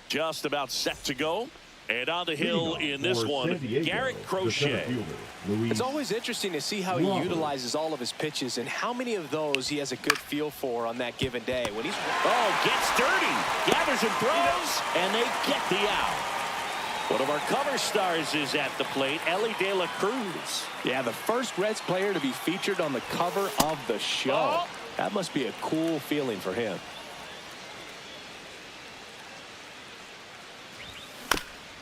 Just about set to go. And on the hill in this one, Garrett Crochet. It's always interesting to see how he utilizes all of his pitches and how many of those he has a good feel for on that given day. When he's gets dirty, gathers and throws, and they get the out. One of our cover stars is at the plate, Ellie De La Cruz. Yeah, the first Reds player to be featured on the cover of the show. That must be a cool feeling for him.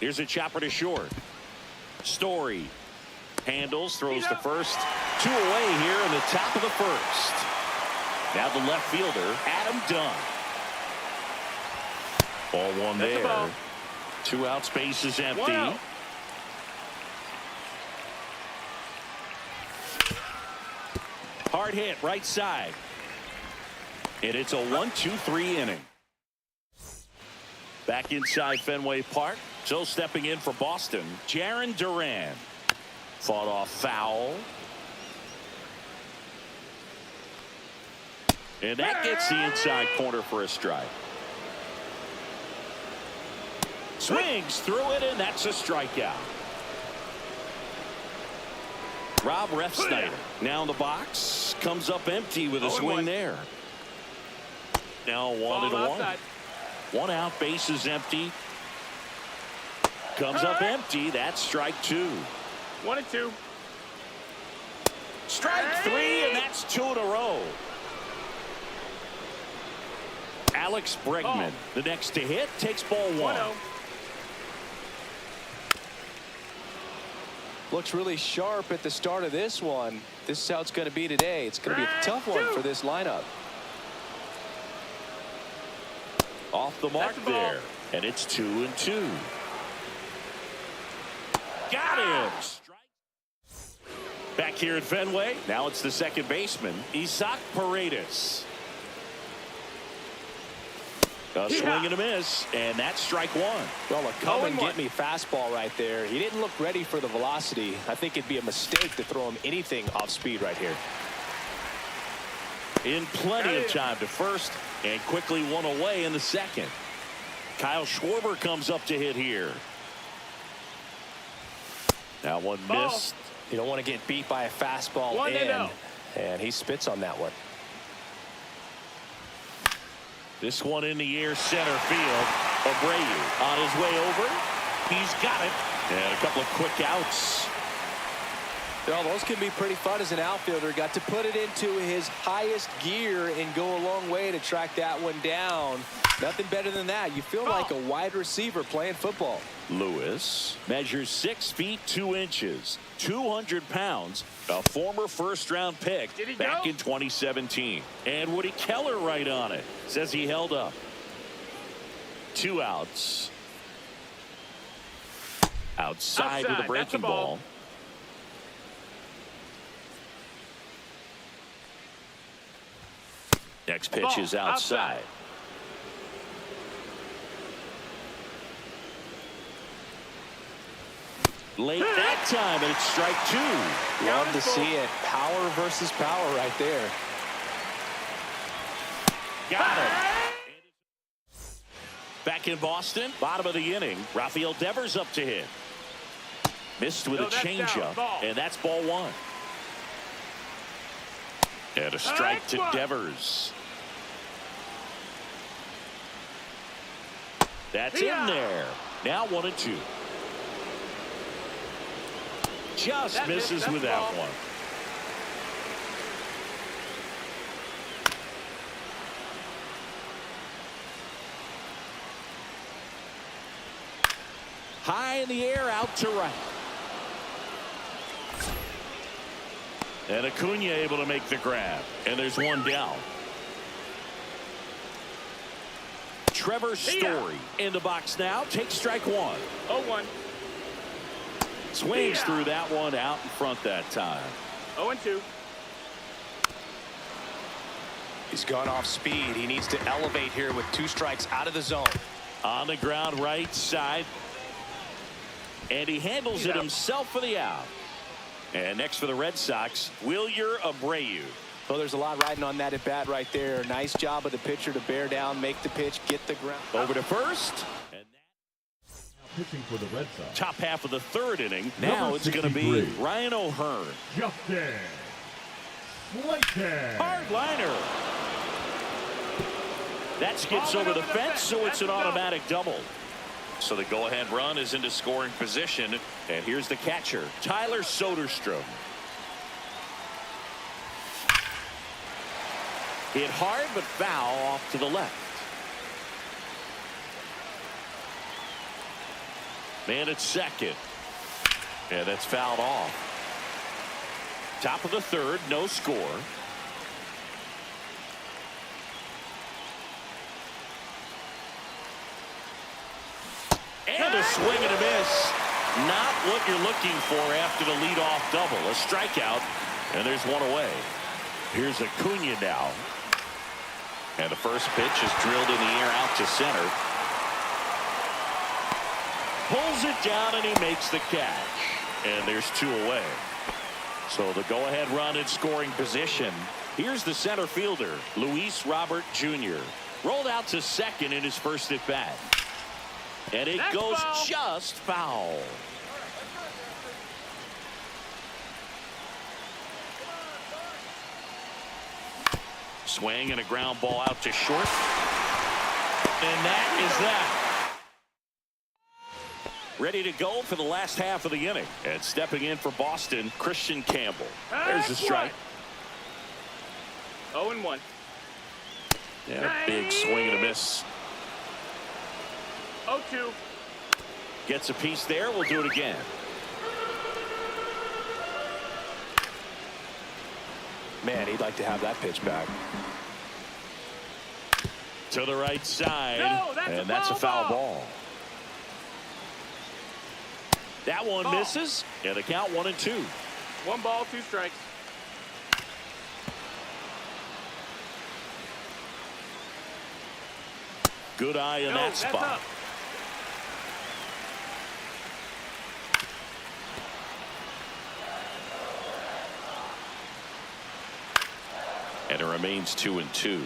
Here's a chopper to short. Story handles, throws to first. 2 away here in the top of the first. Now the left fielder, Adam Dunn. Ball one there. 2 outs, base is empty. Hard hit, right side. And it's a 1-2-3 inning. Back inside Fenway Park. So stepping in for Boston, Jarren Duran. Fought off foul. And that gets the inside corner for a strike. Swings through it, and that's a strikeout. Rob Refsnyder now in the box. Comes up empty with a swing there. Now 1-1. 1 out, base is empty. Comes up empty. That's strike 2. 1-2. Strike 3, and that's 2 in a row. Alex Bregman, the next to hit, takes ball 1. Looks really sharp at the start of this one. This is how it's going to be today. It's going to be a tough one for this lineup. Off the mark there, and it's 2-2. Got him. Back here at Fenway. Now it's the second baseman, Isaac Paredes. A swing and a miss, and that's strike 1. Well, a come and get me fastball right there. He didn't look ready for the velocity. I think it'd be a mistake to throw him anything off speed right here. In plenty of time to first, and quickly 1 away in the second. Kyle Schwarber comes up to hit here. Now 1 missed. You don't want to get beat by a fastball and he spits on that one. This one in the air, center field. Abreu on his way over. He's got it. And a couple of quick outs. Well, those can be pretty fun as an outfielder. Got to put it into his highest gear and go a long way to track that one down. Nothing better than that. You feel like a wide receiver playing football. Lewis measures 6 feet 2 inches, 200 pounds, a former first-round pick back in 2017. And Woody Keller right on it. Says he held up. 2 outs. Outside with a breaking ball. Next pitch is outside. Late that time, and it's strike two. Love to see it. Power versus power right there. Got it. Back in Boston, bottom of the inning, Rafael Devers up to hit. Missed with a changeup, and that's ball one. And a strike to Devers. That's in there. Now 1-2. Just misses with that one. High in the air, out to right. And Acuna able to make the grab. And there's one down. Trevor Story in the box now. Takes strike one. 0-1. Swings through that one, out in front that time. 0-2. He's gone off speed. He needs to elevate here with 2 strikes out of the zone. On the ground right side. And he handles it himself for the out. And next for the Red Sox, Wilyer Abreu. Well, there's a lot riding on that at bat right there. Nice job of the pitcher to bear down, make the pitch, get the ground. Over to first. And pitching for the Red Sox. top half of the third inning. Now it's going to be Ryan O'Hearn. Justin Slayton. Hard liner. That skips over the fence, so it's an automatic double. So the go-ahead run is into scoring position. And here's the catcher, Tyler Soderstrom. Hit hard, but foul off to the left. Man at second. And that's fouled off. Top of the third, no score. And a swing and a miss. Not what you're looking for after the leadoff double. A strikeout, and there's one away. Here's Acuna now. And the first pitch is drilled in the air out to center. Pulls it down, and he makes the catch. And there's 2 away. So the go-ahead run in scoring position. Here's the center fielder, Luis Robert Jr. Rolled out to second in his first at bat. And it goes just foul. Swing and a ground ball out to short. And that is that. Ready to go for the last half of the inning. And stepping in for Boston, Christian Campbell. There's a strike. 0-1. And a big swing and a miss. 0-2. Gets a piece there. We'll do it again. Man, he'd like to have that pitch back. To the right side. No, and that's a foul ball. That one misses. And the count 1-2. 1 ball, 2 strikes. Good eye in that spot. Up. And it remains 2-2.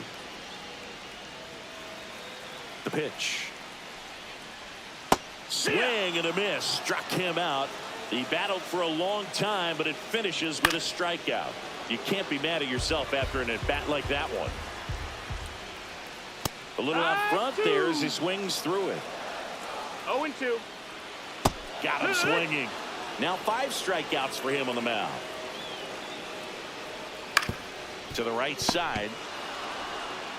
The pitch. Swing and a miss. Struck him out. He battled for a long time, but it finishes with a strikeout. You can't be mad at yourself after an at-bat like that one. A little out front there as he swings through it. 0-2. Got him swinging. Now 5 strikeouts for him on the mound. To the right side.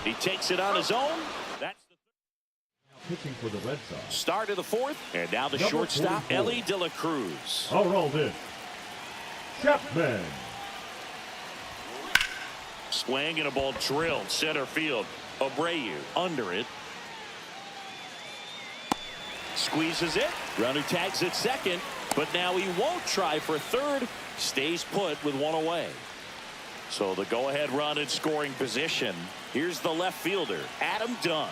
He takes it on his own. That's the pitching for the Red Sox. start of the 4th. And now the shortstop, 44. Ellie De La Cruz. Aroldis Chapman. Swing and a ball drilled center field. Abreu under it. Squeezes it. Runner tags at second. But now he won't try for third. Stays put with 1 away. So the go-ahead run in scoring position. Here's the left fielder, Adam Dunn.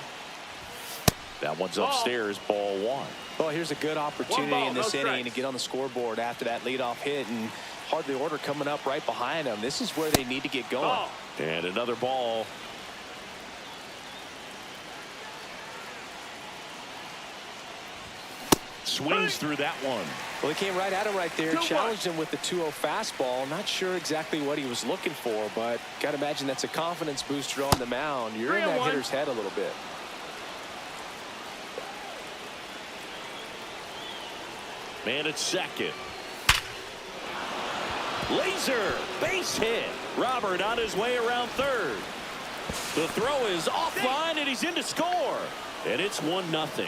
That one's upstairs, ball 1. Well, here's a good opportunity in this no inning strikes. to get on the scoreboard after that leadoff hit, and hardly order coming up right behind them. This is where they need to get going. Ball. And another ball. Swings through that one. Well, he came right at him right there, 2-1. challenged him with the 2-0 fastball. Not sure exactly what he was looking for, but got to imagine that's a confidence booster on the mound. You're in that 3-1. hitter's head a little bit. Man at second. Laser base hit. Robert on his way around third. The throw is offline and he's in to score. And it's 1-0.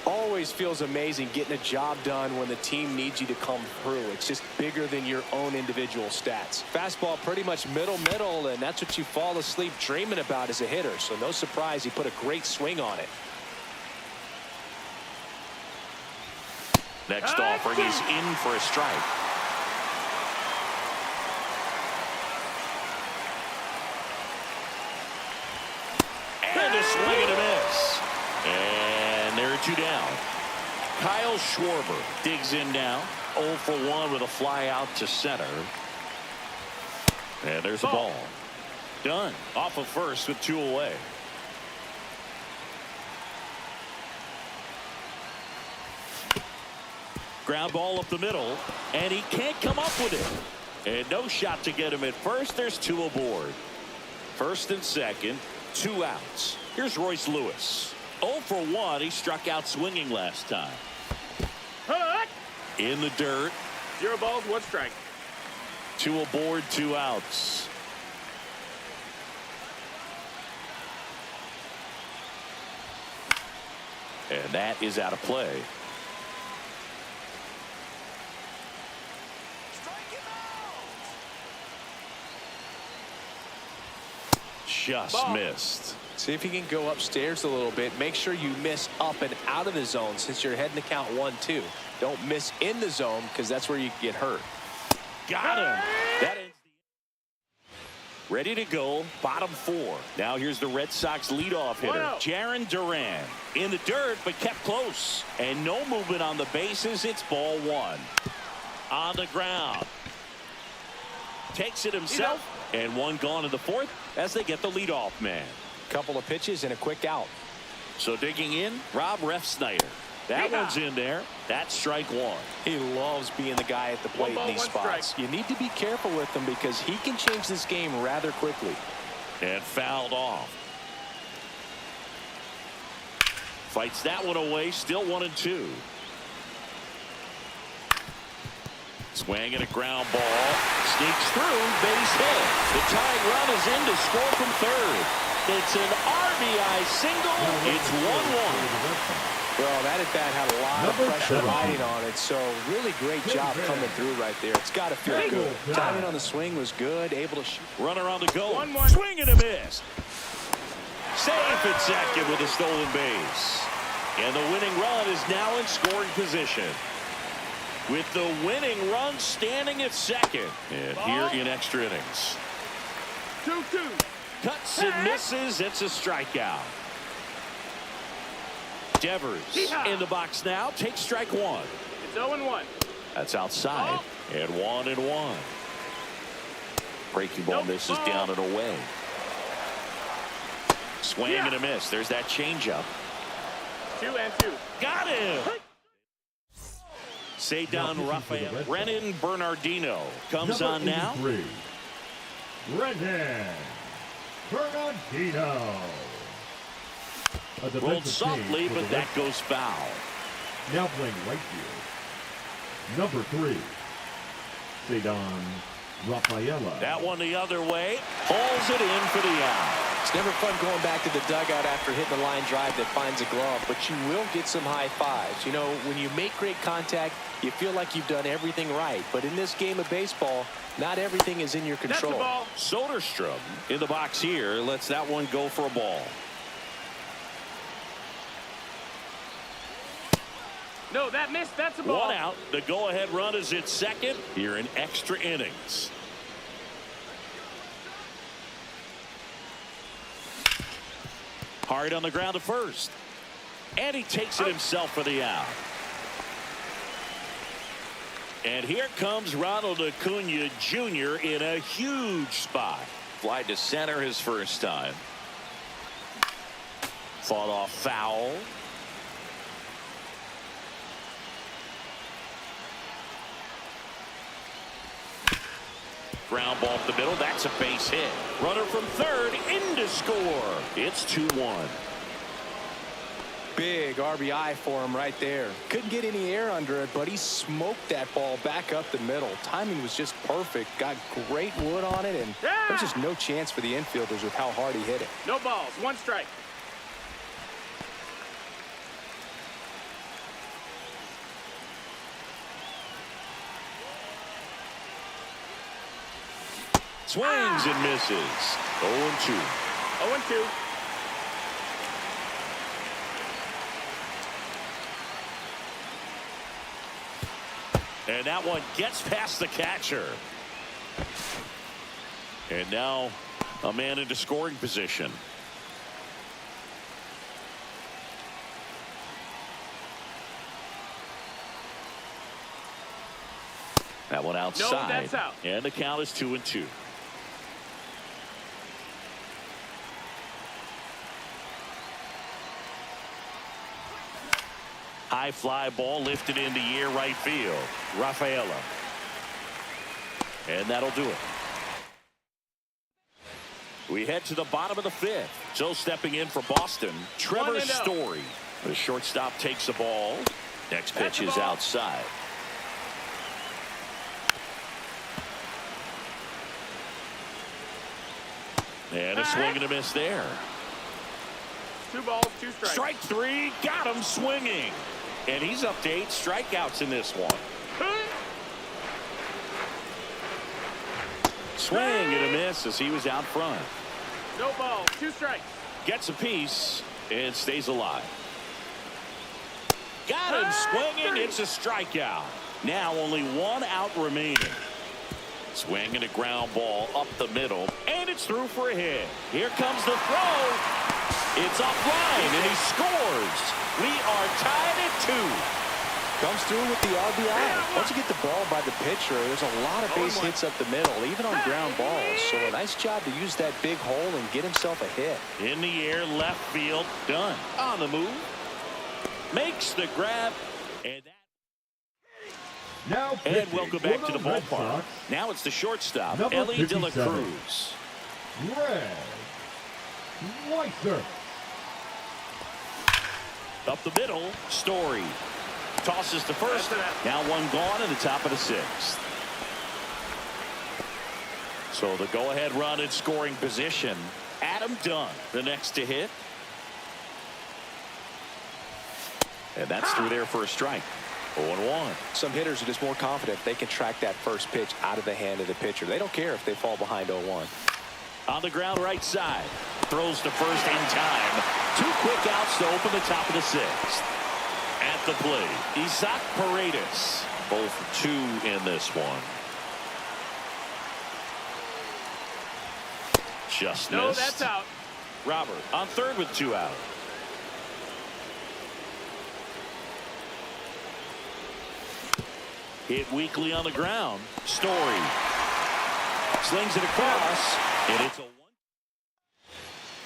Always feels amazing getting a job done when the team needs you to come through. It's just bigger than your own individual stats. Fastball pretty much middle, and that's what you fall asleep dreaming about as a hitter. So no surprise he put a great swing on it. Next offering is in for a strike. And a swing and a miss. And there are 2 down. Kyle Schwarber digs in now. 0 for 1 with a fly out to center. And there's a ball. Done. Off of first with 2 away. Ground ball up the middle, and he can't come up with it. And no shot to get him at first. There's 2 aboard. First and second, 2 outs. Here's Royce Lewis. 0 for 1. He struck out swinging last time. In the dirt. 0 balls, 1 strike. 2 aboard, 2 outs. And that is out of play. Just Ball. missed. See if you can go upstairs a little bit. Make sure you miss up and out of the zone since you're heading to count 1-2. Don't miss in the zone because that's where you get hurt. Got him. That ends the... Ready to go. Bottom 4. Now here's the Red Sox leadoff hitter, Jarren Duran. In the dirt, but kept close. And no movement on the bases. It's ball 1. On the ground. Takes it himself. And 1 gone in the 4th as they get the leadoff man. Couple of pitches and a quick out. So digging in, Rob Refsnyder. That one's in there. That's strike 1. He loves being the guy at the plate in these spots. You need to be careful with him because he can change this game rather quickly. And fouled off. Fights that one away. Still 1-2. Swing and a ground ball. Sneaks through. Base hit. The tying run is in to score from third. It's an RBI single. It's 1-1. Well, that at bat had a lot of pressure riding on it, so really great job coming through right there. It's got to feel good. Timing on the swing was good, able to shoot. Runner on the go. 1-1. Swing and a miss. Safe at second with a stolen base. And the winning run is now in scoring position. With the winning run standing at second. And here in extra innings. 2-2. Cuts and misses. It's a strikeout. Devers in the box now. Takes strike 1. It's 0-1. That's outside. And 1-1. Breaking ball misses down and away. Swing and a miss. There's that changeup. 2-2. Got him. Cedar Rafael. Brennan Bernardino comes on now. 83. Brennan Bernardino. Rolled softly, but that goes foul. Now playing right field. Number 3, Cedar Rafaela. That one the other way. Hauls it in for the out. It's never fun going back to the dugout after hitting the line drive that finds a glove, but you will get some high fives. You know, when you make great contact, you feel like you've done everything right. But in this game of baseball, not everything is in your control. That's the ball. Soderstrom in the box here lets that one go for a ball. No, that missed. That's a ball. 1 out. The go-ahead run is at second here in extra innings. Hard on the ground to first. And he takes it himself for the out. And here comes Ronald Acuna Jr. in a huge spot. Fly to center his first time. Fought off foul. Ground ball up the middle. That's a base hit. Runner from third in to score. It's 2-1. Big RBI for him right there. Couldn't get any air under it, but he smoked that ball back up the middle. Timing was just perfect. Got great wood on it, and there's just no chance for the infielders with how hard he hit it. No balls. 1 strike. Swings and misses. 0-2. 0-2. And that one gets past the catcher. And now a man into scoring position. That one outside. No, that's out. And the count is 2-2. High fly ball lifted in the air right field. Rafaela. And that'll do it. We head to the bottom of the 5th. So stepping in for Boston, Trevor Story. The shortstop takes the ball. Next pitch is outside. And a swing and a miss there. 2 balls, 2 strikes. Strike 3, got him swinging. And he's up to 8 strikeouts in this one. Swing and a miss as he was out front. No balls, 2 strikes. Gets a piece and stays alive. Got him swinging. It's a strikeout. Now only 1 out remaining. Swing and a ground ball up the middle, and it's through for a hit. Here comes the throw. It's offline, and he scores. We are tied at 2. Comes through with the RBI. Once you get the ball by the pitcher, there's a lot of base hits up the middle, even on ground balls. So a nice job to use that big hole and get himself a hit. In the air, left field, done. On the move. Makes the grab, and that. And welcome back to the ballpark. Now it's the shortstop, Ellie De La Cruz. Red Weiser. Up the middle, Story. Tosses to first. Now 1 gone in the top of the 6th. So the go-ahead run in scoring position. Adam Dunn, the next to hit. And that's through there for a strike. 0-1. Some hitters are just more confident they can track that first pitch out of the hand of the pitcher. They don't care if they fall behind 0-1. On the ground right side. Throws to first in time. 2 quick outs to open the top of the 6th. At the plate, Isaac Paredes. 0 for 2 in this one. Just missed. No, that's out. Robert on third with 2 out. Hit weakly on the ground. Story slings it across, and it's a 1.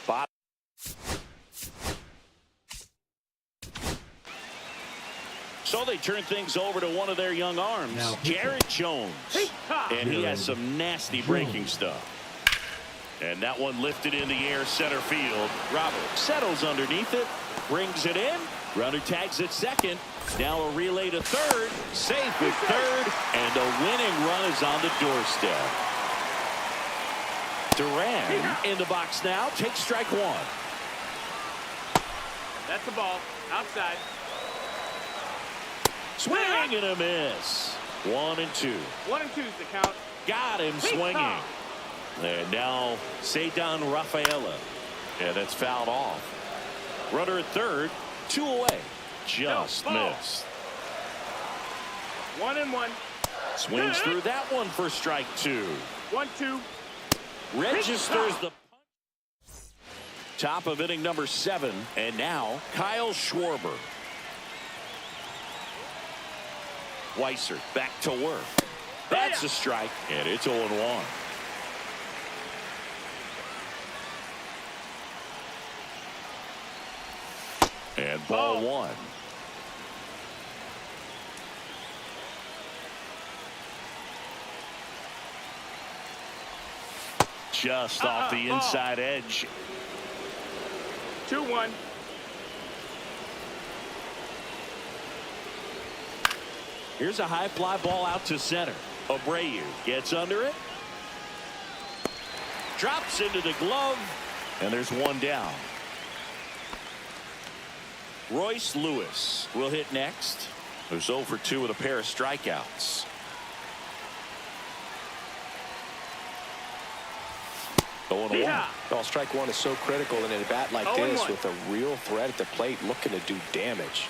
Bottom. So they turn things over to one of their young arms, Now, Jared Jones, and he has some nasty breaking stuff. And that one lifted in the air, center field. Robert settles underneath it, brings it in. Runner tags at second. Now a relay to third. Safe at third. And a winning run is on the doorstep. Duran in the box now. Takes strike 1. That's the ball. Outside. Swing and a miss. 1 and 2. 1 and 2's the count. Got him swinging. And now Cedon Rafaela. And that's fouled off. Runner at third. 2 away. Just missed. 1 and 1. Swings through that one for strike 2. 1-2. Registers the Top of inning number 7. And now Kyle Schwarber. Weiser back to work. That's a strike. And it's 0-1. And ball 1. Just off the inside edge. 2-1. Here's a high fly ball out to center. Abreu gets under it. Drops into the glove. And there's one down. Royce Lewis will hit next. Who's 0 for 2 with a pair of strikeouts. Well, strike one is so critical in a bat like this with a real threat at the plate looking to do damage.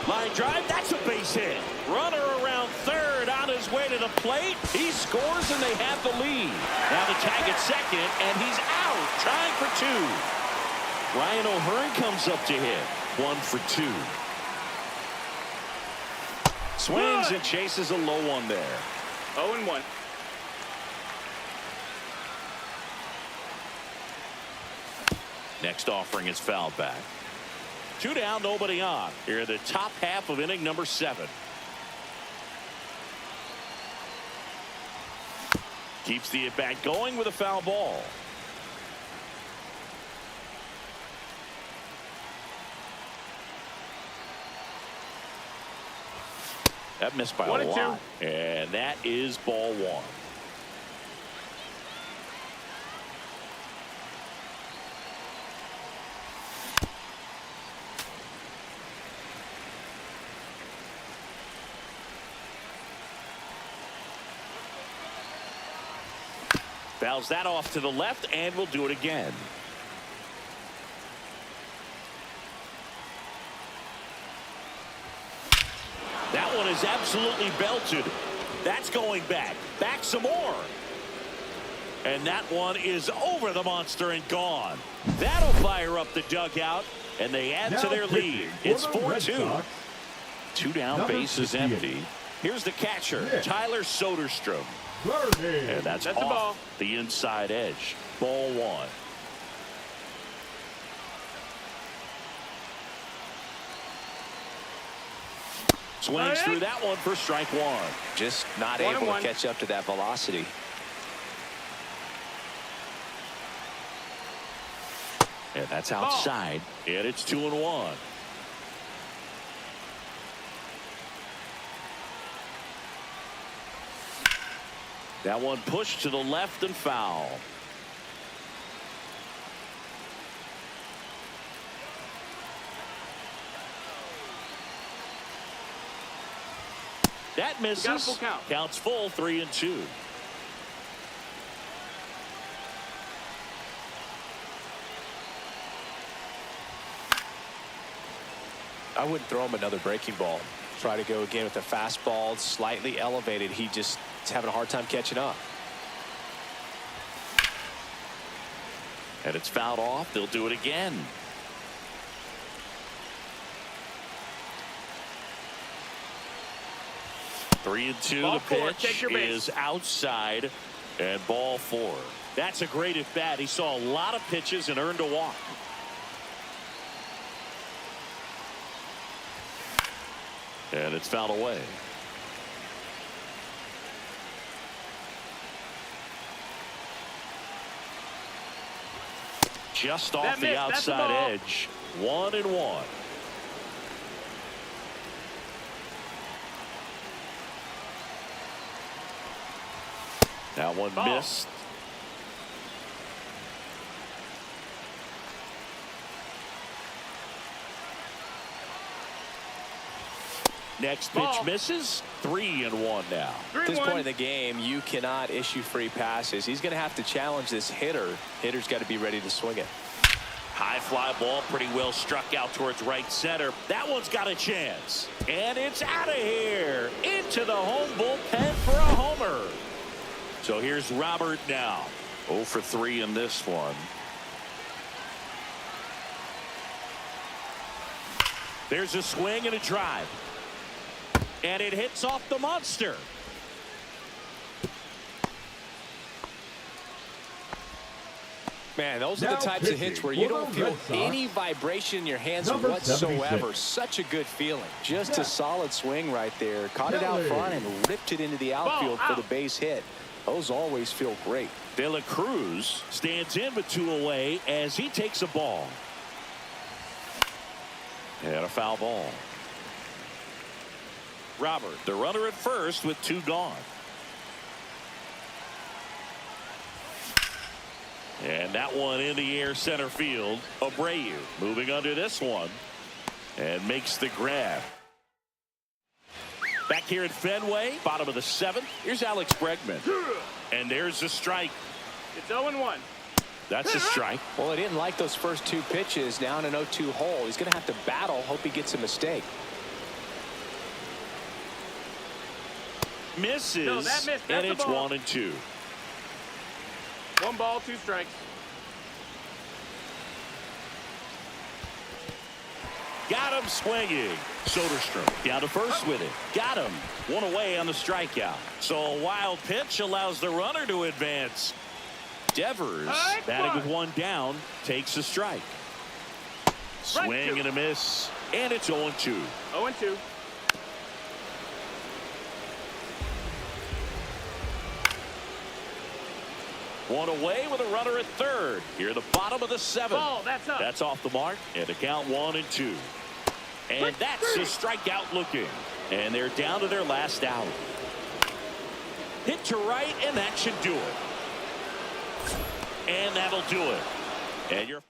Line drive, that's a base hit. Runner around third on his way to the plate. He scores and they have the lead. Now the tag at second and he's out trying for 2. Ryan O'Hearn comes up to hit. 1 for 2. Swings and chases a low one there. 0-1. Next offering is fouled back. 2 down, nobody on. Here in the top half of inning number 7. Keeps the at bat going with a foul ball. That missed by a lot. And that is ball 1. Fouls that off to the left and will do it again. That one is absolutely belted. That's going back. Back some more. And that one is over the monster and gone. That'll fire up the dugout. And they add to their lead. It's 4-2. 2 down, base is empty. Here's the catcher, Tyler Soderstrom. And that's off the ball. The inside edge. Ball 1. Swings through that one for strike 1. Just not able to catch up to that velocity. And that's outside. And it's 2-1. That one pushed to the left and foul. That misses. Full count. Counts full, 3-2. I wouldn't throw him another breaking ball. Try to go again with the fastball slightly elevated. He just is having a hard time catching up. And it's fouled off. They'll do it again. Three and 2. Ball The 4, pitch take your base. is outside. And ball 4. That's a great at bat. He saw a lot of pitches and earned a walk. And it's fouled away. Just off the outside edge. 1-1. That one missed. Next pitch misses. 3-1 now. At this point in the game, you cannot issue free passes. He's going to have to challenge this hitter. Hitter's got to be ready to swing it. High fly ball, pretty well struck out towards right center. That one's got a chance. And it's out of here. Into the home bullpen for a homer. So here's Robert now. 0 for 3 in this one. There's a swing and a drive. And it hits off the monster. Man, those are the types of hits where you don't feel any vibration in your hands whatsoever. Such a good feeling. Just a solid swing right there. Caught it out front and ripped it into the outfield for the base hit. Those always feel great. De La Cruz stands in with 2 away as he takes a ball. And a foul ball. Robert, the runner at first with 2 gone. And that one in the air center field. Abreu moving under this one and makes the grab. Back here at Fenway, bottom of the 7th. Here's Alex Bregman. And there's the strike. It's 0-1. That's a strike. Well, he didn't like those first 2 pitches down an 0-2 hole. He's going to have to battle. Hope he gets a mistake. Misses. No, that missed. And That's it's a ball. 1-2. 1 ball, 2 strikes. Got him swinging. Soderstrom down to first with it. Got him. 1 away on the strikeout. So a wild pitch allows the runner to advance. Devers batting with 1 down takes a strike. Swing and a miss. And it's 0-2. 0-2. One away with a runner at third. Here at the bottom of the 7th. Ball, that's up. That's off the mark. And the count 1-2. And that's a strikeout looking. And they're down to their last out. Hit to right, and that should do it. And that'll do it. And you're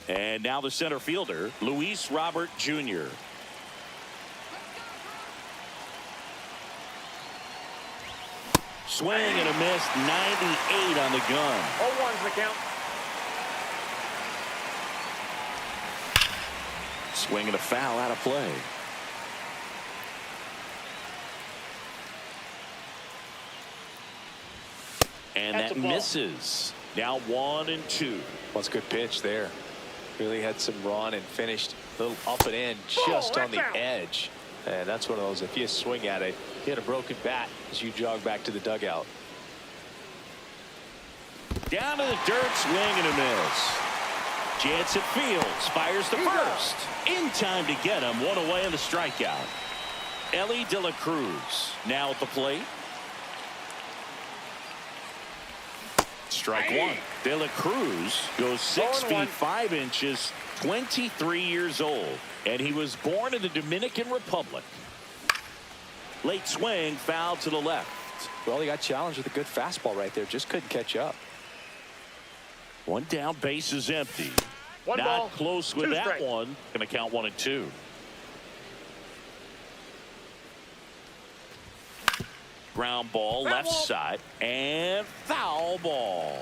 And now the center fielder, Luis Robert Jr. Swing and a miss, 98 on the gun. 0-1's the count. Swing and a foul out of play. And That's that a ball. misses. Now 1-2. Well, it's a good pitch there. Really had some run and finished a little up and in just on the edge. And that's one of those, if you swing at it, you hit a broken bat as you jog back to the dugout. Down to the dirt, swing and a miss. Jansen Fields fires the first. In time to get him. 1 away on the strikeout. Ellie De La Cruz now at the plate. Strike 1. De La Cruz goes 6 feet 5 inches, 23 years old, and he was born in the Dominican Republic. Late swing, foul to the left. Well, he got challenged with a good fastball right there. Just couldn't catch up. 1 down, base is empty. 1 Not ball, close with 2 that strikes. one. Going to count 1-2. Ground ball, left side, and foul ball.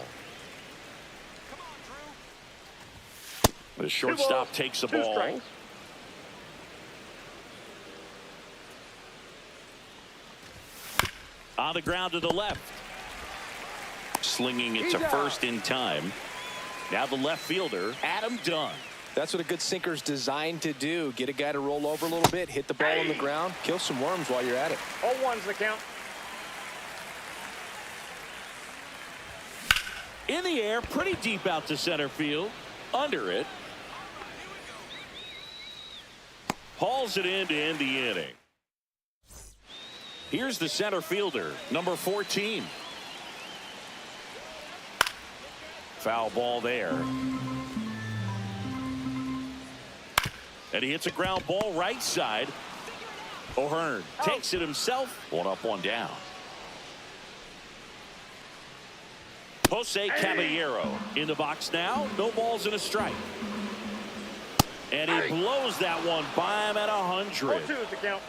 The shortstop takes the 2 ball. strikes. On the ground to the left. Slinging it to first in time. Now the left fielder, Adam Dunn. That's what a good sinker's designed to do. Get a guy to roll over a little bit, hit the ball on the ground, kill some worms while you're at it. 0-1's the count. In the air, pretty deep out to center field. Under it. Hauls it in to end the inning. Here's the center fielder, number 14. Foul ball there. And he hits a ground ball right side. O'Hearn takes it himself. One up, one down. Jose Caballero in the box now. No balls and a strike. And he blows that one by him at 100. 0-2's the count.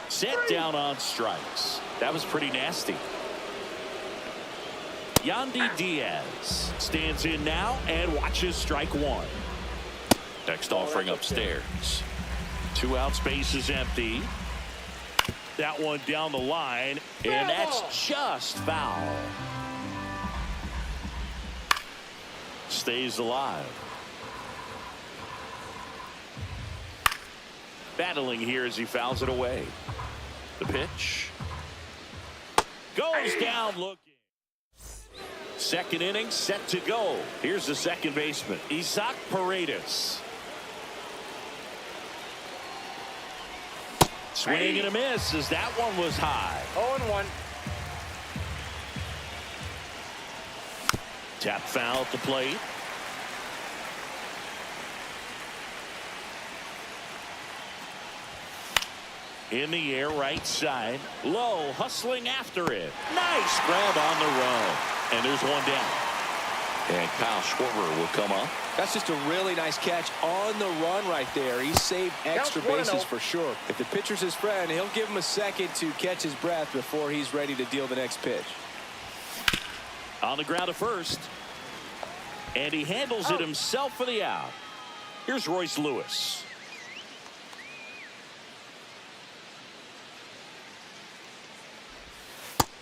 Set down on strikes. That was pretty nasty. Yandy Diaz stands in now and watches strike one. Next offering upstairs. 2 outs, base is empty. That one down the line, and that's just foul. Stays alive. Battling here as he fouls it away. The pitch. Goes down looking. Second inning set to go. Here's the second baseman, Isaac Paredes. Swing and a miss as that one was high. 0-1. Tap foul at the plate. In the air, right side. Low, hustling after it. Nice grab on the run. And there's one down. And Kyle Schwarber will come up. That's just a really nice catch on the run right there. He saved extra bases for sure. If the pitcher's his friend, he'll give him a second to catch his breath before he's ready to deal the next pitch. On the ground to first. And he handles it himself for the out. Here's Royce Lewis.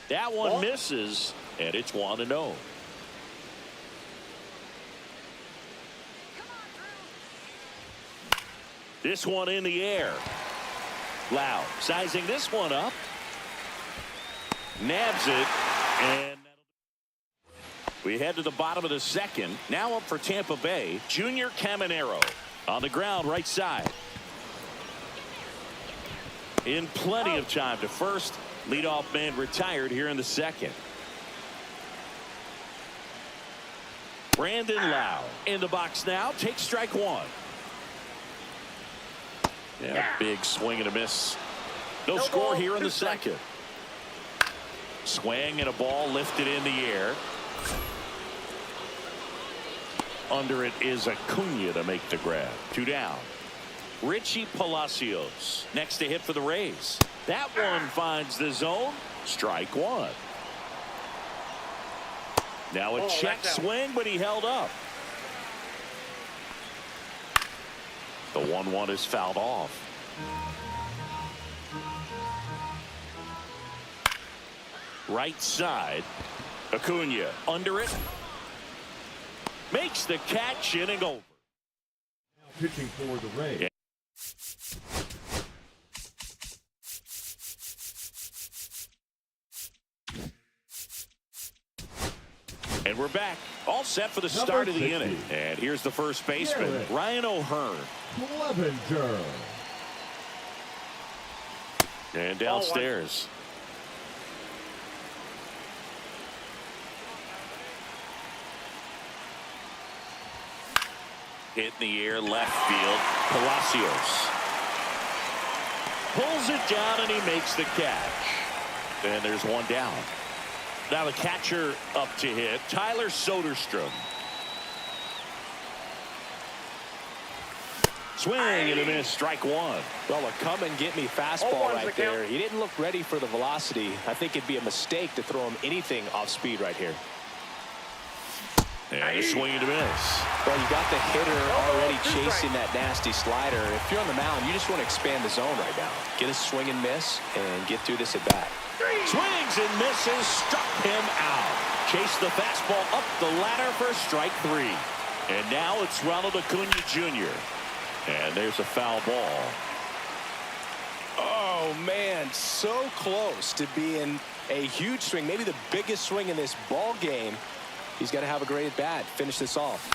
That one misses, and it's 1-0. This one in the air. Lau sizing this one up. Nabs it, and we head to the bottom of the second. Now up for Tampa Bay, Junior Caminero. On the ground, right side. In plenty of time to first. Leadoff man retired here in the second. Brandon Lau in the box now. Takes strike one. Yeah, big swing and a miss. No score here in the second. Swing and a ball lifted in the air. Under it is Acuna to make the grab. 2 down. Richie Palacios next to hit for the Rays. That one finds the zone. Strike one. Now a check swing, but he held up. The 1-1 is fouled off. Right side. Acuna under it. Makes the catch, inning over. Now pitching for the Rays. Yeah. And we're back, all set for the start of the inning. And here's the first baseman, Ryan O'Hearn. Clevenger. And downstairs. Hit in the air, left field. Palacios pulls it down, and he makes the catch. And there's one down. Now the catcher up to hit, Tyler Soderstrom. Swing and a miss, strike one. Well, a come and get me fastball right there. He didn't look ready for the velocity. I think it'd be a mistake to throw him anything off speed right here. And a swing and a miss. Well, you got the hitter already chasing that nasty slider. If you're on the mound, you just want to expand the zone right now. Get a swing and miss and get through this at bat. Swings and misses, struck him out. Chased the fastball up the ladder for strike 3. And now it's Ronald Acuna Jr. And there's a foul ball. Oh, man, so close to being a huge swing, maybe the biggest swing in this ball game. He's got to have a great at bat. Finish this off.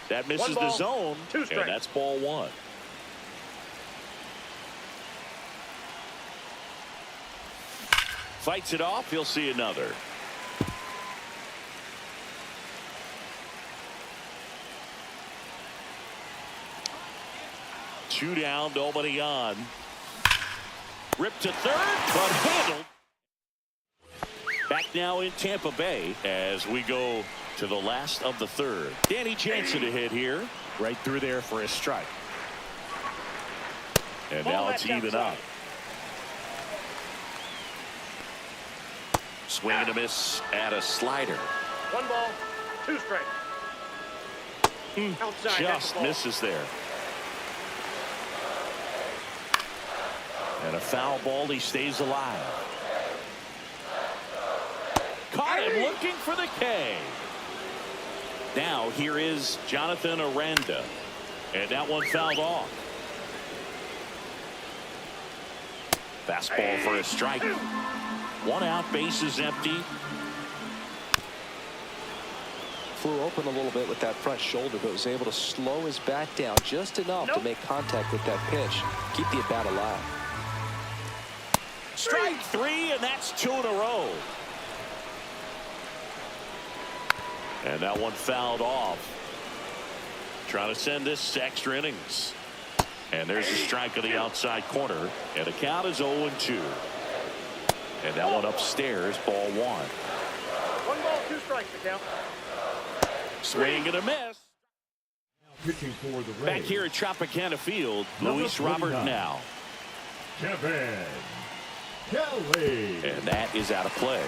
That misses the zone, and that's ball 1. Fights it off. He'll see another. Two down, nobody on. Ripped to third, but handled. Back now in Tampa Bay as we go to the last of the third. Danny Jansen to hit here. Right through there for a strike. And now it's even up. Swing and a miss at a slider. 1 ball, 2 strikes. Outside. Just misses there. And a foul ball. He stays alive. Caught him looking for the K. Now here is Jonathan Aranda. And that one fouled off. Fastball for a strike. 1 out, base is empty. Flew open a little bit with that front shoulder, but was able to slow his bat down just enough to make contact with that pitch. Keep the at bat alive. Strike 3, and that's 2 in a row. And that one fouled off. Trying to send this to extra innings. And there's a strike on the outside corner. And the count is 0-2. And that one upstairs, ball 1. 1 ball, 2 strikes to count. Swing and a miss. Pitching for the Rays. Back here at Tropicana Field, Luis Robert now. Kevin Kelly. And that is out of play.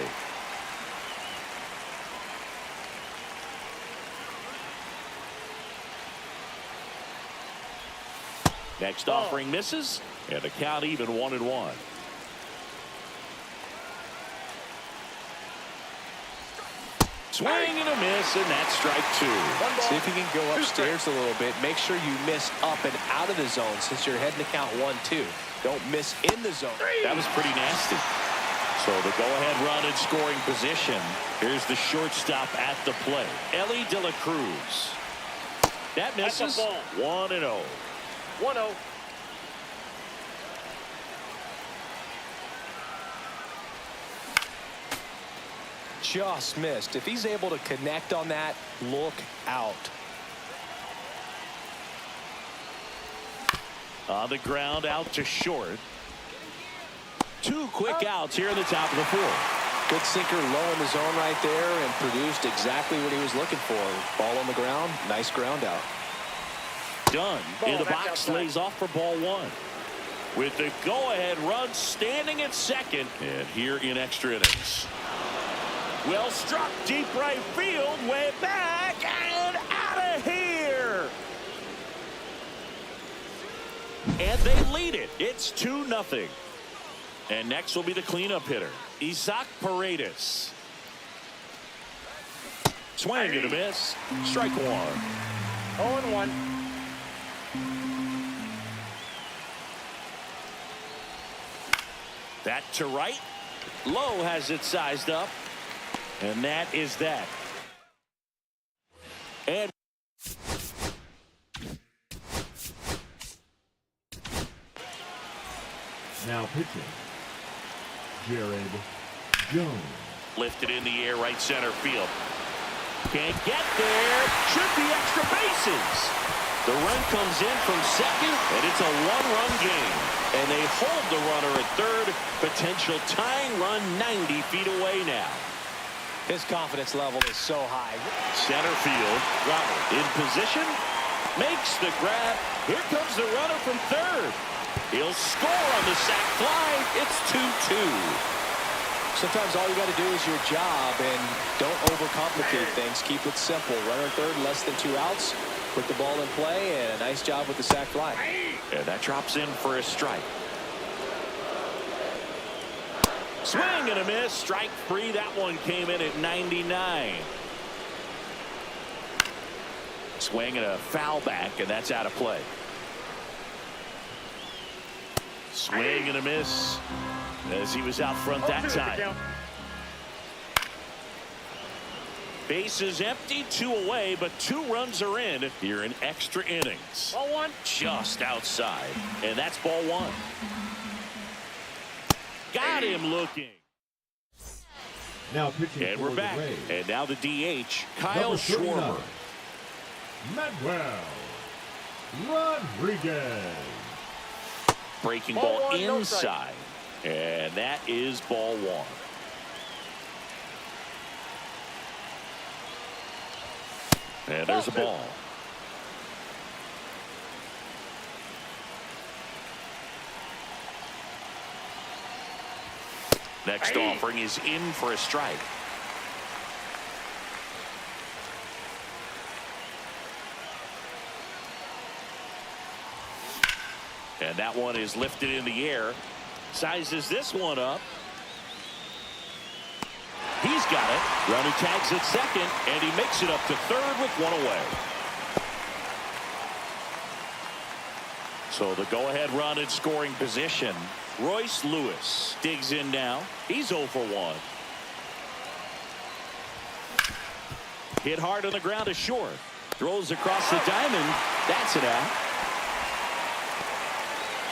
Next offering misses, and the count even 1-1. Swing and a miss, and that's strike 2. See if you can go upstairs a little bit. Make sure you miss up and out of the zone since you're heading to count 1-2. Don't miss in the zone. That was pretty nasty. So the go-ahead run in scoring position. Here's the shortstop at the plate, Ellie De La Cruz. That misses. 1-0. 1-0. Just missed. If he's able to connect on that, look out. On the ground, out to short. 2 quick outs here in the top of the 4th. Good sinker low in the zone right there and produced exactly what he was looking for. Ball on the ground, nice ground out. Done in the box, lays off for ball 1. With the go-ahead run standing at second, and here in extra innings. Well struck, deep right field, way back, and out of here. And they lead it. It's 2-0. And next will be the cleanup hitter, Isaac Paredes. Swing and a miss. Strike 1. 0-1. That to right. Low has it sized up. And that is that. And now pitching, Jared Jones. lifted in the air, right center field. Can't get there. Should be extra bases. The run comes in from second, and it's a 1-run game. And they hold the runner at third. Potential tying run 90 feet away now. His confidence level is so high. Center field. Robert in position. Makes the grab. Here comes the runner from third. He'll score on the sac fly. It's 2-2. Sometimes all you got to do is your job and don't overcomplicate things. Keep it simple. Runner third, less than 2 outs. Put the ball in play, and a nice job with the sac fly. And that drops in for a strike. Swing and a miss. Strike 3. That one came in at 99. Swing and a foul back, and that's out of play. Swing and a miss as he was out front that time. Bases empty, 2 away, but 2 runs are in here in extra innings. Ball 1. Just outside, and that's ball 1. Got him looking. Now pitching And for we're the back. Rays. And now the DH, Kyle Number 39, Schwarber. Manuel Rodriguez. Breaking Ball ball 1, no strike. inside. And that is ball 1. And there's a ball. Next offering is in for a strike. And that one is lifted in the air. Sizes this one up. He's got it. Runner tags at second, and he makes it up to third with 1 away. So the go-ahead run in scoring position. Royce Lewis digs in now. He's 0 for 1. Hit hard on the ground to short. Throws across the diamond. That's it out.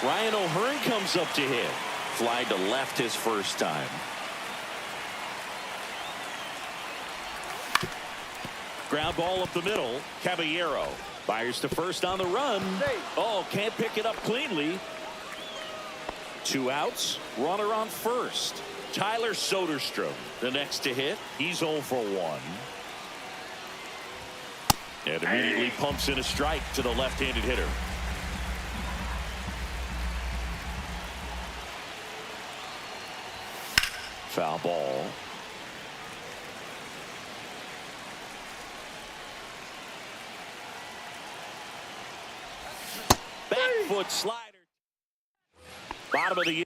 Ryan O'Hearn comes up to hit. Fly to left his first time. Ground ball up the middle. Caballero fires to first on the run. Oh, can't pick it up cleanly. 2 outs. Runner on first. Tyler Soderstrom, the next to hit. He's 0 for 1. And immediately pumps in a strike to the left-handed hitter. Foul ball. Back foot slider. Bottom of the.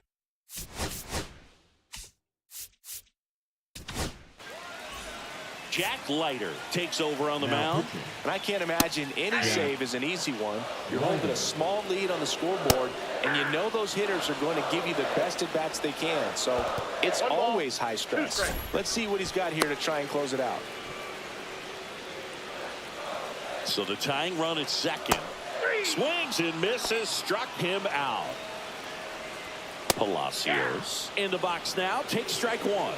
Jack Leiter takes over on the mound. And I can't imagine any save is an easy one. You're holding a small lead on the scoreboard, and you know those hitters are going to give you the best at-bats they can. So it's always high stress. Let's see what he's got here to try and close it out. So the tying run at second. Swings and misses. Struck him out. Palacios in the box now. Takes strike 1.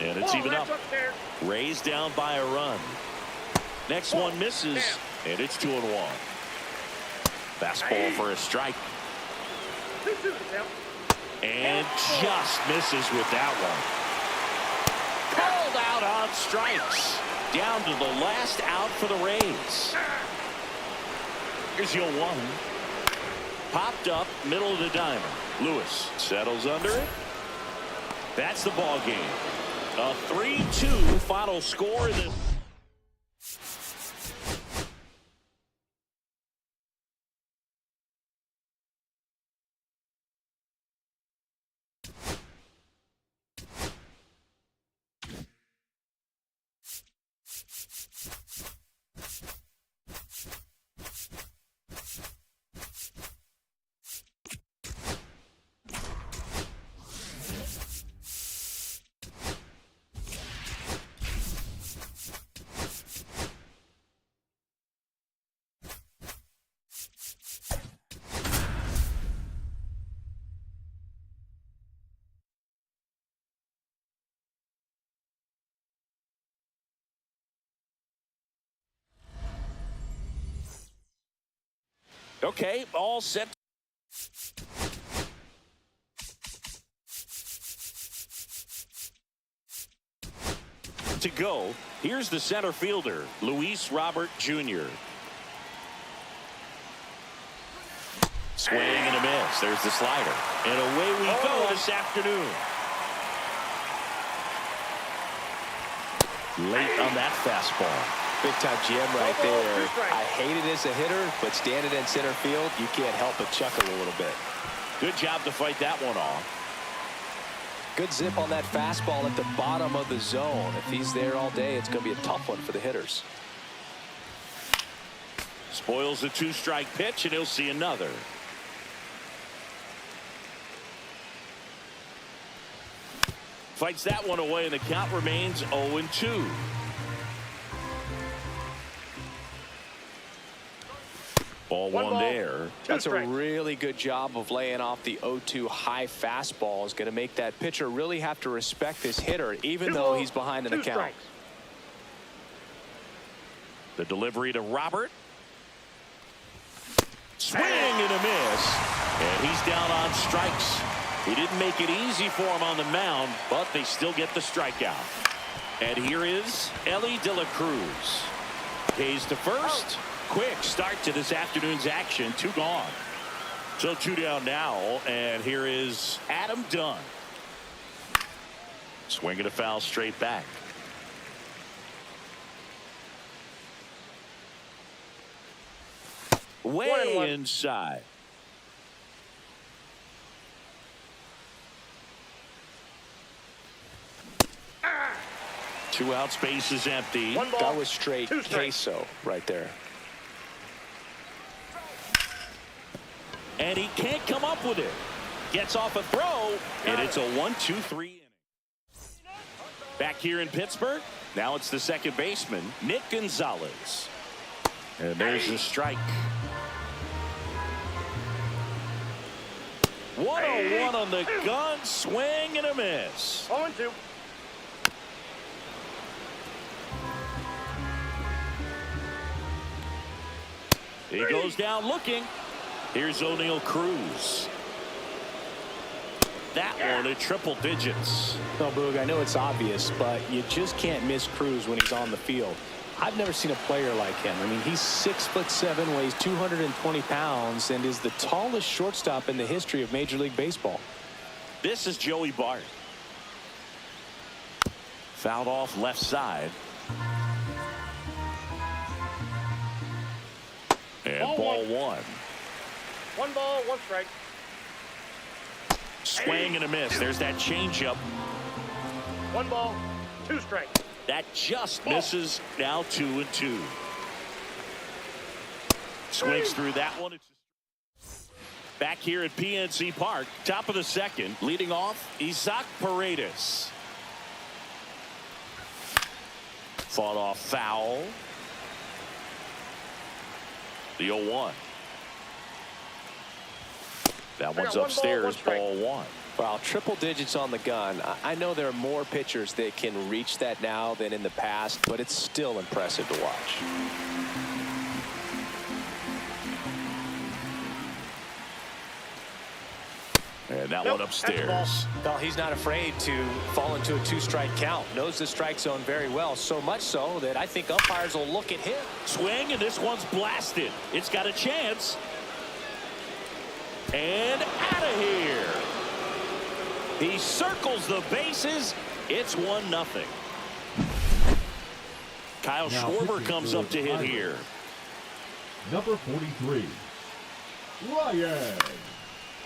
And it's even up. Rays down by a run. Next one misses, and it's 2-1. Fastball for a strike. And just misses with that one. Called out on strikes. Down to the last out for the Rays. Here's your 1. Popped up, middle of the diamond. Lewis settles under it. That's the ball game. A 3-2 final score in this. Okay, all set. To go. Here's the center fielder, Luis Robert Jr. Swing and a miss. There's the slider. And away we go this afternoon. Late on that fastball. big-time GM right there. I hate it as a hitter, but standing in center field, you can't help but chuckle a little bit. Good job to fight that one off. Good zip on that fastball at the bottom of the zone. If he's there all day, it's going to be a tough one for the hitters. Spoils the 2-strike pitch, and he'll see another. Fights that one away, and the count remains 0-2. Ball one there. That's a really good job of laying off the 0-2 high fastball. Is going to make that pitcher really have to respect this hitter, even though he's behind in the count. The delivery to Robert. Swing and a miss. And he's down on strikes. He didn't make it easy for him on the mound, but they still get the strikeout. And here is Ellie De La Cruz. K's to first. Quick start to this afternoon's action. 2 gone. So 2 down now, and here is Adam Dunn. Swinging a foul straight back. Way inside. Two out, space is empty. That was straight queso right there. And he can't come up with it. Gets off a throw, and it's a 1-2-3 inning. Back here in Pittsburgh, now it's the second baseman, Nick Gonzalez. And there's the strike. 1-0-1 on the gun, swing and a miss. 0-2. He goes down looking. Here's O'Neal Cruz. That one at triple digits. No, Boog, I know it's obvious, but you just can't miss Cruz when he's on the field. I've never seen a player like him. I mean, he's 6'7", weighs 220 pounds, and is the tallest shortstop in the history of Major League Baseball. This is Joey Bart. Fouled off left side. And ball one. 1 ball, 1 strike. Swing and a miss. There's that changeup. 1 ball, 2 strikes. That just misses. Now 2-2. Swings through that one. Back here at PNC Park, top of the second, leading off Isaac Paredes. Fought off foul. The 0-1. That one's upstairs, ball one. Well, triple digits on the gun. I know there are more pitchers that can reach that now than in the past, but it's still impressive to watch. And that one upstairs. Well, he's not afraid to fall into a 2-strike count. Knows the strike zone very well, so much so that I think umpires will look at him. Swing, and this one's blasted. It's got a chance. And out of here. He circles the bases. It's 1-0. Kyle Schwarber comes up to hit here. Number 43, Ryan.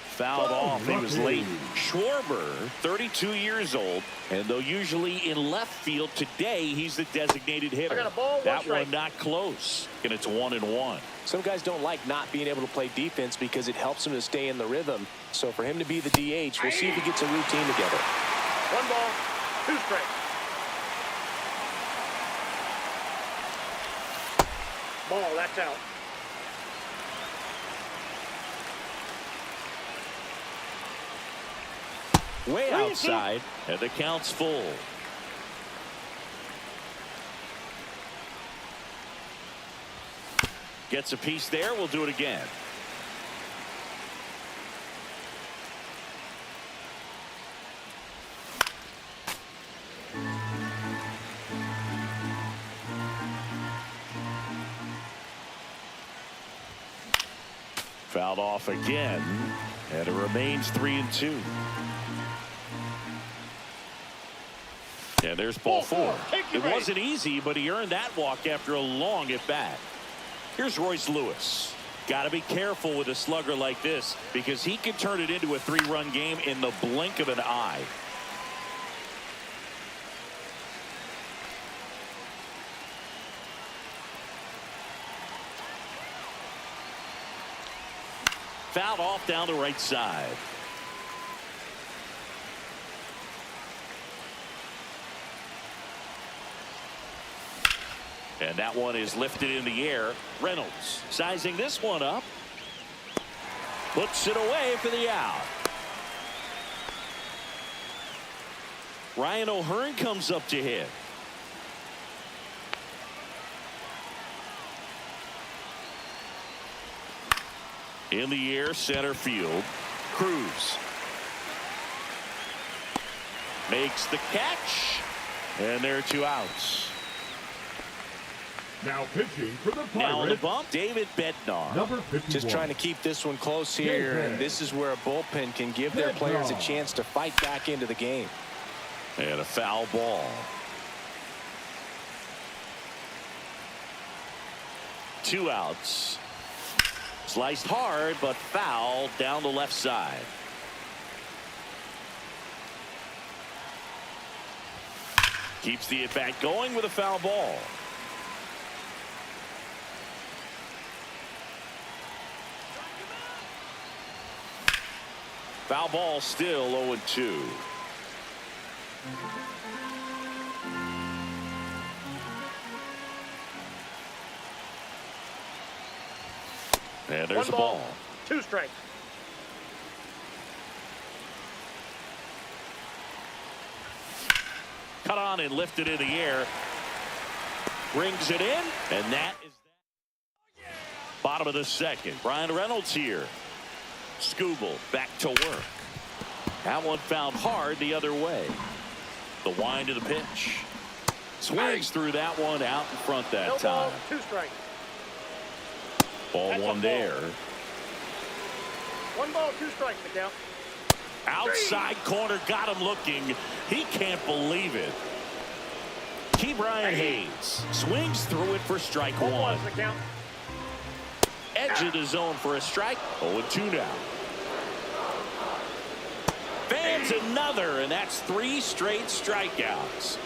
Fouled off. He was late. Schwarber, 32 years old, and though usually in left field, today he's the designated hitter. That one not close, and it's 1-1. Some guys don't like not being able to play defense because it helps them to stay in the rhythm. So for him to be the DH, we'll see if he gets a routine together. 1 ball, 2 strikes. Ball, that's out. Way outside, and the count's full. Gets a piece there. We'll do it again. Fouled off again, and it remains 3-2. And And there's ball four. Take It your wasn't easy, but he earned that walk after a long at bat. Here's Royce Lewis. Got to be careful with a slugger like this because he can turn it into a 3-run game in the blink of an eye. Fouled off down the right side. And that one is lifted in the air. Reynolds sizing this one up. Puts it away for the out. Ryan O'Hearn comes up to hit. In the air, center field. Cruz makes the catch. And there are 2 outs. Now pitching for the Pirates. Now on the bump, David Bednar. Number 51. Just trying to keep this one close here, and this is where a bullpen can give their players a chance to fight back into the game. And a foul ball. 2 outs. Sliced hard, but foul down the left side. Keeps the at-bat going with a foul ball. Foul ball, still 0-2. And there's a ball. 2 strikes. Cut on and lifted in the air. Brings it in, and that is that. Bottom of the second. Brian Reynolds here. Skubal back to work. That one found hard the other way. The wind of the pitch. Swings through that one out in front that No time. ball, 2 strikes. Ball That's a one ball. there. 1 ball, 2 strikes, the count. Outside corner, got him looking. He can't believe it. Key Brian Hayes swings through it for strike 1 one. ball's the count. Edge of the zone for a strike. 0-2 now. Fans another, and that's 3 straight strikeouts.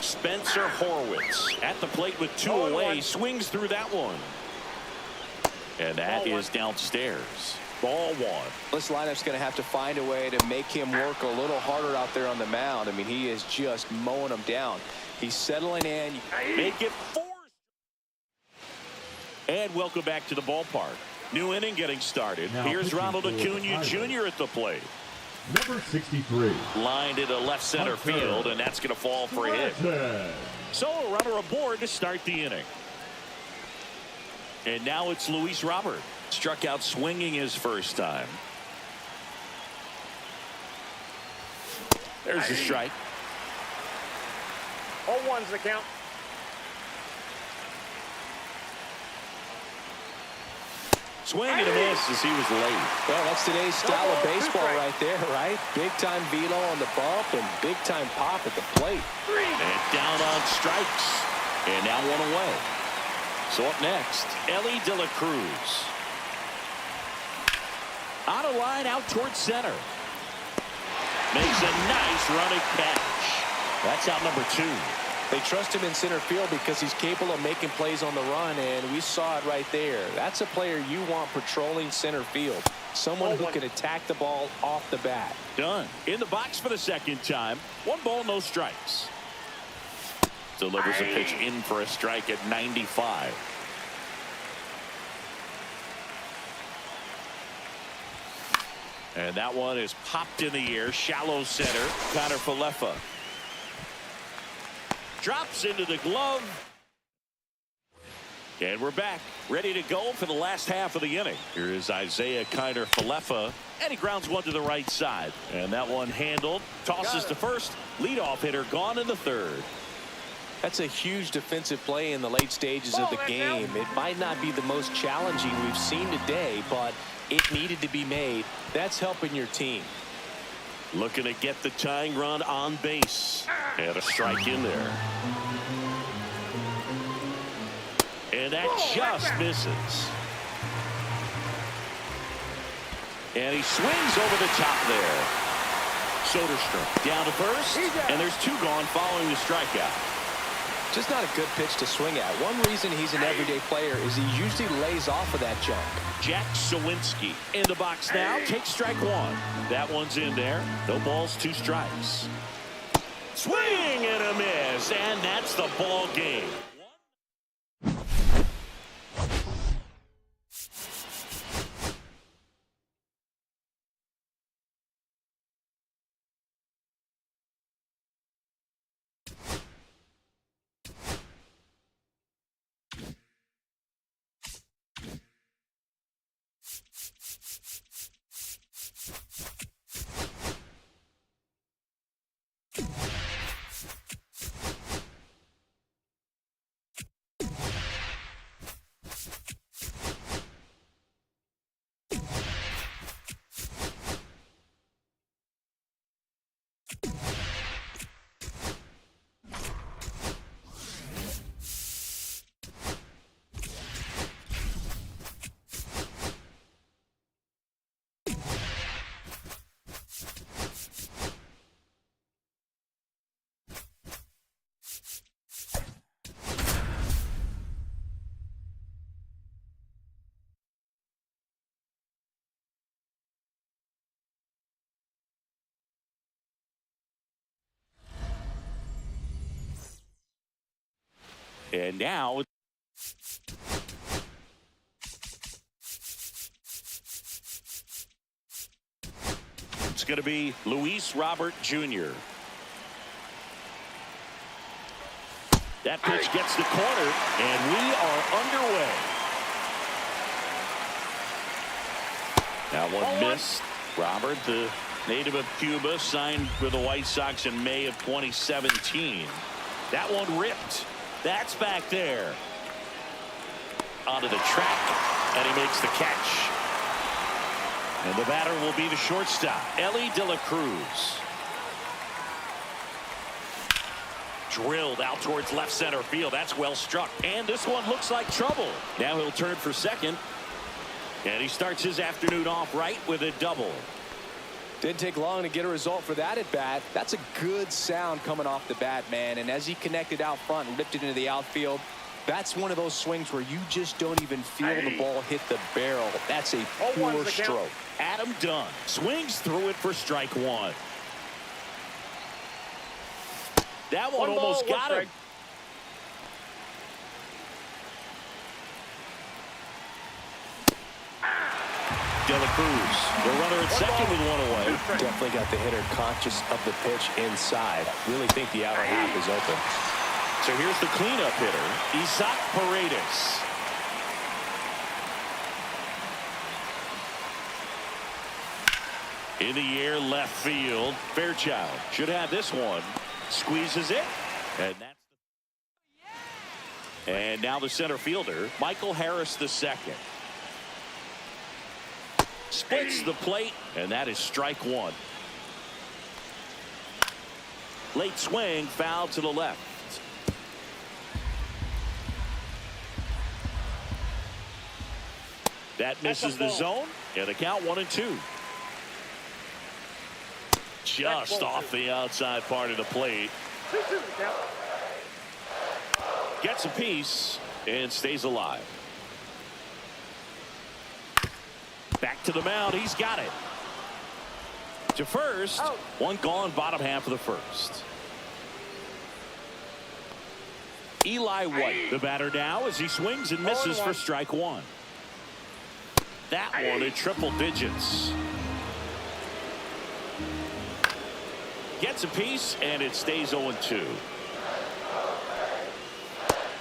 Spencer Horwitz at the plate with 2 away. Swings through that one. And that is downstairs. Ball 1. This lineup's going to have to find a way to make him work a little harder out there on the mound. I mean, he is just mowing them down. He's settling in. Make it 4. And welcome back to the ballpark. New inning getting started. Now Here's pitching Ronald for the Acuna Pirates. Jr. at the plate. Number 63. Lined into left center Hunter. field, and that's going to fall for a hit. Suarez. So a runner aboard to start the inning. And now it's Luis Robert. Struck out swinging his first time. There's a strike. 0-1's the count. Swing and a miss as he was late. Well, that's today's style of ball, 2 baseball strikes. right there, right? Big-time velo on the bump and big-time pop at the plate. And down on strikes. And now 1 away. So up next, Ellie De La Cruz. On a line out towards center. Makes a nice running catch. That's out number 2. They trust him in center field because he's capable of making plays on the run, and we saw it right there. That's a player you want patrolling center field. Someone who can attack the ball off the bat. Done. In the box for the second time. 1 ball, no strikes. Delivers a pitch in for a strike at 95. And that one is popped in the air. Shallow center. Connor Falefa drops into the glove. And we're back, ready to go for the last half of the inning. Here is Isaiah Kiner Falefa, and he grounds one to the right side. And that one handled, tosses to first. Leadoff hitter gone in the 3rd. That's a huge defensive play in the late stages of the game. It might not be the most challenging we've seen today, but it needed to be made. That's helping your team. Looking to get the tying run on base. And a strike in there. And that just misses. And he swings over the top there. Soderstrom down to first. And there's two gone following the strikeout. Just not a good pitch to swing at. One reason he's an everyday player is he usually lays off of that jump. Jack Sawinski in the box now. Takes strike one. That one's in there. No balls, two strikes. Swing and a miss. And that's the ball game. And now it's going to be Luis Robert Jr. That pitch gets the corner, and we are underway. That one missed. Robert, the native of Cuba, signed with the White Sox in May of 2017. That one ripped. That's back there. Onto the track, and he makes the catch. And the batter will be the shortstop, Ellie De La Cruz. Drilled out towards left center field. That's well struck. And this one looks like trouble. Now he'll turn for second. And he starts his afternoon off right with a double. Didn't take long to get a result for that at bat. That's a good sound coming off the bat, man. And as he connected out front and ripped it into the outfield, that's one of those swings where you just don't even feel the ball hit the barrel. That's a poor stroke. Adam Dunn swings through it for strike one. That one almost got him. De La Cruz, the runner at second with one away. Definitely got the hitter conscious of the pitch inside. Really think the outer half is open. So here's the cleanup hitter, Isaac Paredes. In the air, left field. Fairchild should have this one. Squeezes it. And now the center fielder, Michael Harris II. Splits the plate, and that is strike one. Late swing, foul to the left. That misses the zone, and the count 1-2. Just off the outside part of the plate. Gets a piece and stays alive. Back to the mound. He's got it. To first. One gone, bottom half of the first. Eli White, the batter now, as he swings and misses for strike one. That one in triple digits. Gets a piece, and it stays 0-2.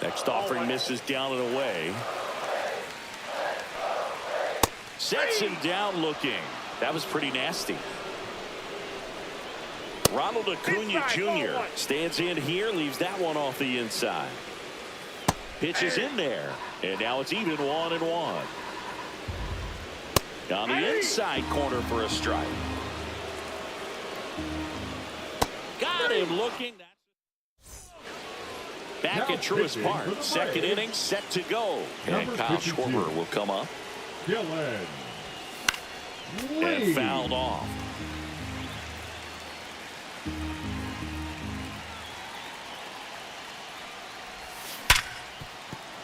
Next offering misses down and away. Sets him down looking. That was pretty nasty. Ronald Acuna Jr. stands in here, leaves that one off the inside. Pitches in there, and now it's even 1-1. On the inside corner for a strike. Got him looking. Back at Truist Park. Second inning set to go. And Kyle Schwarber will come up. And fouled off.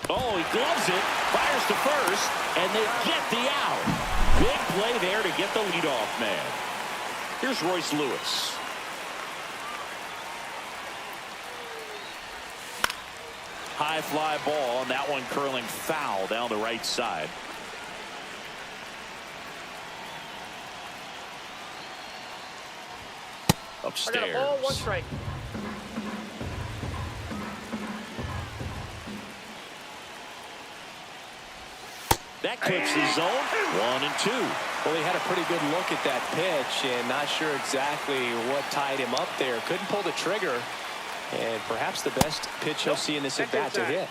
Oh, he gloves it, fires to first, and they get the out. Big play there to get the leadoff man. Here's Royce Lewis. High fly ball, and that one curling foul down the right side. Upstairs. I got a ball, 1 strike. That clips the zone. 1 and 2. Well, he had a pretty good look at that pitch and not sure exactly what tied him up there. Couldn't pull the trigger. And perhaps the best pitch he'll see in this at-bat to hit.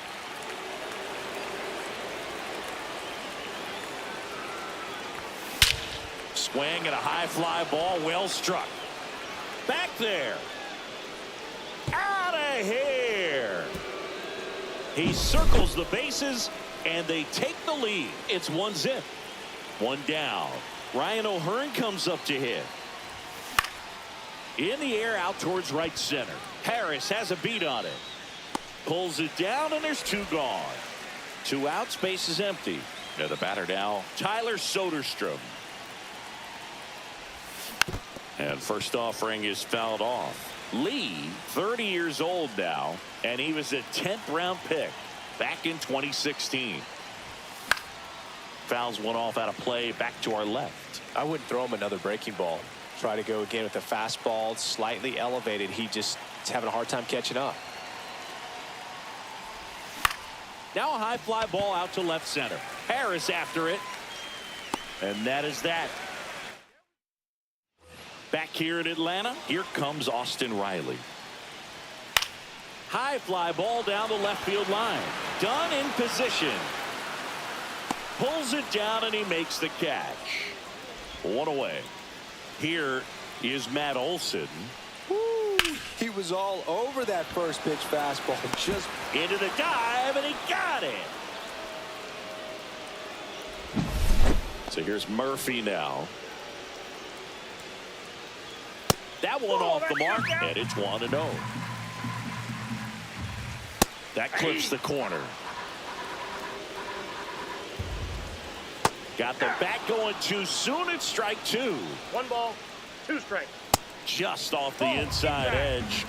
Swing and a high fly ball, well struck. Back there. Out of here. He circles the bases, and they take the lead. It's 1-0. 1 down. Ryan O'Hearn comes up to hit. In the air out towards right center. Harris has a beat on it. Pulls it down, and there's 2 gone. 2 out, space is empty. Now the batter now, Tyler Soderstrom. And first offering is fouled off. Lee, 30 years old now, and he was a 10th round pick back in 2016. Fouls one off out of play, back to our left. I wouldn't throw him another breaking ball. Try to go again with the fastball, slightly elevated. He just is having a hard time catching up. Now a high fly ball out to left center. Harris after it. And that is that. Back here in Atlanta, here comes Austin Riley. High fly ball down the left field line. Done in position. Pulls it down and he makes the catch. 1 away. Here is Matt Olson. Woo, he was all over that first pitch fastball. Just into the dive, and he got it. So here's Murphy now. That one off the mark, and it's 1-0. That clips the corner. Got the bat going too soon. It's strike 2. 1 ball, 2 strikes. Just off the inside edge.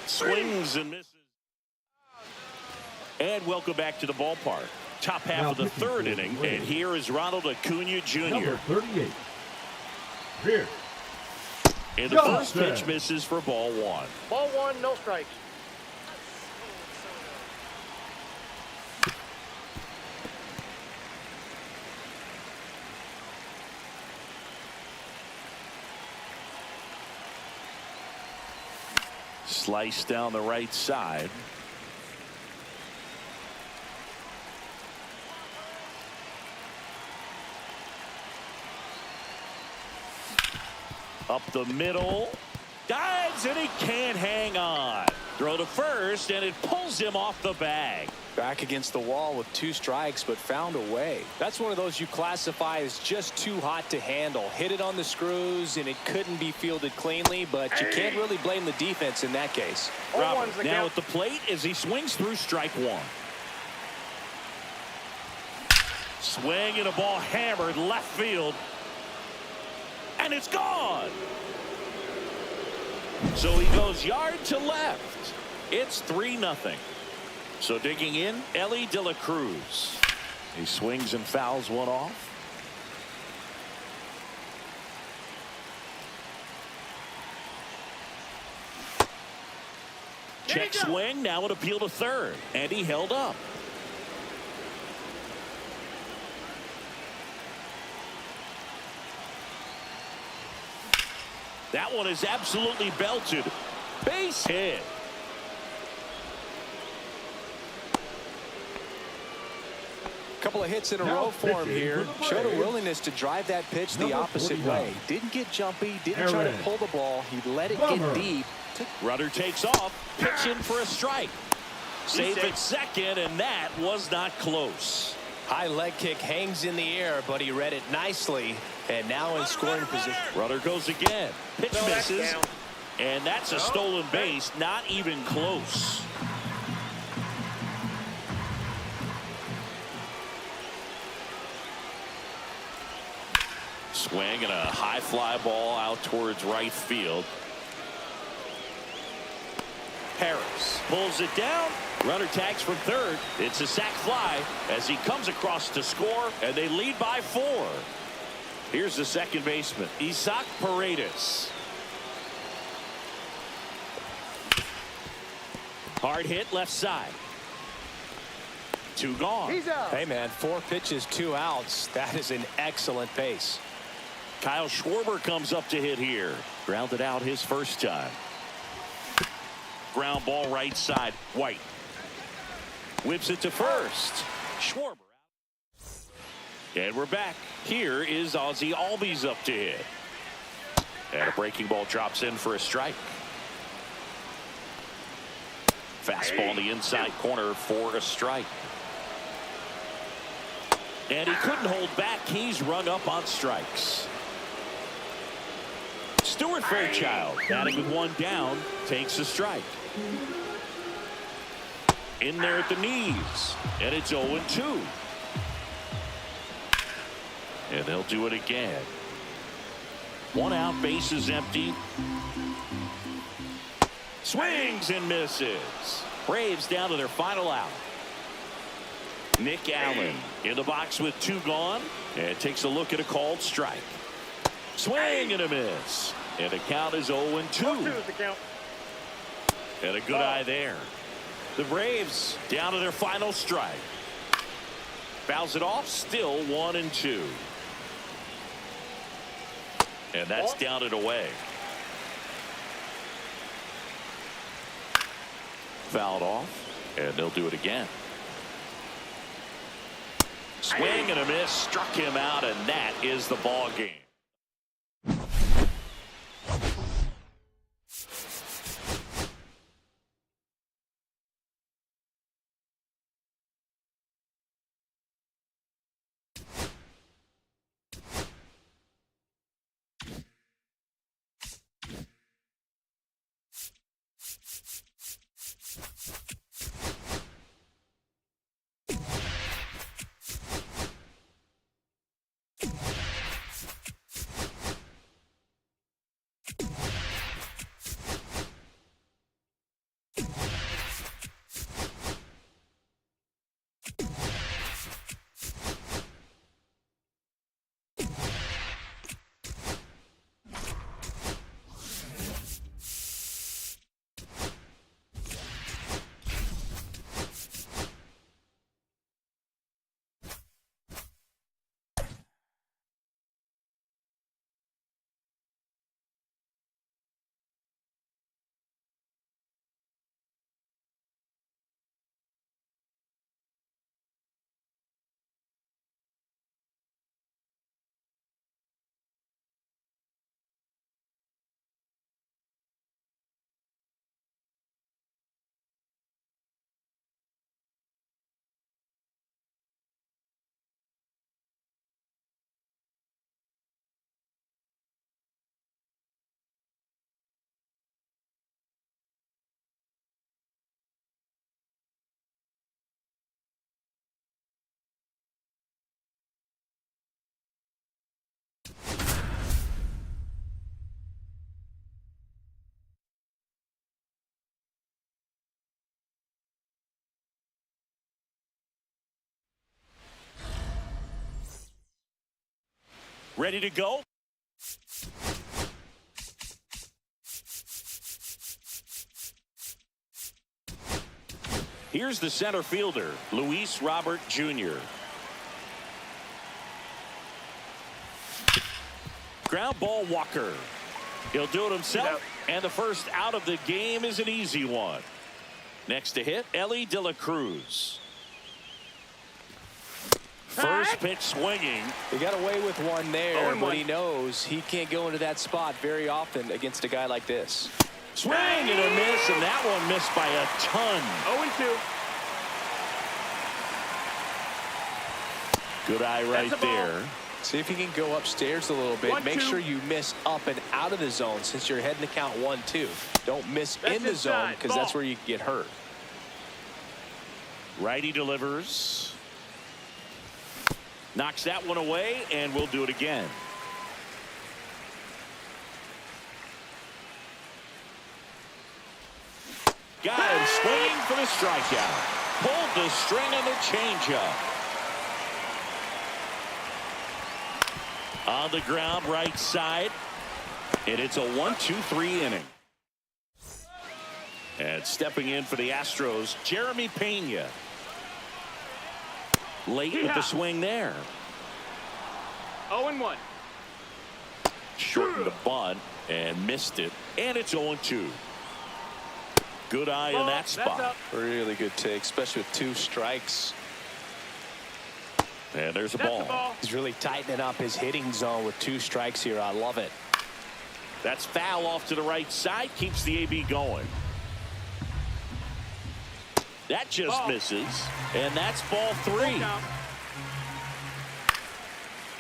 Swings and misses. And welcome back to the ballpark. Top half of the 3rd inning, and here is Ronald Acuna Jr. Number 38. Here. And the first pitch misses for ball 1. Ball 1, no strikes. Slice down the right side. Up the middle. Dives and he can't hang on. Throw to first and it pulls him off the bag. back against the wall with 2 strikes, but found a way. That's one of those you classify as just too hot to handle. Hit it on the screws, and it couldn't be fielded cleanly, but you can't really blame the defense in that case. Robert now at the plate as he swings through strike 1. Swing and a ball hammered left field. And it's gone. So he goes yard to left. It's 3-0. So digging in, Ellie De La Cruz. He swings and fouls one off. Check swing, now an appeal to third. And he held up. That one is absolutely belted. Base hit. Couple of hits in a row for him here. Showed a willingness to drive that pitch the opposite way. Didn't get jumpy, didn't try to pull the ball. He let it get deep. Runner takes off, pitch in for a strike. Safe at second, and that was not close. High leg kick hangs in the air, but he read it nicely, and now in scoring position. Runner goes again. Pitch misses, and that's a stolen base, not even close. Swing and a high fly ball out towards right field. Harris pulls it down. Runner tags from third. It's a sac fly as he comes across to score, and they lead by 4. Here's the second baseman, Isaac Paredes. Hard hit left side. 2 gone. He's out. Hey, man, 4 pitches, 2 outs. That is an excellent pace. Kyle Schwarber comes up to hit here. Grounded out his first time. Ground ball right side. White whips it to first. Schwarber out. And we're back. Here is Ozzie Albies up to hit. And a breaking ball drops in for a strike. Fastball in the inside corner for a strike. And he couldn't hold back. He's rung up on strikes. Stuart Fairchild, batting with 1 down, takes a strike. In there at the knees, and it's 0-2. And they'll do it again. 1 out, base is empty. Swings and misses. Braves down to their final out. Nick Allen in the box with 2 gone, and takes a look at a called strike. Swing and a miss. And the count is 0-2. 2 is the count. And a good eye there. The Braves down to their final strike. Fouls it off, still 1-2. And that's down and away. Fouled off, and they'll do it again. Swing and a miss, struck him out, and that is the ball game. Ready to go? Here's the center fielder, Luis Robert Jr. Ground ball, Walker. He'll do it himself, and the first out of the game is an easy one. Next to hit, Ellie De La Cruz. First pitch swinging. He got away with one there, 0-1. but he knows he can't go into that spot very often against a guy like this. Swing and a miss, and that one missed by a ton. 0-2. Good eye right That's a ball. there. See if you can go upstairs a little bit. 1-2. Make sure you miss up and out of the zone since you're heading to count 1-2. Don't miss That's in the zone inside. because that's where you get hurt. Righty delivers. Knocks that one away, and we'll do it again. Got him swinging for the strikeout. Pulled the string on the changeup. On the ground, right side. And it's a 1-2-3 inning. And stepping in for the Astros, Jeremy Pena. Late with the swing there. 0-1. Shortened the bunt and missed it. And it's 0-2. Good eye in that That's spot. up. Really good take, especially with 2 strikes. And there's a That's ball. the ball. He's really tightening up his hitting zone with 2 strikes here. I love it. That's foul off to the right side. Keeps the AB going. That just Ball. misses. And that's ball 3. Full count.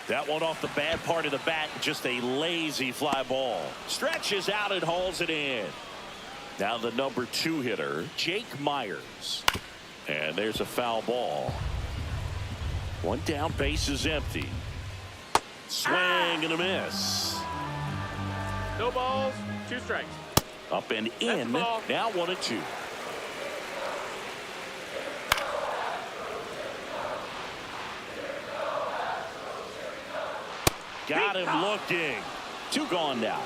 That one off the bad part of the bat. Just a lazy fly ball. Stretches out and hauls it in. Now the number 2 hitter, Jake Myers. And there's a foul ball. One down, base is empty. Swing and a miss. No balls, 2 strikes. Up and That's in. the ball. Now 1-2. Got him looking. 2 gone now.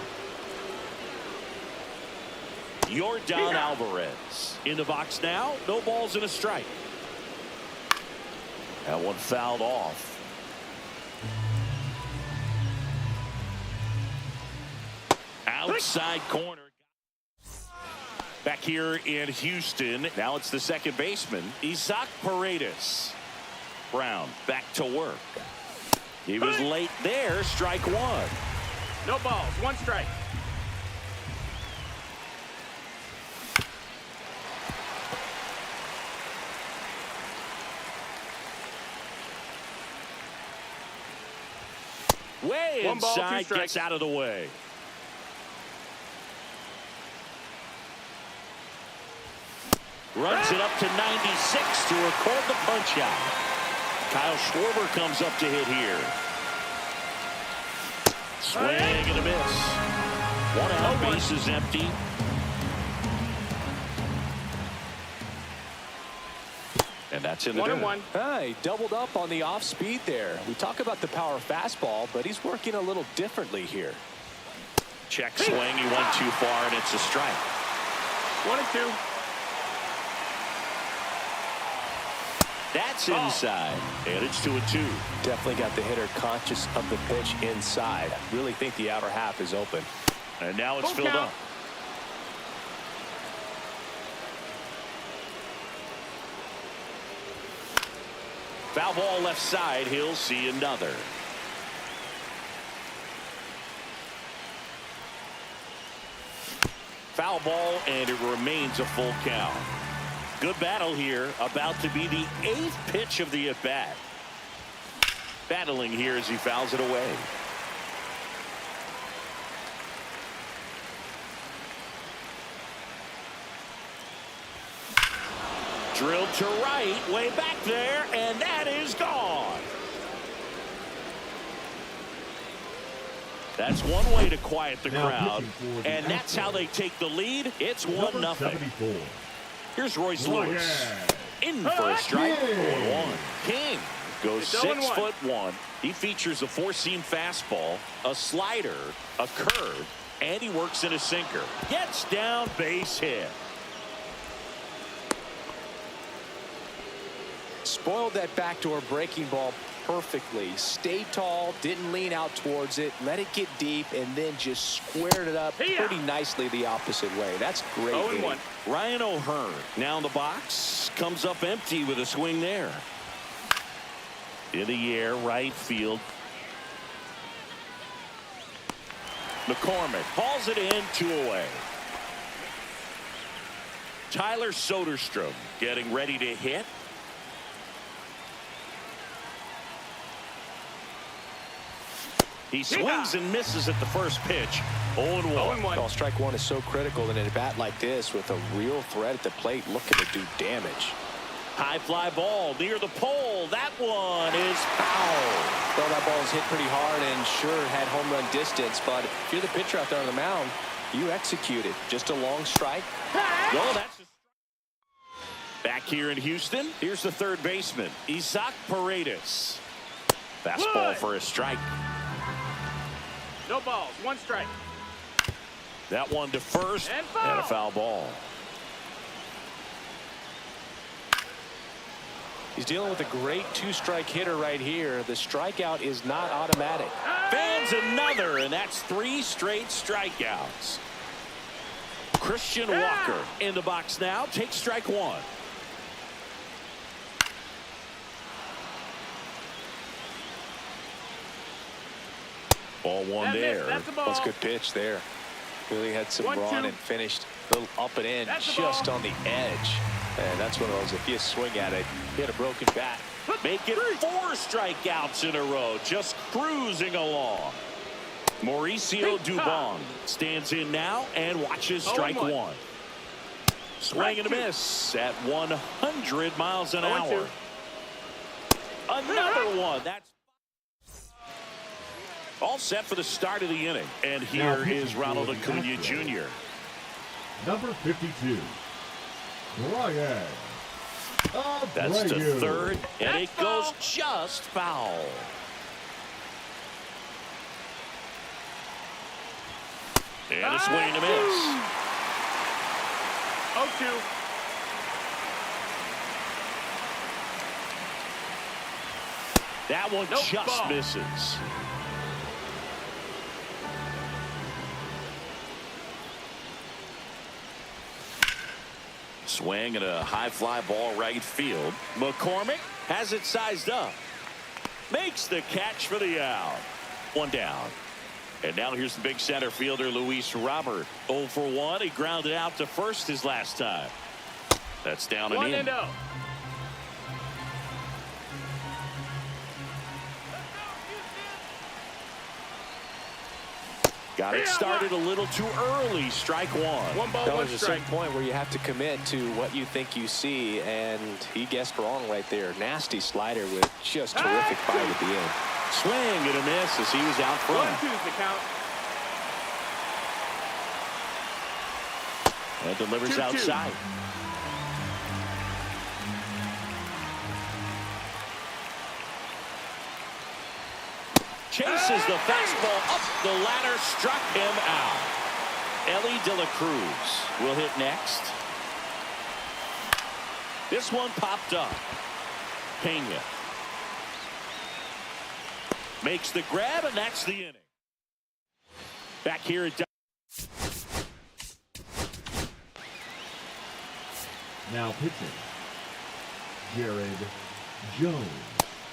Yordan Alvarez in the box now. No balls and a strike. That one fouled off. Outside corner. Back here in Houston. Now it's the second baseman, Isaac Paredes. Brown back to work. He was late there. Strike 1. No balls, 1 strike. Way 1 ball, 2 inside, strikes. gets out of the way. Runs it up to 96 to record the punch out. Kyle Schwarber comes up to hit here. Swing and a miss. 1 out, base is empty. And that's in the dirt. 1-1. He doubled up on the off speed there. We talk about the power fastball, but he's working a little differently here. Check swing. He went too far, and it's a strike. 1-2. That's inside, and it's 2-2. Definitely got the hitter conscious of the pitch inside. Really think the outer half is open. And now it's Full filled count. up. Foul ball left side. He'll see another. Foul ball, and it remains a full count. Good battle here. About to be the 8th pitch of the at-bat. Battling here as he fouls it away. Drilled to right, way back there, and that is gone. That's one way to quiet the Now crowd, pitching for the and that's how they take the lead. It's 1-0. Number 74. Here's Royce Lewis. Yeah. In for a strike. King. 1-1. King goes It's 0-1. 6'1". He features a 4-seam fastball, a slider, a curve, and he works in a sinker. Gets down, base hit. Spoiled that backdoor breaking ball perfectly. Stayed tall, didn't lean out towards it, let it get deep, and then just squared it up pretty nicely the opposite way. That's great. 0-1. Ryan O'Hearn now in the box. Comes up empty with a swing there. In the air, right field. McCormick hauls it in, 2 away. Tyler Soderstrom getting ready to hit. He swings and misses at the first pitch. 0-1. Well, strike one is so critical in a bat like this with a real threat at the plate looking to do damage. High fly ball near the pole. That one is foul. Well, that ball is hit pretty hard and sure had home run distance, but if you're the pitcher out there on the mound, you execute it. Just a long strike. Well, that's back here in Houston. Here's the third baseman, Isaac Paredes. Fastball for a strike. No balls, 1 strike. That one to first And a foul ball. He's dealing with a great 2-strike hitter right here. The strikeout is not automatic. Fans another, and that's 3 straight strikeouts. Christian Walker in the box now. Takes strike 1. Ball 1 there. That's a ball. That's a good pitch there. Really had some 1-2. run and finished a little up and in, That's just on the edge. And that's one of those, if you swing at it, hit a broken bat. Make it 4 strikeouts in a row. Just cruising along. Mauricio Dubon stands in now and watches strike 1. Swing and a miss at 100 miles an hour. Another one. That's all set for the start of the inning. And here is Ronald Acuna Jr. Number 52, Brian. That's to third, and it goes just foul. And a swing and a miss. 0-2. That one just misses. Swing and a high fly ball right field. McCormick has it sized up. Makes the catch for the out. 1 down. And now here's the big center fielder, Luis Robert. 0 for 1. He grounded out to first his last time. That's down and in. 1-0. Got it started a little too early. Strike 1. 1 ball, That 1 was a strike. certain point where you have to commit to what you think you see, and he guessed wrong right there. Nasty slider with just terrific bite at the end. Swing and a miss as he was out front. 1-2's the count. And delivers 2-2. outside. Chases the fastball up the ladder, struck him out. Ellie De La Cruz will hit next. This one popped up. Pena makes the grab, and that's the inning. Back here at Now pitching, Jared Jones.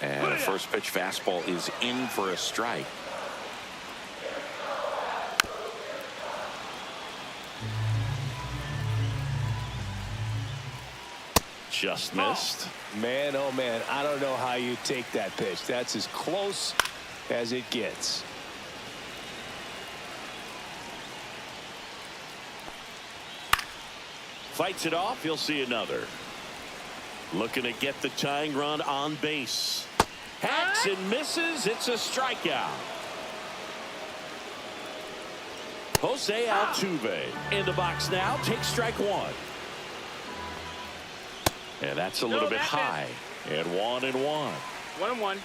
and a first pitch fastball is in for a strike. Just missed. Man, oh man, I don't know how you take that pitch. That's as close as it gets. Fights it off. He'll see another. Looking to get the tying run on base. Hacks and misses. It's a strikeout. Jose Altuve in the box now. Takes strike 1. And that's a little bit high. And 1-1. 1-1.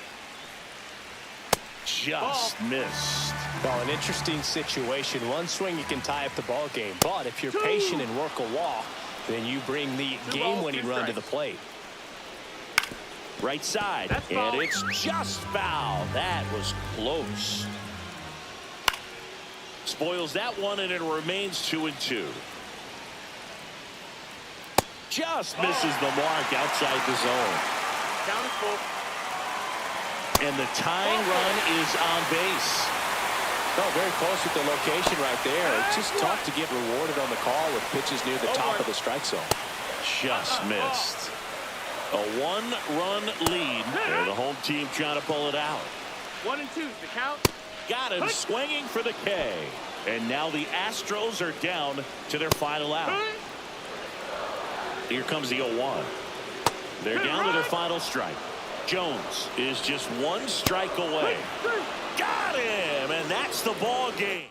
Just missed. Well, an interesting situation. One swing, you can tie up the ball game. But if you're patient and work a walk, then you bring the game-winning run to the plate. Right side. And it's just foul. That was close. Spoils that one, and it remains 2-2. Just misses the mark outside the zone. Count is full. And the tying run is on base. Oh, very close with the location right there. It's just tough to get rewarded on the call with pitches near the top of the strike zone. Just missed. A one-run lead. And the home team trying to pull it out. 1 and 2's the count. Got him swinging for the K. And now the Astros are down to their final out. Here comes the 0-1. They're down to their final strike. Jones is just one strike away. Got him, and that's the ball game.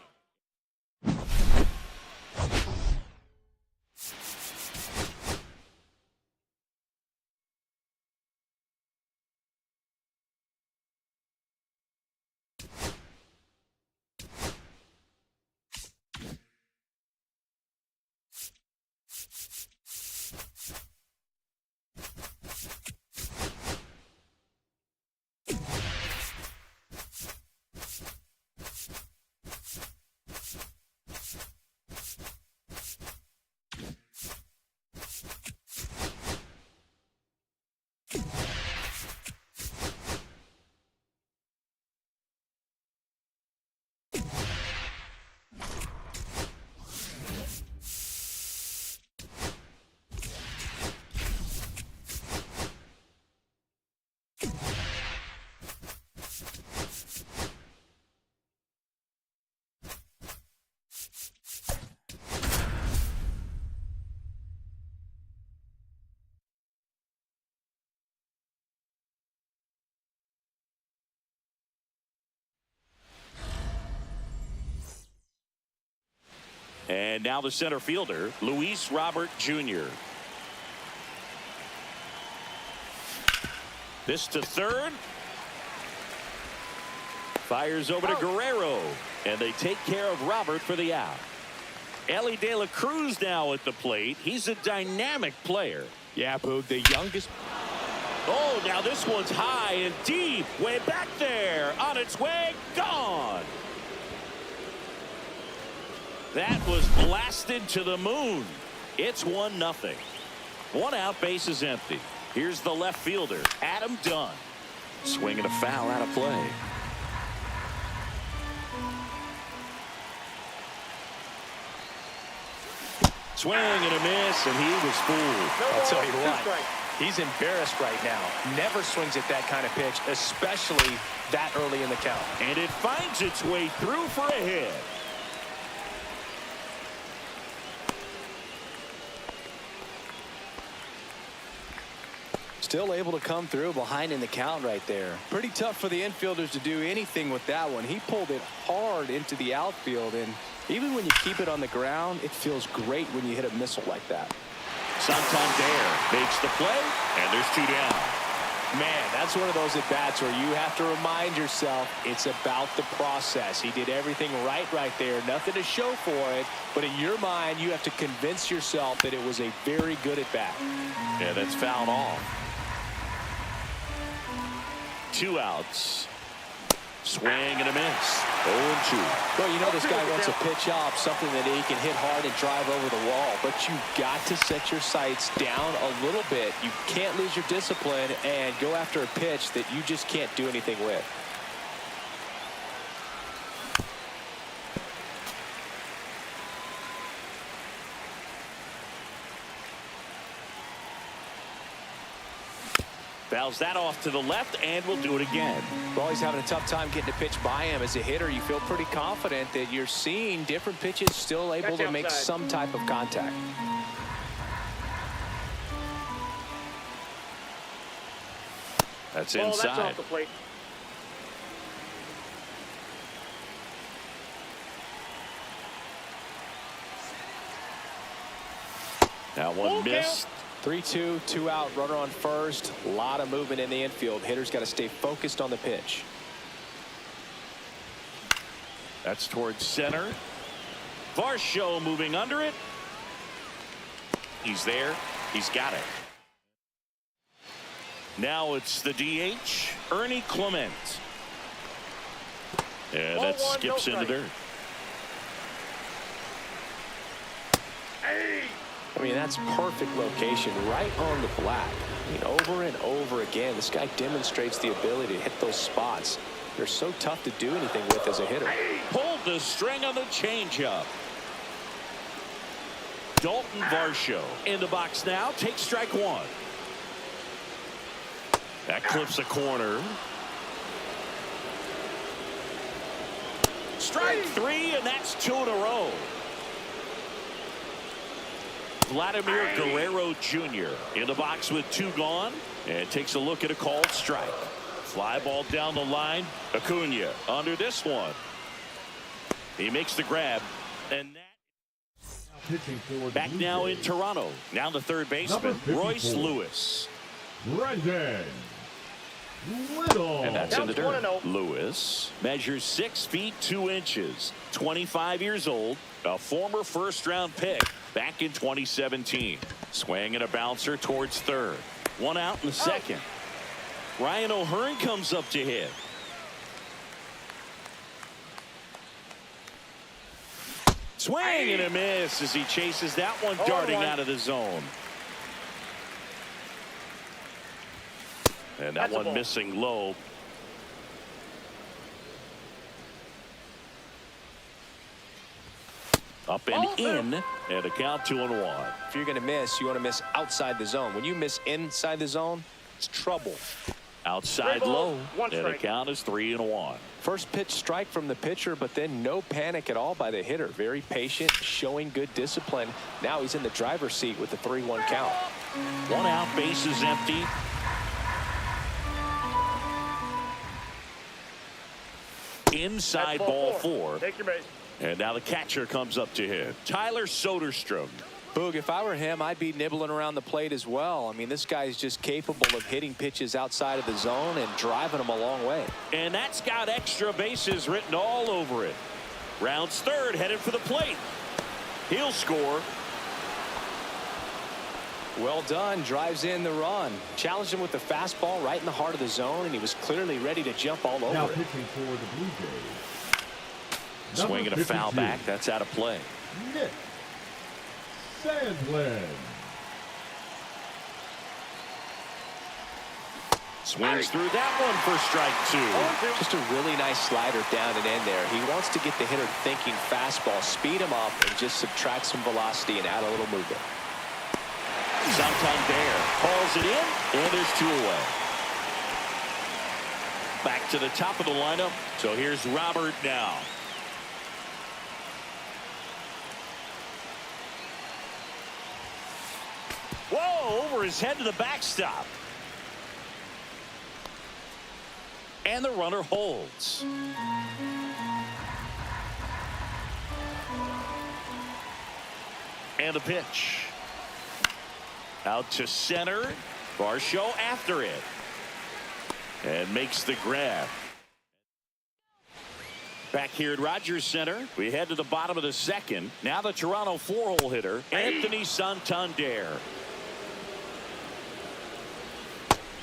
And now the center fielder, Luis Robert Jr. This to third. Fires over to Guerrero. And they take care of Robert for the out. Ellie De La Cruz now at the plate. He's a dynamic player. Yeah, Boog, the youngest. Oh, now this one's high and deep. Way back there. On its way. Gone. That was blasted to the moon. It's 1-0. One out, base is empty. Here's the left fielder, Adam Dunn. Swinging a foul out of play. Swing and a miss, and he was fooled. I'll tell you what, he's embarrassed right now. Never swings at that kind of pitch, especially that early in the count. And it finds its way through for a hit. Still able to come through behind in the count right there. Pretty tough for the infielders to do anything with that one. He pulled it hard into the outfield, and even when you keep it on the ground, it feels great when you hit a missile like that. Santander makes the play, and there's 2 down. Man, that's one of those at-bats where you have to remind yourself it's about the process. He did everything right there. Nothing to show for it, but in your mind, you have to convince yourself that it was a very good at-bat. Yeah, that's fouled off. 2 outs. Swing and a miss. 0-2. Well, you know this guy wants a pitch up, something that he can hit hard and drive over the wall. But you've got to set your sights down a little bit. You can't lose your discipline and go after a pitch that you just can't do anything with. Fouls that off to the left, and we'll do it again. Well, he's having a tough time getting a pitch by him. As a hitter, you feel pretty confident that you're seeing different pitches still able to make some type of contact. That's Ball, inside. that's off the plate. That one missed. 3-2, 2 out, runner on first. A lot of movement in the infield. Hitters got to stay focused on the pitch. That's towards center. Varsho moving under it. He's there. He's got it. Now it's the DH, Ernie Clement. Yeah, that skips into dirt. I mean, that's perfect location right on the black. I mean, over and over again, this guy demonstrates the ability to hit those spots. They're so tough to do anything with as a hitter. Pulled the string on the changeup. Dalton Varsho in the box now. Takes strike one. That clips a corner. Strike three, and that's 2 in a row. Vladimir Guerrero Jr. in the box with 2 gone, and takes a look at a called strike. Fly ball down the line. Acuna under this one. He makes the grab, and that back now in Toronto. Now the third baseman, Royce Lewis. Brendan Little. And that's in the dirt. Lewis measures 6 feet 2 inches, 25 years old, a former first-round pick back in 2017. Swing and a bouncer towards third. 1 out in the second. Ryan O'Hearn comes up to hit. Swing and a miss as he chases that one darting out of the zone. And that one missing low. Up and in, and a count 2-1. If you're going to miss, you want to miss outside the zone. When you miss inside the zone, it's trouble. Outside low, and the count is 3-1. First pitch strike from the pitcher, but then no panic at all by the hitter. Very patient, showing good discipline. Now he's in the driver's seat with the 3-1 count. 1 out, base is empty. Inside ball 4. Take your base. And now the catcher comes up to hit. Tyler Soderstrom. Boog, if I were him, I'd be nibbling around the plate as well. I mean, this guy's just capable of hitting pitches outside of the zone and driving them a long way. And that's got extra bases written all over it. Rounds third, headed for the plate. He'll score. Well done. Drives in the run. Challenged him with the fastball right in the heart of the zone, and he was clearly ready to jump all over Now it. pitching for the Blue Jays. Swing and a foul back. That's out of play. Nick Sandlin. Swings through that one for strike 2. Just a really nice slider down and in there. He wants to get the hitter thinking fastball, speed him up, and just subtract some velocity and add a little movement. Santander hauls it in, and there's 2 away. Back to the top of the lineup. So here's Robert now. Whoa, over his head to the backstop. And the runner holds. And a pitch. Out to center. Varsho after it. And makes the grab. Back here at Rogers Center, we head to the bottom of the second. Now the Toronto 4-hole hitter, Anthony Santander.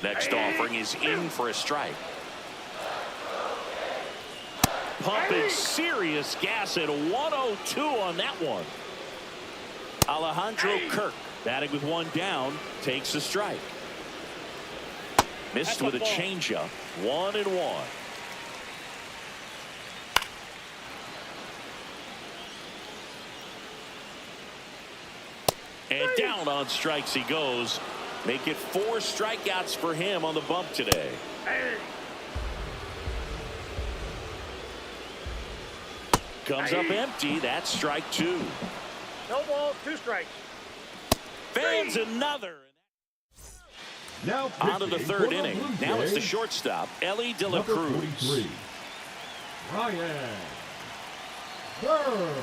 Next offering is in for a strike. Pumping serious gas at 102 on that one. Alejandro Kirk batting with 1 down, takes a strike. Missed with a changeup. 1-1. And down on strikes he goes. Make it 4 strikeouts for him on the bump today. Comes up empty. That's strike 2. No ball, 2 strikes. Fans another. Now On to the pitching 3rd for the inning. Blue Now it's the Jays, shortstop, Ellie De La number Cruz. 43, Ryan Burr.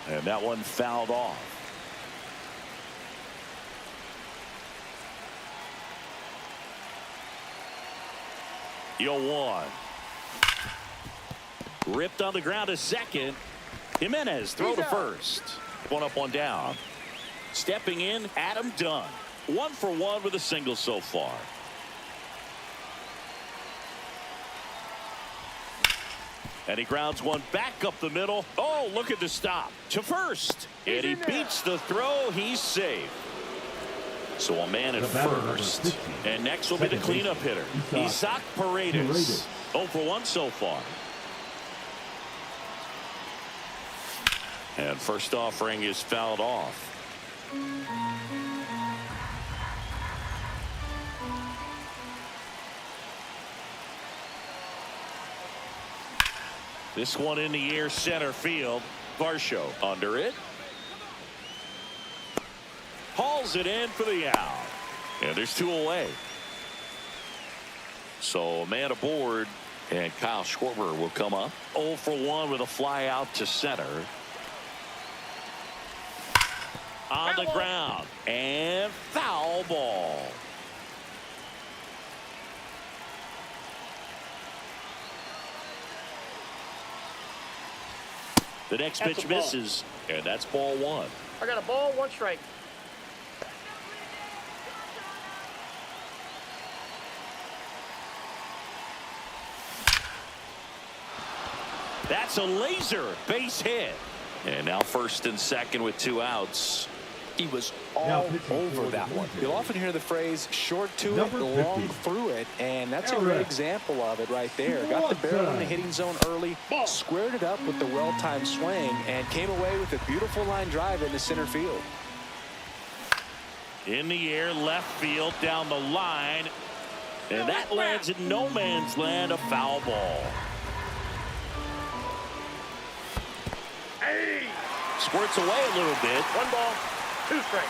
And that one fouled off. Yo, 1. Ripped on the ground to second. Jimenez throw to first. 1 up, 1 down. Stepping in, Adam Dunn. 1 for 1 with a single so far. And he grounds one back up the middle. Oh, look at the stop to first. And he beats the throw. He's safe. So a man at The batter, number first. 50. And next will be the Second cleanup baseman, hitter, Isaac Paredes. Paredes. 0 for 1 so far. And first offering is fouled off. This one in the air, center field. Varsho under it. Hauls it in for the out. And there's 2 away. So a man aboard, and Kyle Schwarber will come up. 0 for 1 with a fly out to center. On the ground, and foul ball. The next That's pitch a ball. misses, and that's ball 1. I got a ball, 1 strike. That's a laser base hit. And now first and second with 2 outs. He was Now all pitching over for that the one. Blue You'll Jays. often hear the phrase short to Number it, long 50. through it, and that's a Eric. great example of it right there. Got the barrel in the hitting zone early, squared it up with the well-timed swing, and came away with a beautiful line drive into center field. In the air, left field, down the line. And that lands in no man's land, a foul ball. Hey! Squirts away a little bit. 1 ball, 2 strikes.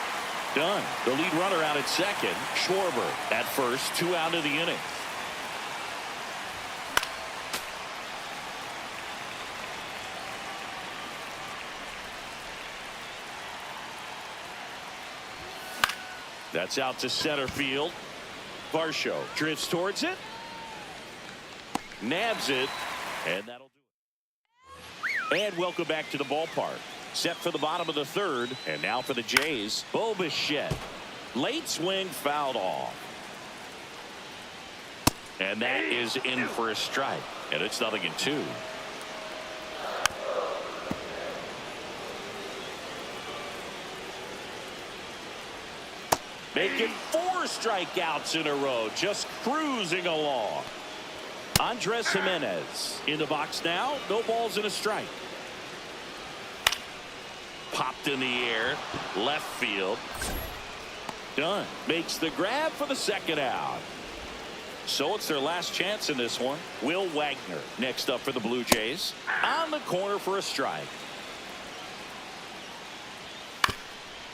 Done. The lead runner out at second. Schwarber at first, 2 out of the inning. That's out to center field. Varsho drifts towards it. Nabs it. And that'll do it. And welcome back to the ballpark. Set for the bottom of the 3rd. And now for the Jays, Bo Bichette. Late swing fouled off. And that is in for a strike. And it's 0-2. Making 4 strikeouts in a row. Just cruising along. Andres Jimenez in the box now. No balls and a strike. Popped in the air. Left field. Done. Makes the grab for the 2nd out. So it's their last chance in this one. Will Wagner next up for the Blue Jays. On the corner for a strike.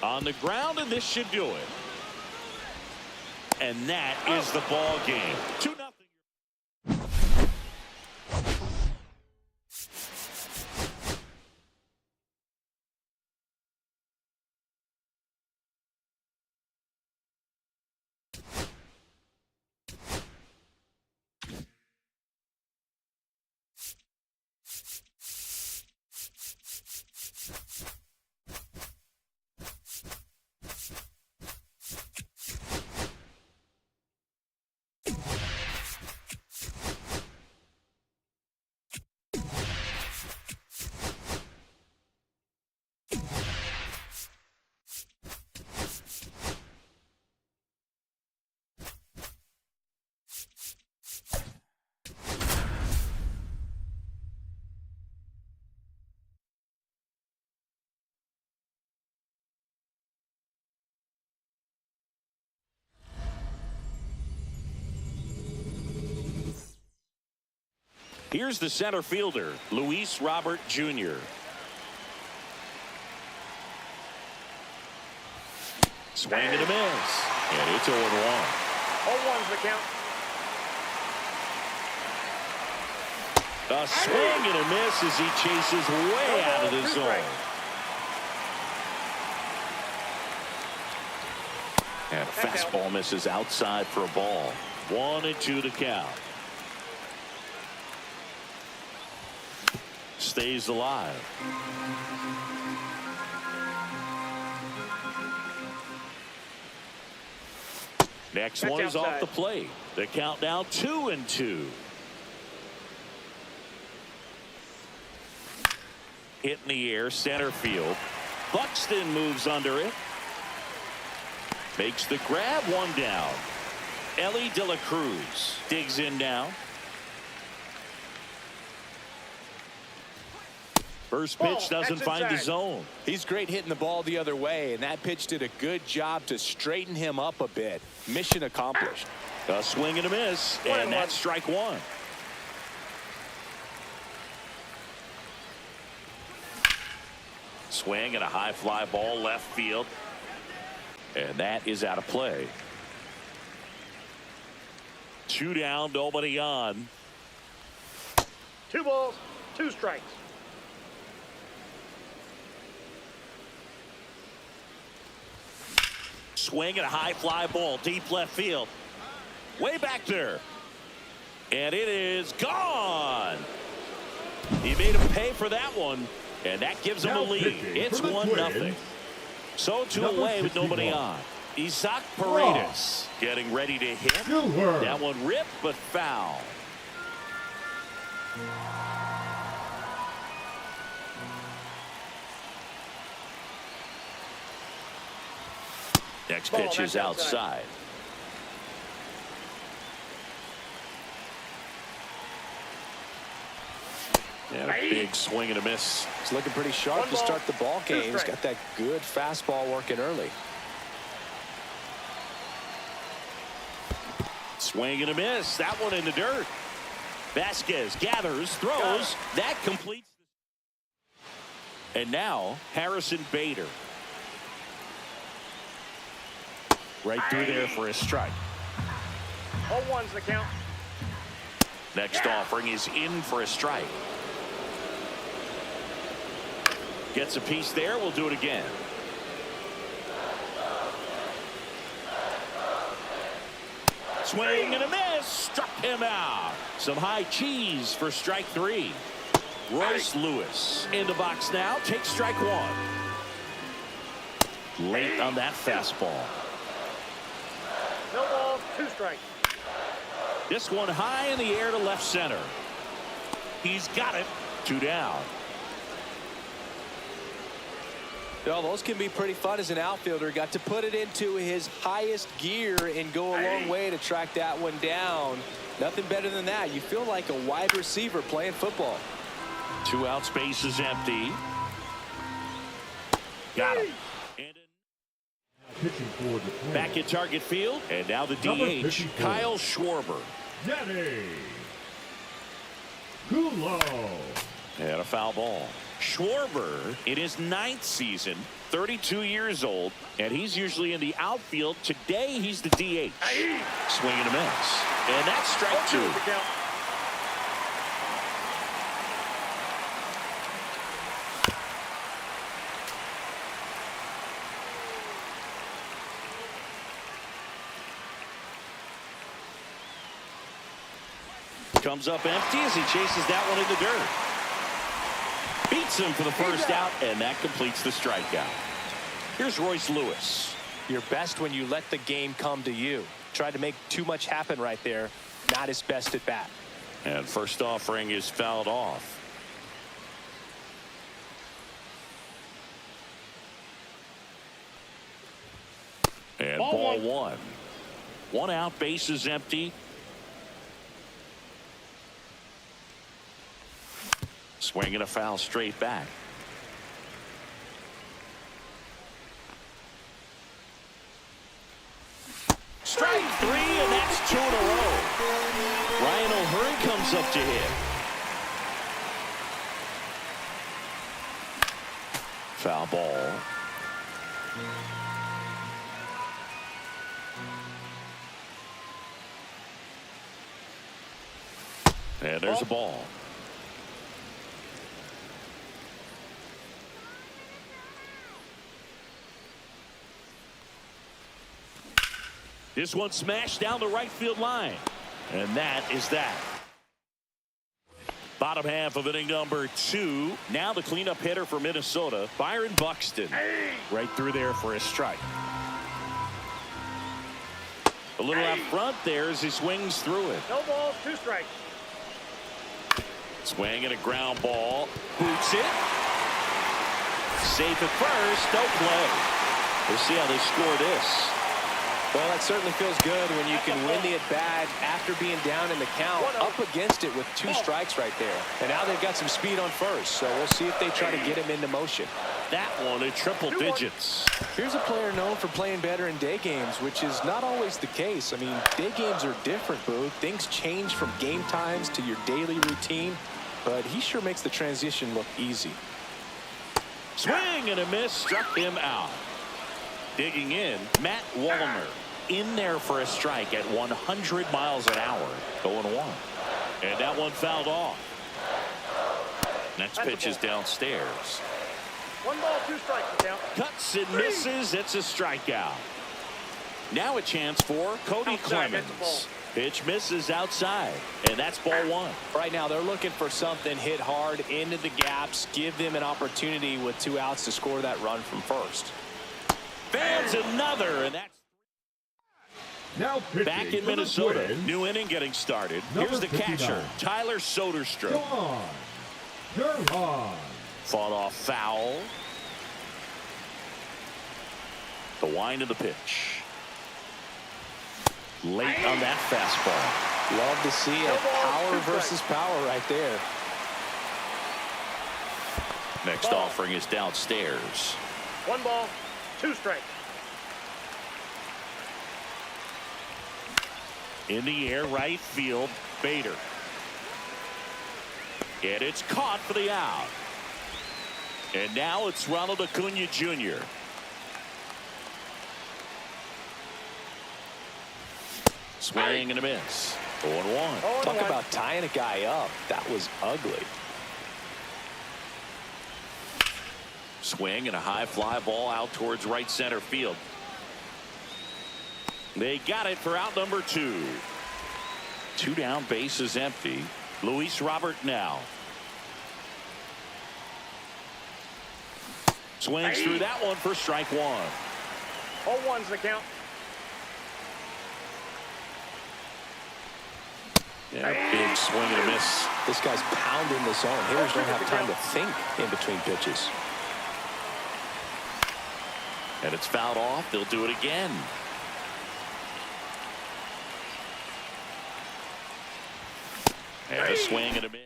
On the ground, and this should do it. And that is the ball game. 2-0. Here's the center fielder, Luis Robert Jr. Swing and a miss. And it's 0-1. 0-1's the count. A swing and a miss as he chases way out of the zone. And a fastball misses outside for a ball. 1-2 to count. Stays alive. Next one is off the plate. The count now 2-2. Hit in the air, center field. Buxton moves under it. Makes the grab, one down. Ellie De La Cruz digs in now. First pitch doesn't find the zone. He's great hitting the ball the other way, and that pitch did a good job to straighten him up a bit. Mission accomplished. A swing and a miss, and that's strike one. Swing and a high fly ball left field. And that is out of play. 2 down, nobody on. 2 balls, 2 strikes. Swing and a high fly ball deep left field. Way back there. And it is gone. He made him pay for that one. And that gives him a lead. It's 1-0. So 2 away with nobody on. Isaac Paredes getting ready to hit. That one ripped but foul. Next pitch is outside. And a big swing and a miss. He's looking pretty sharp to start the ball game. He's got that good fastball working early. Swing and a miss. That one in the dirt. Vasquez gathers, throws. That completes. And now Harrison Bader. Right through there for a strike. 0-1's the count. Next offering is in for a strike. Gets a piece there. We'll do it again. Swing and a miss. Struck him out. Some high cheese for strike 3. Royce Lewis in the box now. Takes strike 1. Late on that fastball. No balls, 2 strikes. This one high in the air to left center. He's got it. 2 down. Well, those can be pretty fun as an outfielder. Got to put it into his highest gear and go a long way to track that one down. Nothing better than that. You feel like a wide receiver playing football. 2 outs, base is empty. Got him. Pitching for the Twins. Back at target field, and now the DH, Kyle Schwarber. Danny Kulo. And a foul ball. Schwarber in his 9th season, 32 years old, and he's usually in the outfield. Today he's the DH. Swing and a miss. And that's strike 2. Comes up empty as he chases that one in the dirt. Beats him for the first out, and that completes the strikeout. Here's Royce Lewis. You're best when you let the game come to you. Tried to make too much happen right there. Not his best at bat. And first offering is fouled off. And ball 1. 1 out, base is empty. Swing and a foul straight back. Strike 3, and that's 2 in a row. Ryan O'Hearn comes up to hit. Foul ball. And there's a ball. This one smashed down the right field line. And that is that. Bottom half of inning number 2. Now the cleanup hitter for Minnesota, Byron Buxton. Right through there for a strike. A little out front there as he swings through it. No balls, 2 strikes. Swing and a ground ball. Boots it. Safe at first. No play. We'll see how they score this. Well, that certainly feels good when you can win the at-bat after being down in the count, up against it with 2 strikes right there. And now they've got some speed on first, so we'll see if they try to get him into motion. That one in triple digits. Here's a player known for playing better in day games, which is not always the case. I mean, day games are different, Boo. Things change from game times to your daily routine, but he sure makes the transition look easy. Swing and a miss, struck him out. Digging in, Matt Wallner in there for a strike at 100 miles an hour, 0-1. And that one fouled off. Next pitch is downstairs. 1 ball, 2 strikes to count. Cuts and misses. It's a strikeout. Now a chance for Cody Clemens. Pitch misses outside, and that's ball 1. Right now they're looking for something hit hard into the gaps, give them an opportunity with 2 outs to score that run from first. Fans another, and that's Now pitching back in for the Minnesota. Twins, New inning getting started. number Here's the 59. catcher, Tyler Soderstrom. Gerhard. Fought off foul. The wind of the pitch. Late on that fastball. Love to see it. Power versus power right there. Next offering is downstairs. 1 ball, 2 strikes. In the air, right field, Bader. And it's caught for the out. And now it's Ronald Acuna Jr. Swing and a miss. 0-1. Talk about tying a guy up. That was ugly. Swing and a high fly ball out towards right center field. They got it for out number 2. 2 down, base is empty. Luis Robert now. Swings through that one for strike 1. 0-1's the count. Yeah, big swing and a miss. This guy's pounding the zone. Hitters don't have time to think in between pitches. And it's fouled off. They'll do it again. And a swing and a miss.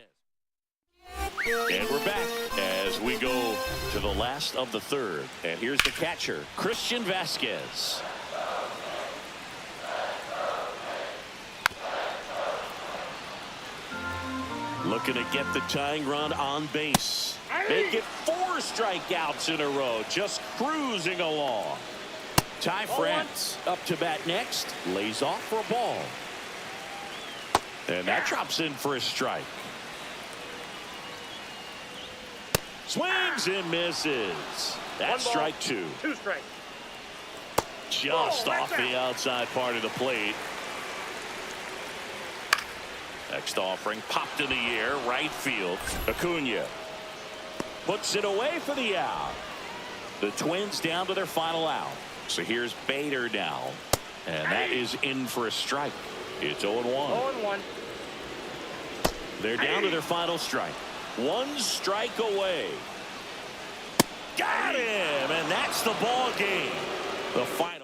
And we're back as we go to the last of the 3rd. And here's the catcher, Christian Vasquez. Looking to get the tying run on base. Make it 4 strikeouts in a row. Just cruising along. Ty France up to bat next. Lays off for a ball. And that drops in for a strike. Swings and misses. That's strike 2. 2 strikes. Just off the outside part of the plate. Next offering popped in the air, right field. Acuna puts it away for the out. The Twins down to their final out. So here's Bader now. And that is in for a strike. It's 0-1. 0-1. They're down to their final strike. 1 strike away. Got him, and that's the ball game. The final.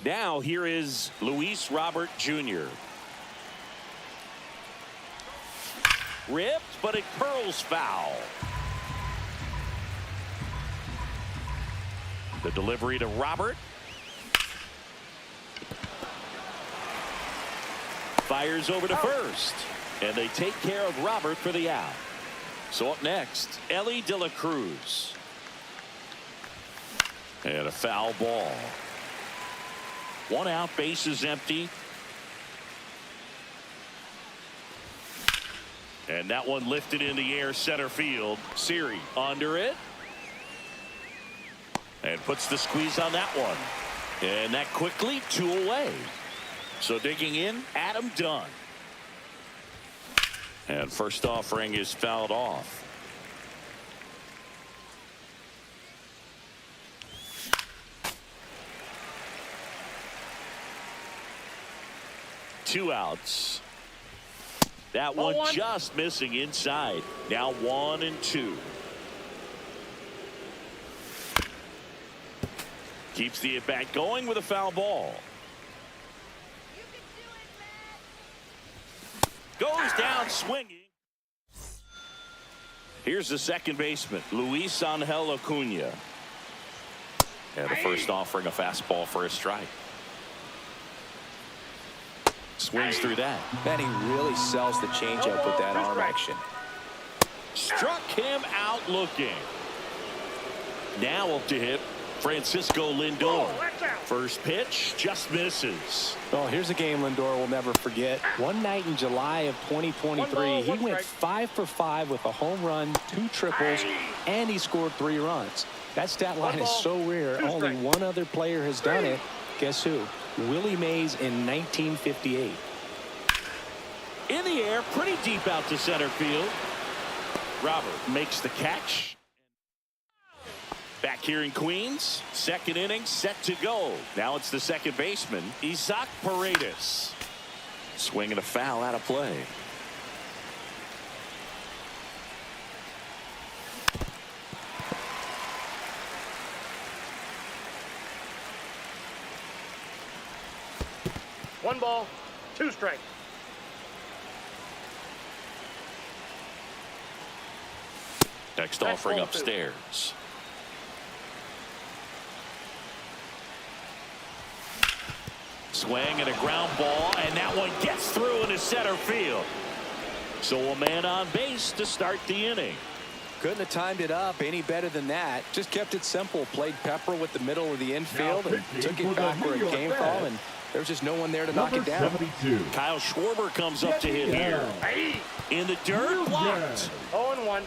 Now here is Luis Robert Jr. Ripped, but it curls foul. The delivery to Robert. Fires over to first. And they take care of Robert for the out. So up next, Ellie De La Cruz. And a foul ball. One out, base is empty. And that one lifted in the air, center field. Siri under it. And puts the squeeze on that one. And that quickly, 2 away. So digging in, Adam Dunn. And first offering is fouled off. Two outs. That one just missing inside. Now 1-2. Keeps the at bat going with a foul ball. Goes down swinging. Here's the second baseman, Luis Angel Acuna. And the first offering a fastball for a strike. Swings through that. Man, he really sells the changeup with that arm action. Struck him out looking. Now up to hit Francisco Lindor. First pitch just misses. Oh, here's a game Lindor will never forget. One night in July of 2023, he went 5 for 5 with a home run, 2 triples, and he scored 3 runs. That stat line is so rare. Only one other player has done it. Guess who? Willie Mays in 1958. In the air, pretty deep out to center field. Robert makes the catch. Back here in Queens, second inning set to go. Now it's the second baseman, Isaac Paredes. Swinging a foul out of play. One ball, 2 strikes. Next offering upstairs. Swing and a ground ball, and that one gets through into center field. So a man on base to start the inning. Couldn't have timed it up any better than that. Just kept it simple. Played pepper with the middle of the infield and took it back where it came from, and there's just no one there to knock it down. 72. Kyle Schwarber comes up to hit here. In the dirt, blocked. 0-1.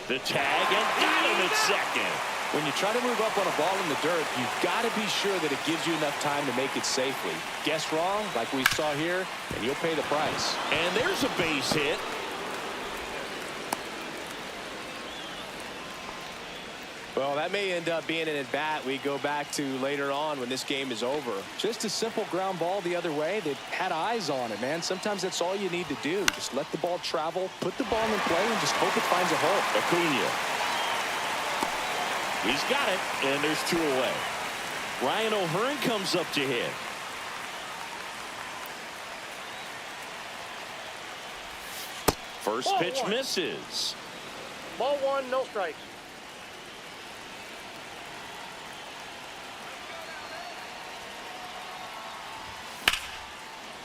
The tag, and got him at second. When you try to move up on a ball in the dirt, you've got to be sure that it gives you enough time to make it safely. Guess wrong, like we saw here, and you'll pay the price. And there's a base hit. Well, that may end up being an at-bat we go back to later on when this game is over. Just a simple ground ball the other way that had eyes on it, man. Sometimes that's all you need to do. Just let the ball travel, put the ball in play, and just hope it finds a hole. Acuna. He's got it, and there's 2 away. Ryan O'Hearn comes up to hit. First pitch misses. Ball 1, no strikes.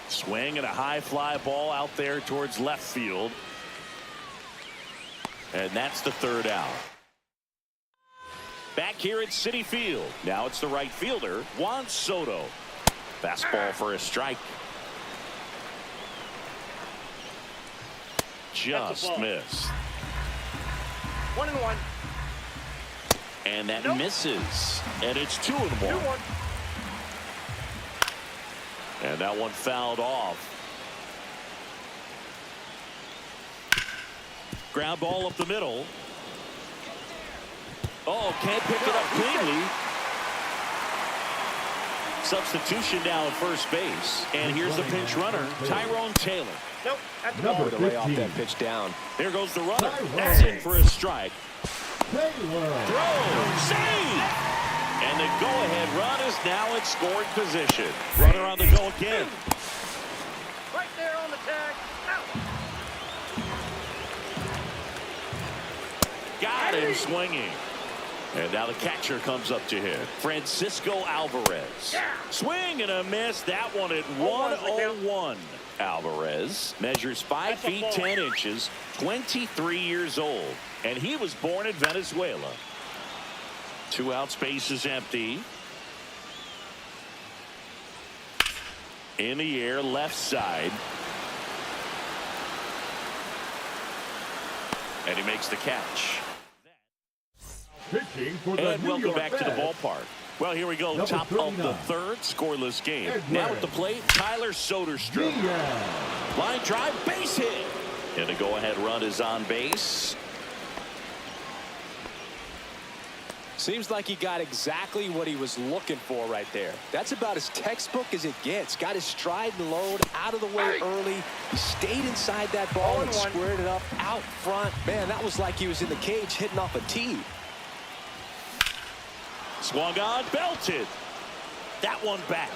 Swing and a high fly ball out there towards left field. And that's the 3rd out. Back here at Citi Field. Now it's the right fielder, Juan Soto. Fastball for a strike. Just missed. 1-1. And that misses. And it's 2-1. 2-1. And that one fouled off. Ground ball up the middle. Oh, can't pick it up cleanly. Substitution now at first base. And here's the pinch runner, Tyrone Taylor. Nope. At the Number ball. To lay off 15. that pitch down. There goes the runner. That's in for a strike. Taylor. Throw. Save. And the go-ahead run is now in scoring position. Runner on the go again. Right there on the tag. Out. Got him swinging. And now the catcher comes up to him. Francisco Alvarez. Yeah. Swing and a miss. That one at 101. Alvarez measures 5 feet 10 inches, 23 years old. And he was born in Venezuela. 2 out, space is empty. In the air, left side. And he makes the catch. Pitching for the And New welcome York back to the Mets. ballpark. Well, here we go. Number Top of the 39. 3rd, scoreless game. Edward. Now at the plate, Tyler Soderstrom. Diaz. Line drive, base hit. And the go-ahead run is on base. Seems like he got exactly what he was looking for right there. That's about as textbook as it gets. Got his stride and load out of the way early. He stayed inside that ball and squared it up out front. Man, that was like he was in the cage hitting off a tee. Swung on, belted. That one back.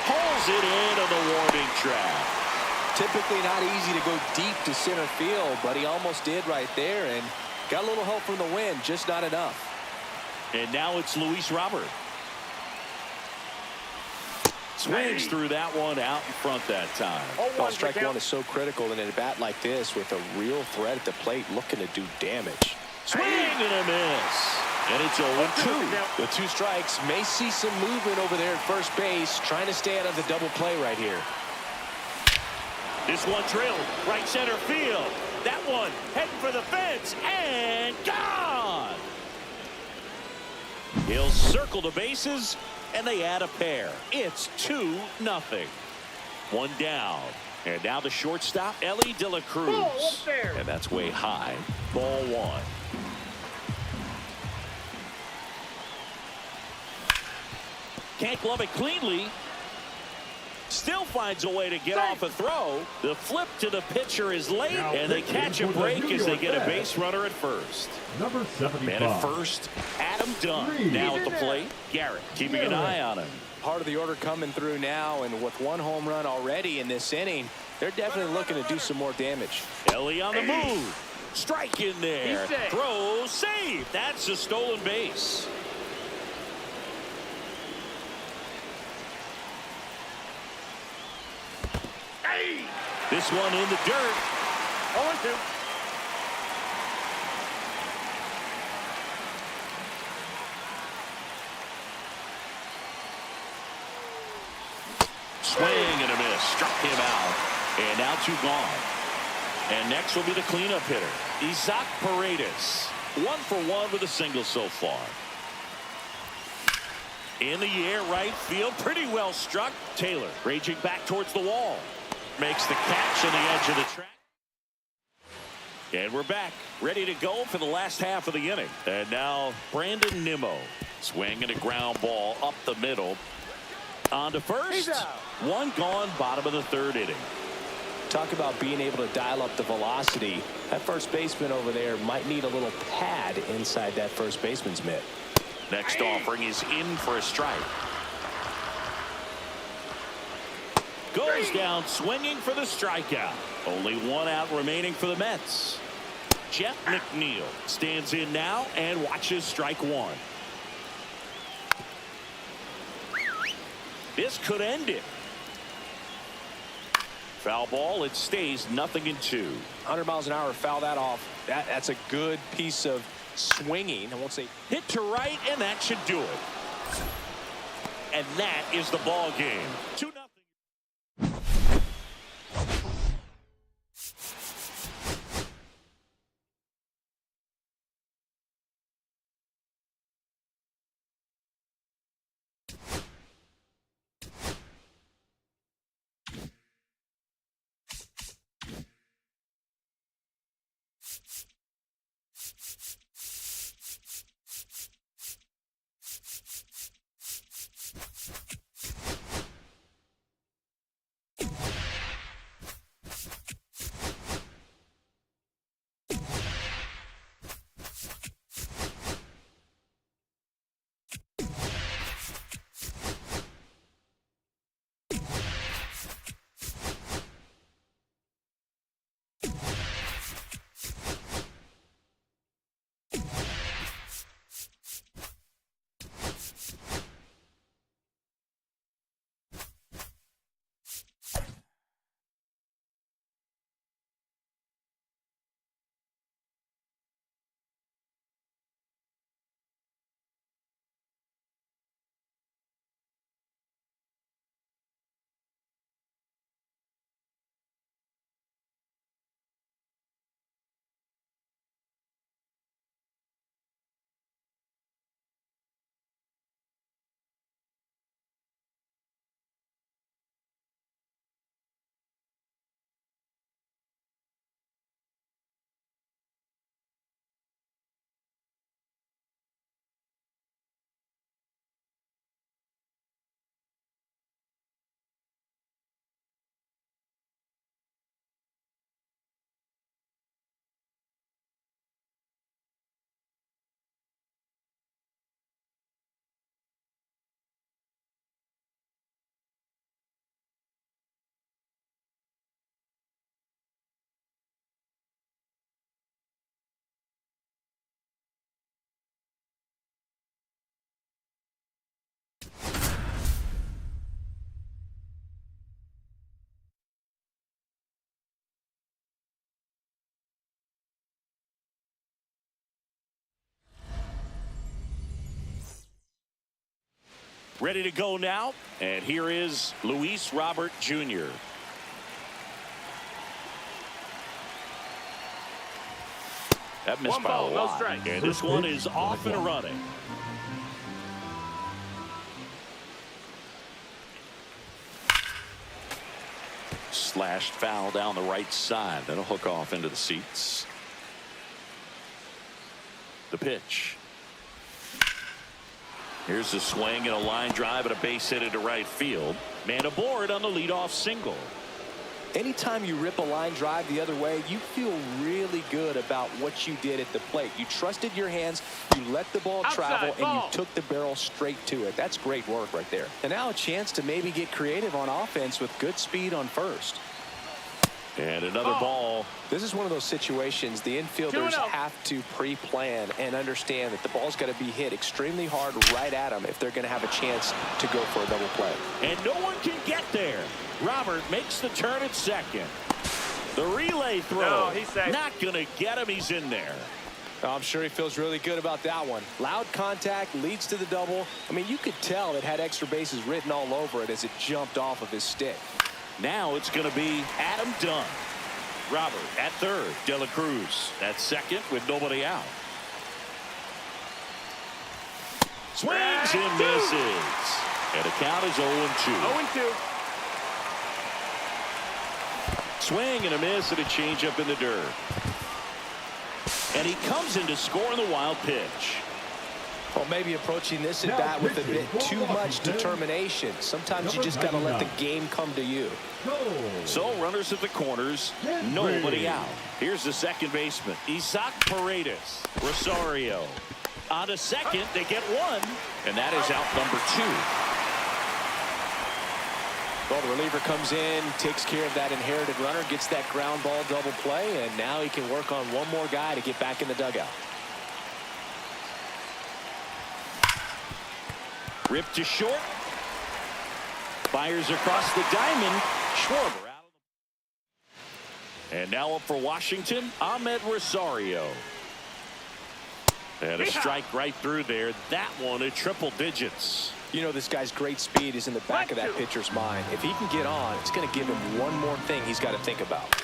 Pulls it in on the warning track. Typically not easy to go deep to center field, but he almost did right there and got a little help from the wind, just not enough. And now it's Luis Robert. Swings through that one out in front that time. Well, strike one is so critical in a bat like this with a real threat at the plate looking to do damage. Swing and a miss. And it's 0-2. The 2 strikes may see some movement over there at first base, trying to stay out of the double play right here. This one drilled right center field. That one heading for the fence and gone. He'll circle the bases and they add a pair. It's 2-0. 1 down. And now the shortstop, Ellie De La Cruz. Ball up there. And that's way high. Ball 1. Can't glove it cleanly. Still finds a way to get off a throw. The flip to the pitcher is late, Now and they pitching catch a for the break New as they York get a Mets. base runner at first. Number 75. Man at first, Adam Dunn. Three. Now at the plate, Garrett keeping an eye on him. Part of the order coming through now, and with 1 home run already in this inning, they're definitely looking to do some more damage. Ellie on the move. Strike in there. He's safe. Throw, save. That's a stolen base. This one in the dirt. 0-2. Swing and a miss. Struck him out. And now 2 gone. And next will be the cleanup hitter, Isaac Paredes. 1 for 1 with a single so far. In the air, right field. Pretty well struck. Taylor raging back towards the wall. Makes the catch on the edge of the track. And we're back, ready to go for the last half of the inning. And now Brandon Nimmo. Swing and a ground ball up the middle. On to first. He's out. 1 gone, bottom of the 3rd inning. Talk about being able to dial up the velocity. That first baseman over there might need a little pad inside that first baseman's mitt. Next offering is in for a strike. Goes down swinging for the strikeout. Only 1 out remaining for the Mets. Jeff McNeil stands in now and watches strike 1. This could end it. Foul ball. It stays 0-2. 100 miles an hour, foul that off. That's a good piece of swinging. I won't say Hit to right, and that should do it. And that is the ball game. 2-0. Ready to go now. And here is Luis Robert Jr. That missed One by ball, a no lot. strikes. And this one is off and running. Slashed foul down the right side. That'll hook off into the seats. The pitch. Here's a swing and a line drive and a base hit into right field. Man aboard on the leadoff single. Anytime you rip a line drive the other way, you feel really good about what you did at the plate. You trusted your hands, you let the ball travel, and you took the barrel straight to it. That's great work right there. And now a chance to maybe get creative on offense with good speed on first. And another ball. This is one of those situations the infielders have to pre-plan and understand that the ball's got to be hit extremely hard right at them if they're going to have a chance to go for a double play. And no one can get there. Robert makes the turn at second. The relay throw. No, he's safe. Not going to get him. He's in there. Oh, I'm sure he feels really good about that one. Loud contact leads to the double. I mean, you could tell it had extra bases written all over it as it jumped off of his stick. Now it's going to be Adam Dunn. Robert at third. De La Cruz at second with nobody out. Swings and misses. And the count is 0-2. 0-2. Swing and a miss and a changeup in the dirt. And he comes in to score on the wild pitch. Well, maybe approaching this at bat with a bit too much determination. Sometimes you just got to let the game come to you. So runners at the corners, nobody out. Here's the second baseman, Isaac Paredes. Rosario on to second. They get one, and that is out number 2. Well, the reliever comes in, takes care of that inherited runner, gets that ground ball double play, and now he can work on one more guy to get back in the dugout. Ripped to short. Fires across the diamond. Schwarber out of the... And now up for Washington, Ahmed Rosario. And a strike right through there. That one at triple digits. You know, this guy's great speed is in the back of that pitcher's mind. If he can get on, it's going to give him one more thing he's got to think about.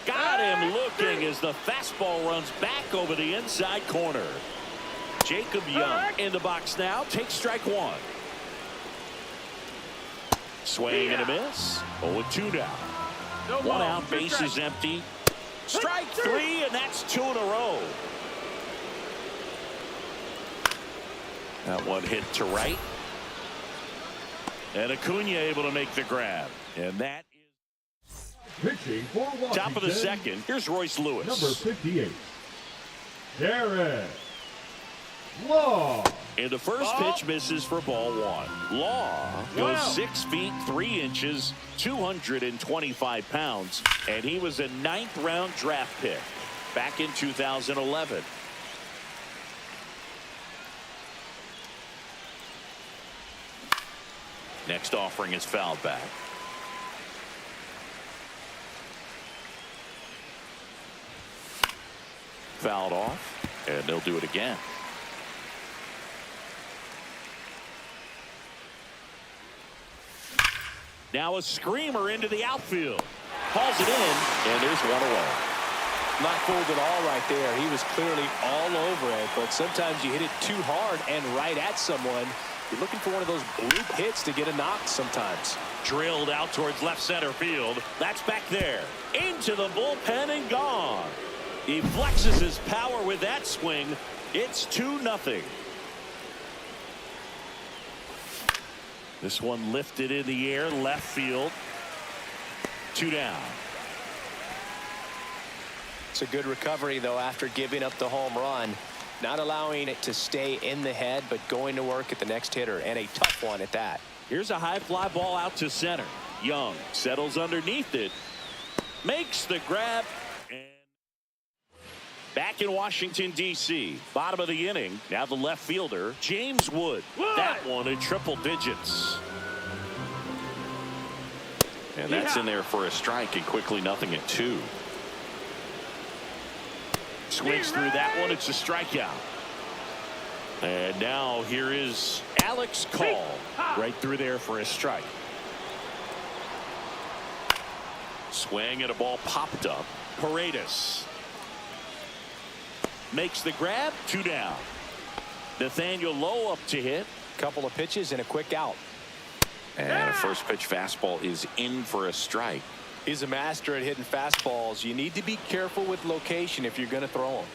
Got him looking as the fastball runs back over the inside corner. Jacob Young in the box now. Takes strike one. Swing and a miss. 0-2 now. One out, base is empty. Strike 3, and that's 2 in a row. That one hit to right. And Acuna able to make the grab. And that Pitching for Washington. top of the second. Here's Royce Lewis. Number 58. Derek Law. And the first pitch misses for ball 1. Law goes 6 feet 3 inches, 225 pounds, and he was a 9th round draft pick back in 2011. Next offering is fouled back. Fouled off, and they'll do it again. Now a screamer into the outfield. Hauls it in, and there's one away. Not fooled at all right there. He was clearly all over it, but sometimes you hit it too hard and right at someone. You're looking for one of those bloop hits to get a knock sometimes. Drilled out towards left center field. That's back there. Into the bullpen and gone. He flexes his power with that swing. It's 2-0. This one lifted in the air, left field. 2 down. It's a good recovery, though, after giving up the home run. Not allowing it to stay in the head, but going to work at the next hitter, and a tough one at that. Here's a high fly ball out to center. Young settles underneath it. Makes the grab. And back in Washington, D.C. Bottom of the inning. Now the left fielder, James Wood. That one in triple digits. And that's in there for a strike, and quickly 0-2. Swings through that one. It's a strikeout. And now here is Alex Call. Right through there for a strike. Swing and a ball popped up. Paredes makes the grab. 2 down. Nathaniel Lowe up to hit. Couple of pitches and a quick out. And a first pitch fastball is in for a strike. He's a master at hitting fastballs. You need to be careful with location if you're going to throw them.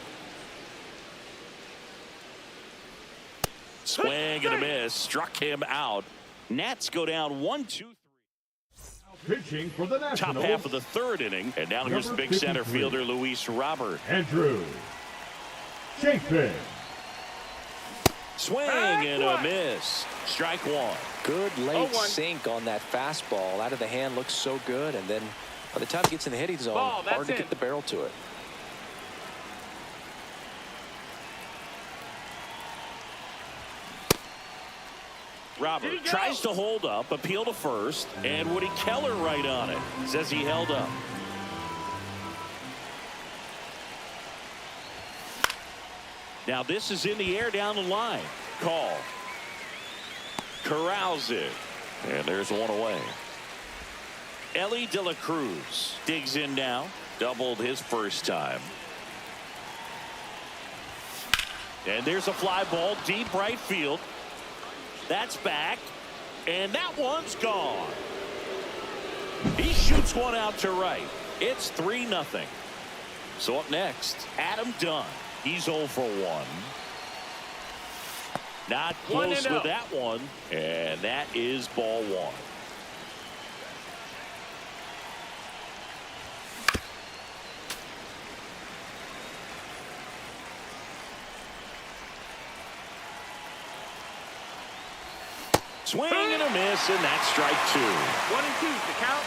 Swing and a miss. Struck him out. Nats go down 1-2-3. Pitching for the Top Nationals, half of the 3rd inning. And now here's the Number big center 53. fielder, Luis Robert. Andrew Chafin. Swing and a miss. Strike 1. Good late 0-1. sink on that fastball. Out of the hand looks so good. And then by the time it gets in the hitting zone, Ball, that's hard to in. get the barrel to it. Robert tries to hold up, appeal to first, and Woody Keller right on it. Says he held up. Now this is in the air down the line. Call. Corrals it. And there's one away. Ellie De La Cruz digs in now. Doubled his first time. And there's a fly ball deep right field. That's back. And that one's gone. He shoots one out to right. It's 3-0. So up next, Adam Dunn. He's 0 for 1. Not close 1-0. with that one. And that is ball 1. Swing and a miss, and that's strike 2. 1 and 2's the count.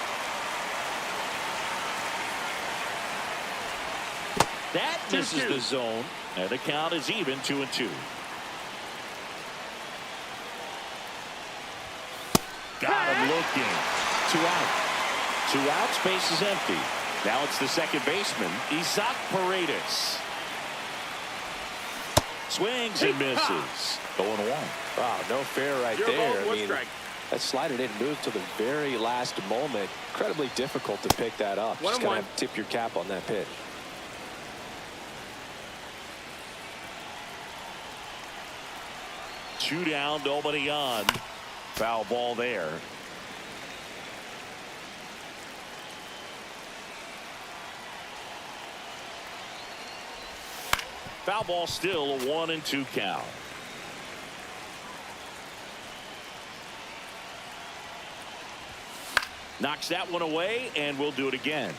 That misses the zone, and the count is even 2-2. Got him looking. 2 out. 2 out, space is empty. Now it's the second baseman, Isaac Paredes. Swings and misses. 0-1. Wow, no fair right Your ball, there. one strike. That slider didn't move till the very last moment. Incredibly difficult to pick that up. Just 1-1. gonna have to tip your cap on that pitch. Two down, nobody on. Foul ball there. Foul ball still, a 1-2 count. Knocks that one away, and we'll do it again.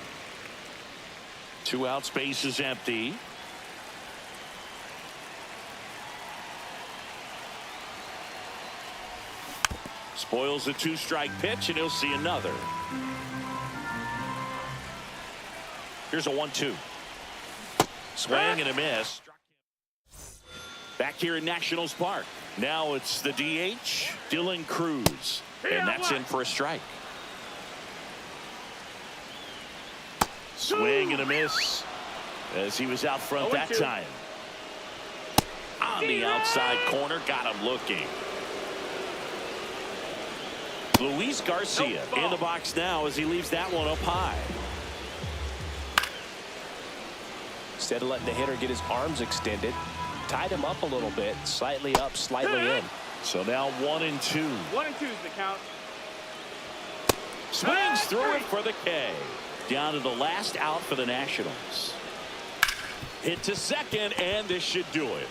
2 out, space is empty. Spoils the 2-strike pitch, and he'll see another. Here's a 1-2. Swing and a miss. Back here in Nationals Park. Now it's the DH, Dylan Cruz. And that's in for a strike. Swing and a miss as he was out front that 0-2. time. On the outside corner, got him looking. Luis Garcia in the box now as he leaves that one up high. Instead of letting the hitter get his arms extended, tied him up a little bit, slightly up, slightly in. So now 1-2. 1 and 2's the count. Swings through it for the K. Down to the last out for the Nationals. Hit to second, and this should do it.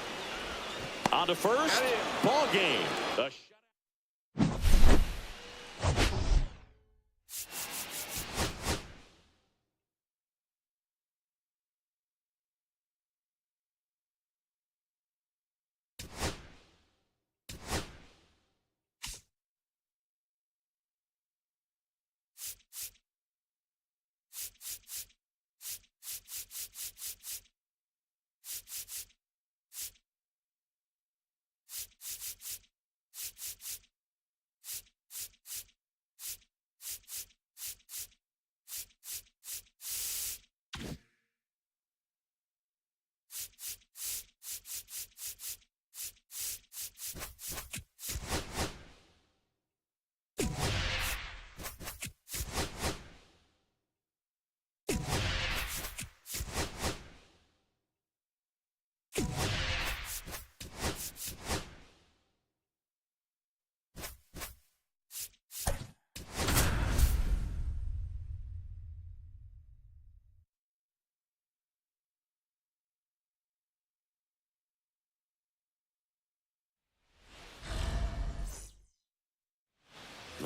On to first, ball game. The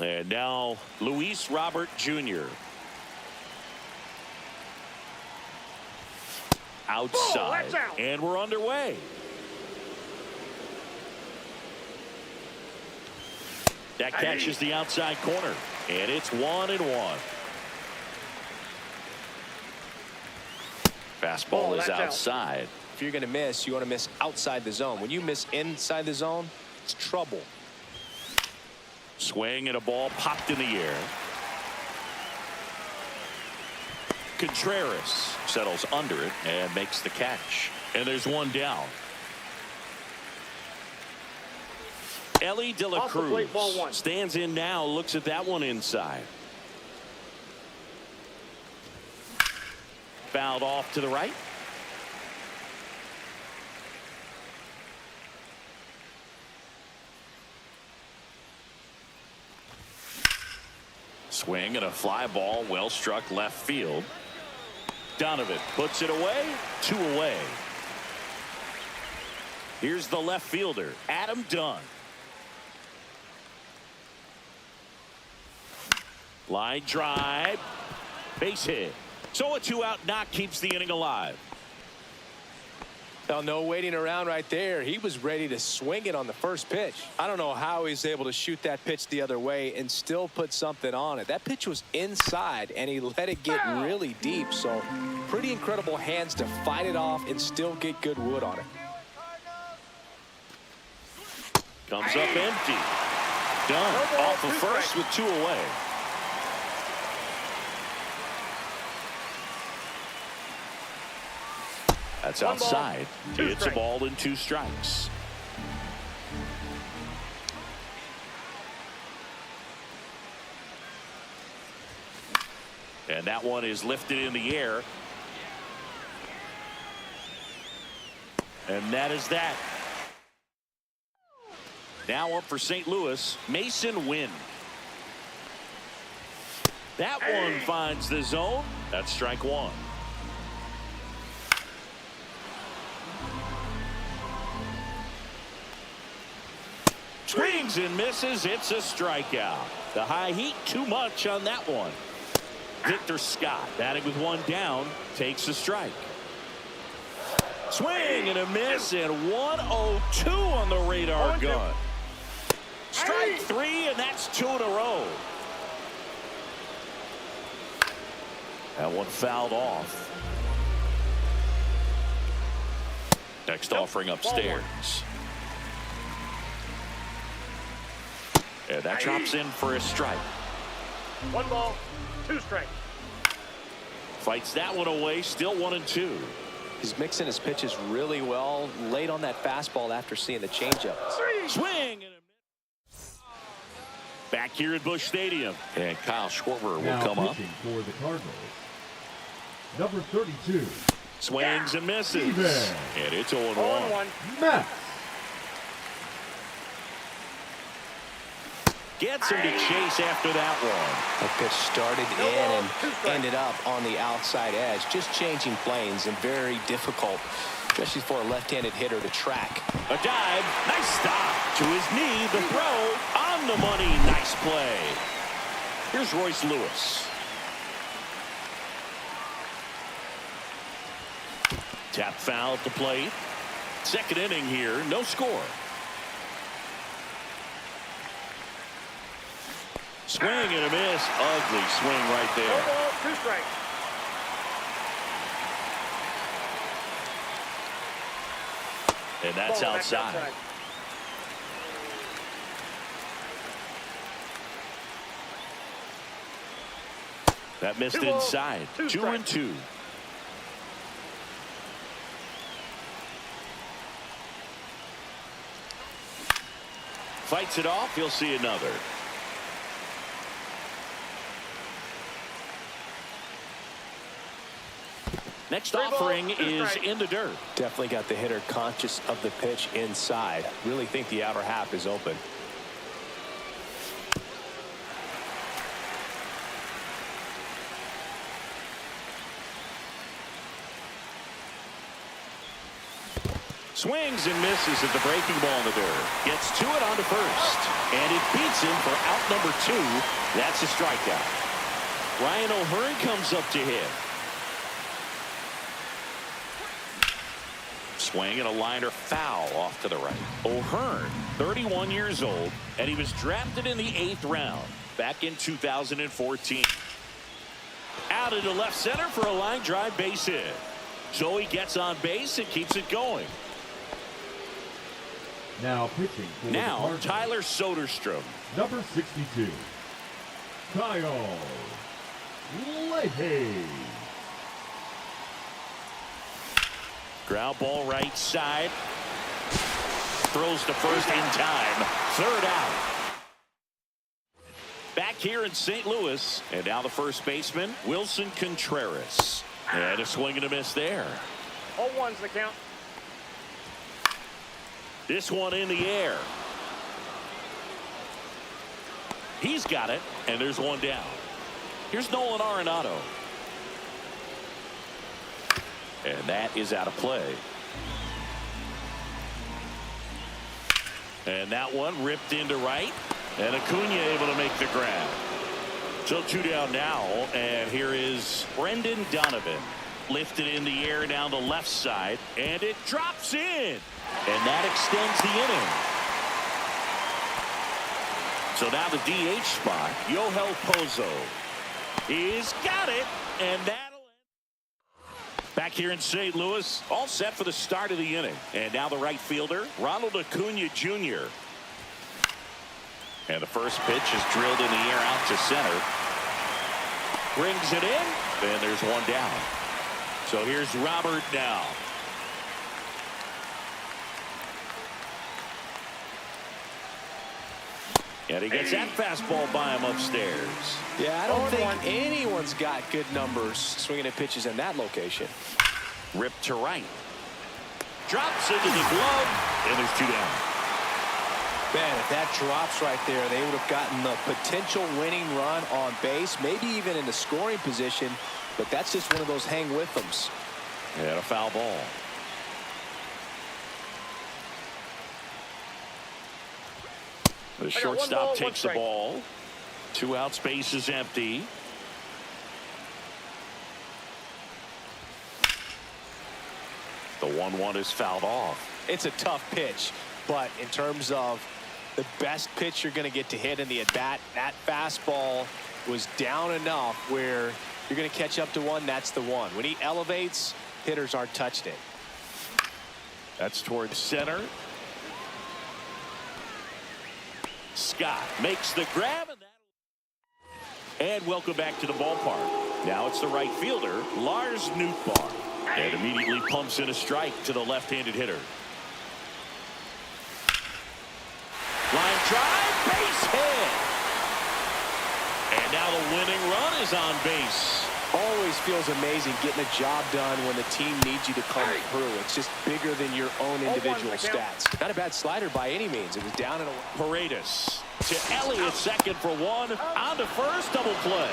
And now Luis Robert Jr. Outside. that's out. And we're underway. That catches the outside corner. And it's 1-1. Fastball is that's out. outside. If you're going to miss, you want to miss outside the zone. When you miss inside the zone, it's trouble. Swing and a ball popped in the air. Contreras settles under it and makes the catch. And there's one down. Ellie De La Off the plate, ball Cruz one. stands in now, looks at that one inside. Fouled off to the right. Swing and a fly ball, well struck left field. Donovan puts it away. 2 away. Here's the left fielder, Adam Dunn. Line drive. Base hit. So a 2-out knock keeps the inning alive. Now, no waiting around right there. He was ready to swing it on the first pitch. I don't know how he's able to shoot that pitch the other way and still put something on it. That pitch was inside, and he let it get really deep. So pretty incredible hands to fight it off and still get good wood on it. Comes up empty. Dunn off of first with 2 away. That's outside. It's a ball and 2 strikes. And that one is lifted in the air. And that is that. Now up for St. Louis, Mason Wynn. That one finds the zone. That's strike 1. Swings and misses. It's a strikeout. The high heat too much on that one. Victor Scott batting with 1 down takes a strike. Swing and a miss, and 1-0-2 on the radar gun. Strike 3, and that's 2 in a row. That one fouled off. Next offering upstairs. And that drops in for a strike. 1 ball, 2 strikes. Fights that one away, still 1-2. He's mixing his pitches really well. Late on that fastball after seeing the changeup. Swing and a miss. Back here at Busch Stadium. And Kyle Schwarber will Now come up. pitching for the Cardinals, number 32. Swings and misses. Steven. And it's 0-1. 0-1. Matt. Gets him to chase after that one. The pitch started in and ended up on the outside edge. Just changing planes and very difficult, especially for a left-handed hitter to track. A dive. Nice stop. To his knee. The throw. On the money. Nice play. Here's Royce Lewis. Tap foul at the plate. Second inning here. No score. Swing and a miss. Ugly swing right there. 1 ball, 2 strikes. And that's outside. That missed 2 balls, inside. 2 strikes. 2-2. Fights it off. He'll see another. Next offering is in the dirt. Definitely got the hitter conscious of the pitch inside. Really think the outer half is open. Swings and misses at the breaking ball in the dirt. Gets to it onto first. And it beats him for out number 2. That's a strikeout. Ryan O'Hearn comes up to hit. Swing and a liner foul off to the right. O'Hearn, 31 years old, and he was drafted in the 8th round back in 2014. Out into left center for a line drive base hit. So he gets on base and keeps it going. Now pitching for the Now Cardinals, Tyler Soderstrom. number 62, Kyle Leahy. Ground ball right side. Throws to first in time. 3rd out. Back here in St. Louis. And now the first baseman, Wilson Contreras. And a swing and a miss there. 0-1's the count. This one in the air. He's got it. And there's one down. Here's Nolan Arenado. And that is out of play. And that one ripped into right. And Acuna able to make the grab. So 2 down now. And here is Brendan Donovan. Lifted in the air down the left side. And it drops in. And that extends the inning. So now the DH spot. Yohel Pozo. He's got it. And that'll end. Back here in St. Louis. All set for the start of the inning. And now the right fielder, Ronald Acuna Jr. And the first pitch is drilled in the air out to center. Brings it in. And there's one down. So here's Robert now. And he gets that fastball by him upstairs. Yeah, I don't think anyone's got good numbers swinging at pitches in that location. Ripped to right. Drops into the glove. And there's 2 down. Man, if that drops right there, they would have gotten the potential winning run on base, maybe even in the scoring position. But that's just one of those hang with thems. And a foul ball. The shortstop takes the ball. 2 outs, base is empty. The 1-1 is fouled off. It's a tough pitch, but in terms of the best pitch you're going to get to hit in the at-bat, that fastball was down enough where you're going to catch up to one. That's the one. When he elevates, hitters aren't touched it. That's towards center. Scott makes the grab. And welcome back to the ballpark. Now it's the right fielder, Lars Nootbaar. And immediately pumps in a strike to the left-handed hitter. Line drive, base hit. And now the winning run is on base. Always feels amazing getting a job done when the team needs you to come through. It's just bigger than your own individual stats. Not a bad slider by any means. It was down and away. Paredes to Elliott, second for 1. On to first, double play.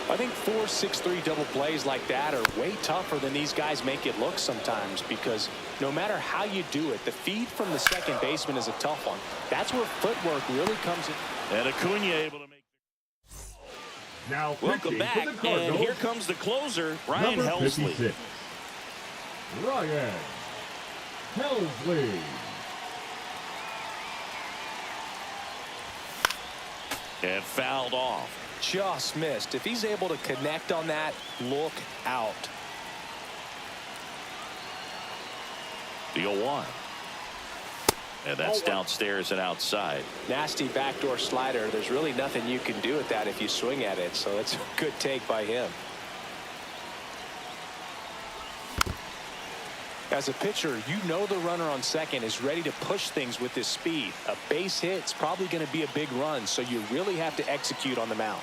I think 4-6-3 double plays like that are way tougher than these guys make it look sometimes, because no matter how you do it, the feed from the second baseman is a tough one. That's where footwork really comes in. And Acuna able to make. Now Welcome pitching back, for the Cardinals, and here comes the closer, Ryan number Helsley. 56, Ryan Helsley. And fouled off. Just missed. If he's able to connect on that, look out. The 0-1. And that's downstairs and outside. Nasty backdoor slider. There's really nothing you can do with that if you swing at it. So it's a good take by him. As a pitcher, you know the runner on second is ready to push things with his speed. A base hit's probably going to be a big run, so you really have to execute on the mound.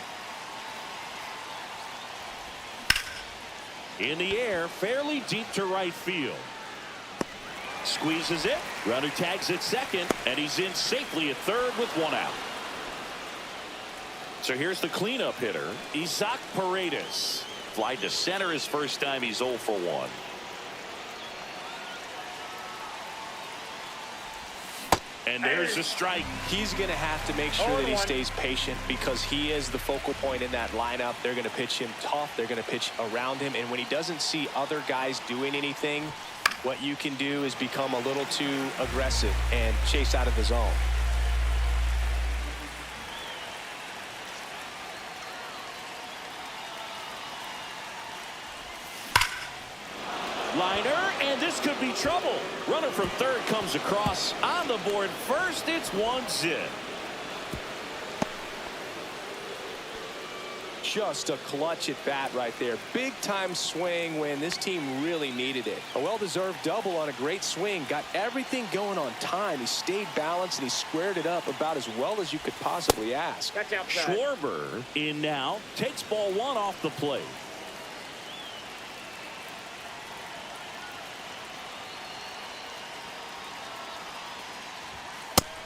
In the air, fairly deep to right field. Squeezes it. Runner tags at second, and he's in safely at third with 1 out. So here's the cleanup hitter, Isaac Paredes. Fly to center his first time. He's 0 for 1. And there's a strike. He's going to have to make sure that he stays patient because he is the focal point in that lineup. They're going to pitch him tough. They're going to pitch around him. And when he doesn't see other guys doing anything, what you can do is become a little too aggressive and chase out of the zone. Liner, and this could be trouble. Runner from third comes across. On the board first, it's 1-0. Just a clutch at bat right there. Big time swing when this team really needed it. A well-deserved double on a great swing. Got everything going on time. He stayed balanced and he squared it up about as well as you could possibly ask. That's outside. Schwarber in now. Takes ball one off the plate.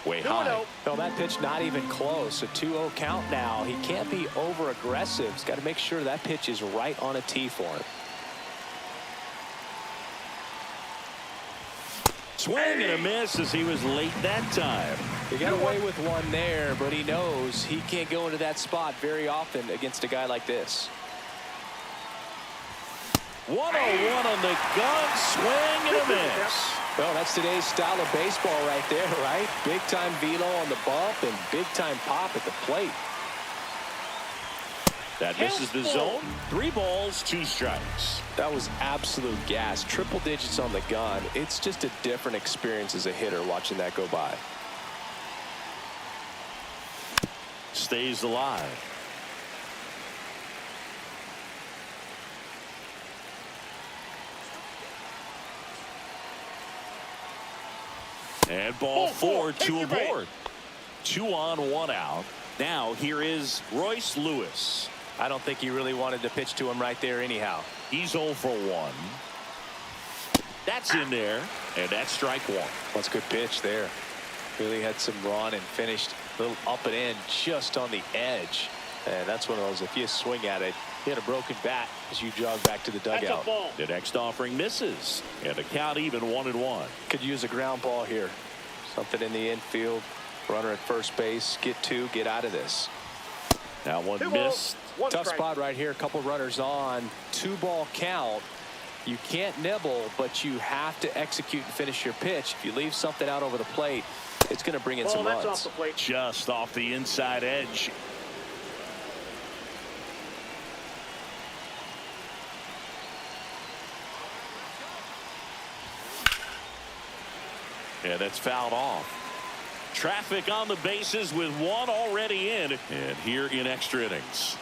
Way high. No, that pitch not even close. A 2-0 count now. He can't be over aggressive. He's got to make sure that pitch is right on a tee for him. Swing and a miss as he was late that time. He got away with one there, but he knows he can't go into that spot very often against a guy like this. 101 on the gun. Swing and a miss. Well, that's today's style of baseball right there, right? Big time velo on the bump and big time pop at the plate. That misses the zone. 3 balls, 2 strikes. That was absolute gas. Triple digits on the gun. It's just a different experience as a hitter watching that go by. Stays alive. And ball 4, 2 aboard. 2 on, 1 out. Now here is Royce Lewis. I don't think he really wanted to pitch to him right there anyhow. He's 0 for 1. That's in there, and that's strike 1. That's a good pitch there. Really had some run and finished a little up and in just on the edge. And that's one of those, if you swing at it, you had a broken bat as you jog back to the dugout. The next offering misses, and the count even 1-1. Could use a ground ball here. Something in the infield. Runner at first base. Get 2, get out of this. That one missed. Tough spot right here. A couple runners on. 2-ball count. You can't nibble, but you have to execute and finish your pitch. If you leave something out over the plate, it's going to bring in some runs. Off the plate. Just off the inside edge. And that's fouled off. Traffic on the bases with 1 already in, and here in extra innings.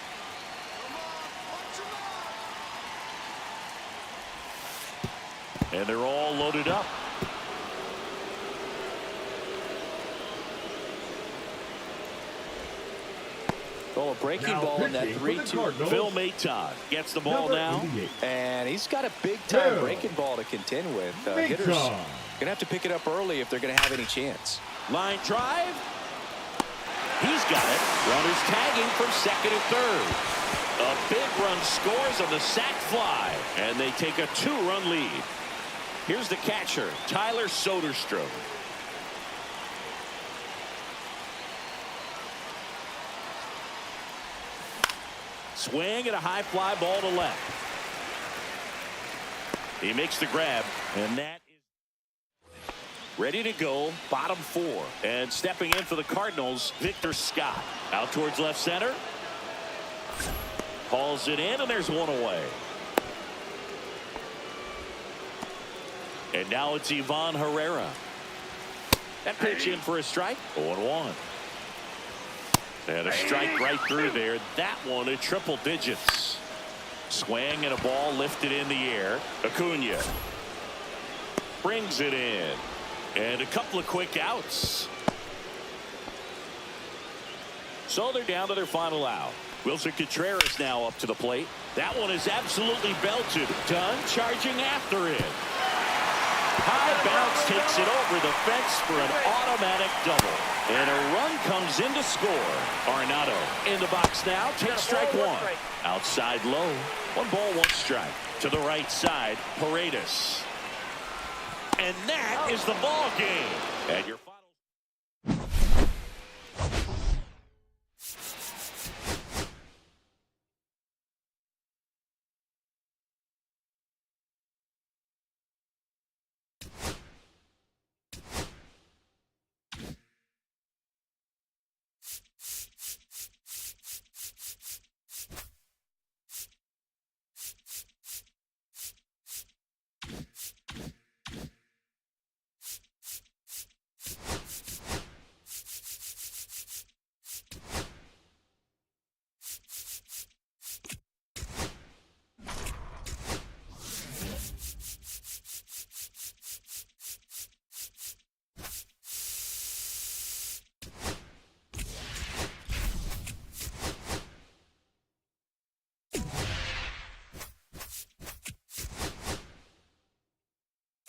And they're all loaded up. Well, a breaking ball in that 3-2. Phil Maton gets the ball now. And he's got a big-time breaking ball to contend with. Hitters going to have to pick it up early if they're going to have any chance. Line drive. He's got it. Runners tagging from second and third. A big run scores on the sac fly, and they take a 2-run lead. Here's the catcher, Tyler Soderstrom. Swing and a high fly ball to left. He makes the grab, and that is ready to go. Bottom 4, and stepping in for the Cardinals, Victor Scott. Out towards left center. Hauls it in, and there's 1 away. And now it's Ivan Herrera. That pitch in for a strike. 0-1. And a strike right through there. That one at triple digits. Swing and a ball lifted in the air. Acuna brings it in. And a couple of quick outs. So they're down to their final out. Wilson Contreras now up to the plate. That one is absolutely belted. Dunn charging after it. High bounce takes it over the fence for an automatic double. And a run comes in to score. Arenado in the box now. Takes strike 1. Outside low. 1 ball, 1 strike. To the right side, Paredes. And that is the ball game. And your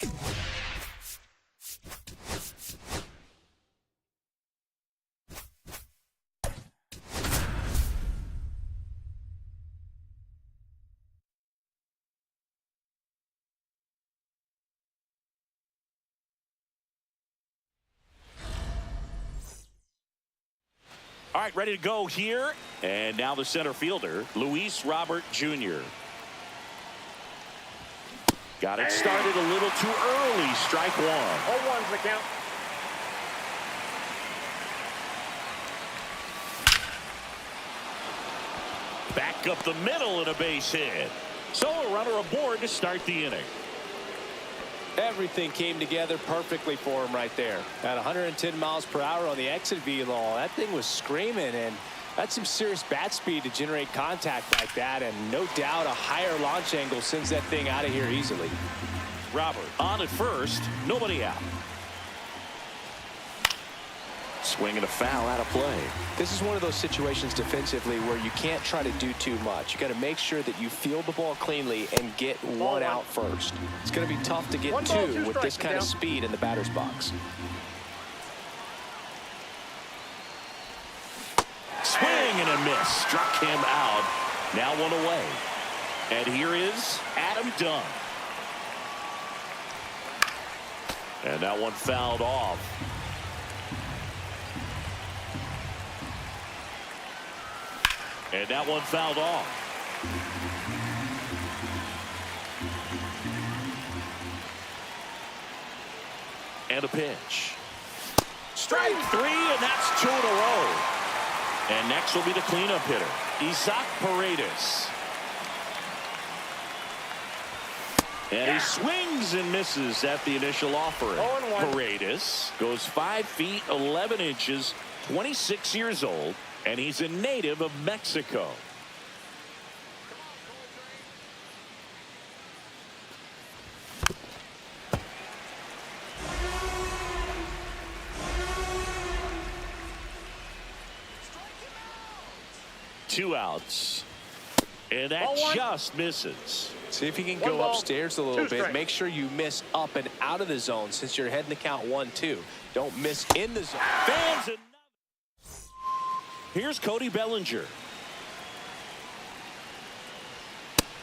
All right, ready to go here. And now the center fielder, Luis Robert Jr. Got it started a little too early. Strike one. 0-1's the count. Back up the middle and a base hit. So a runner aboard to start the inning. Everything came together perfectly for him right there. At 110 miles per hour on the exit velo, that thing was screaming, and that's some serious bat speed to generate contact like that, and no doubt a higher launch angle sends that thing out of here easily. Robert on at first, nobody out. Swinging a foul out of play. This is one of those situations defensively where you can't try to do too much. You got to make sure that you field the ball cleanly and get one out first. It's going to be tough to get two with this kind of speed in the batter's box. Swing and a miss. Struck him out. Now one away. And here is Adam Dunn. And that one fouled off. And that one fouled off. And a pitch. Strike three, and that's two in a row. And next will be the cleanup hitter, Isaac Paredes. And he swings and misses at the initial offering. 0-1. Paredes goes 5 feet 11 inches, 26 years old, and he's a native of Mexico. Two outs. And that just misses. See if you can go upstairs a little bit. Make sure you miss up and out of the zone since you're heading to count 1-2. Don't miss in the zone. Fans and here's Cody Bellinger.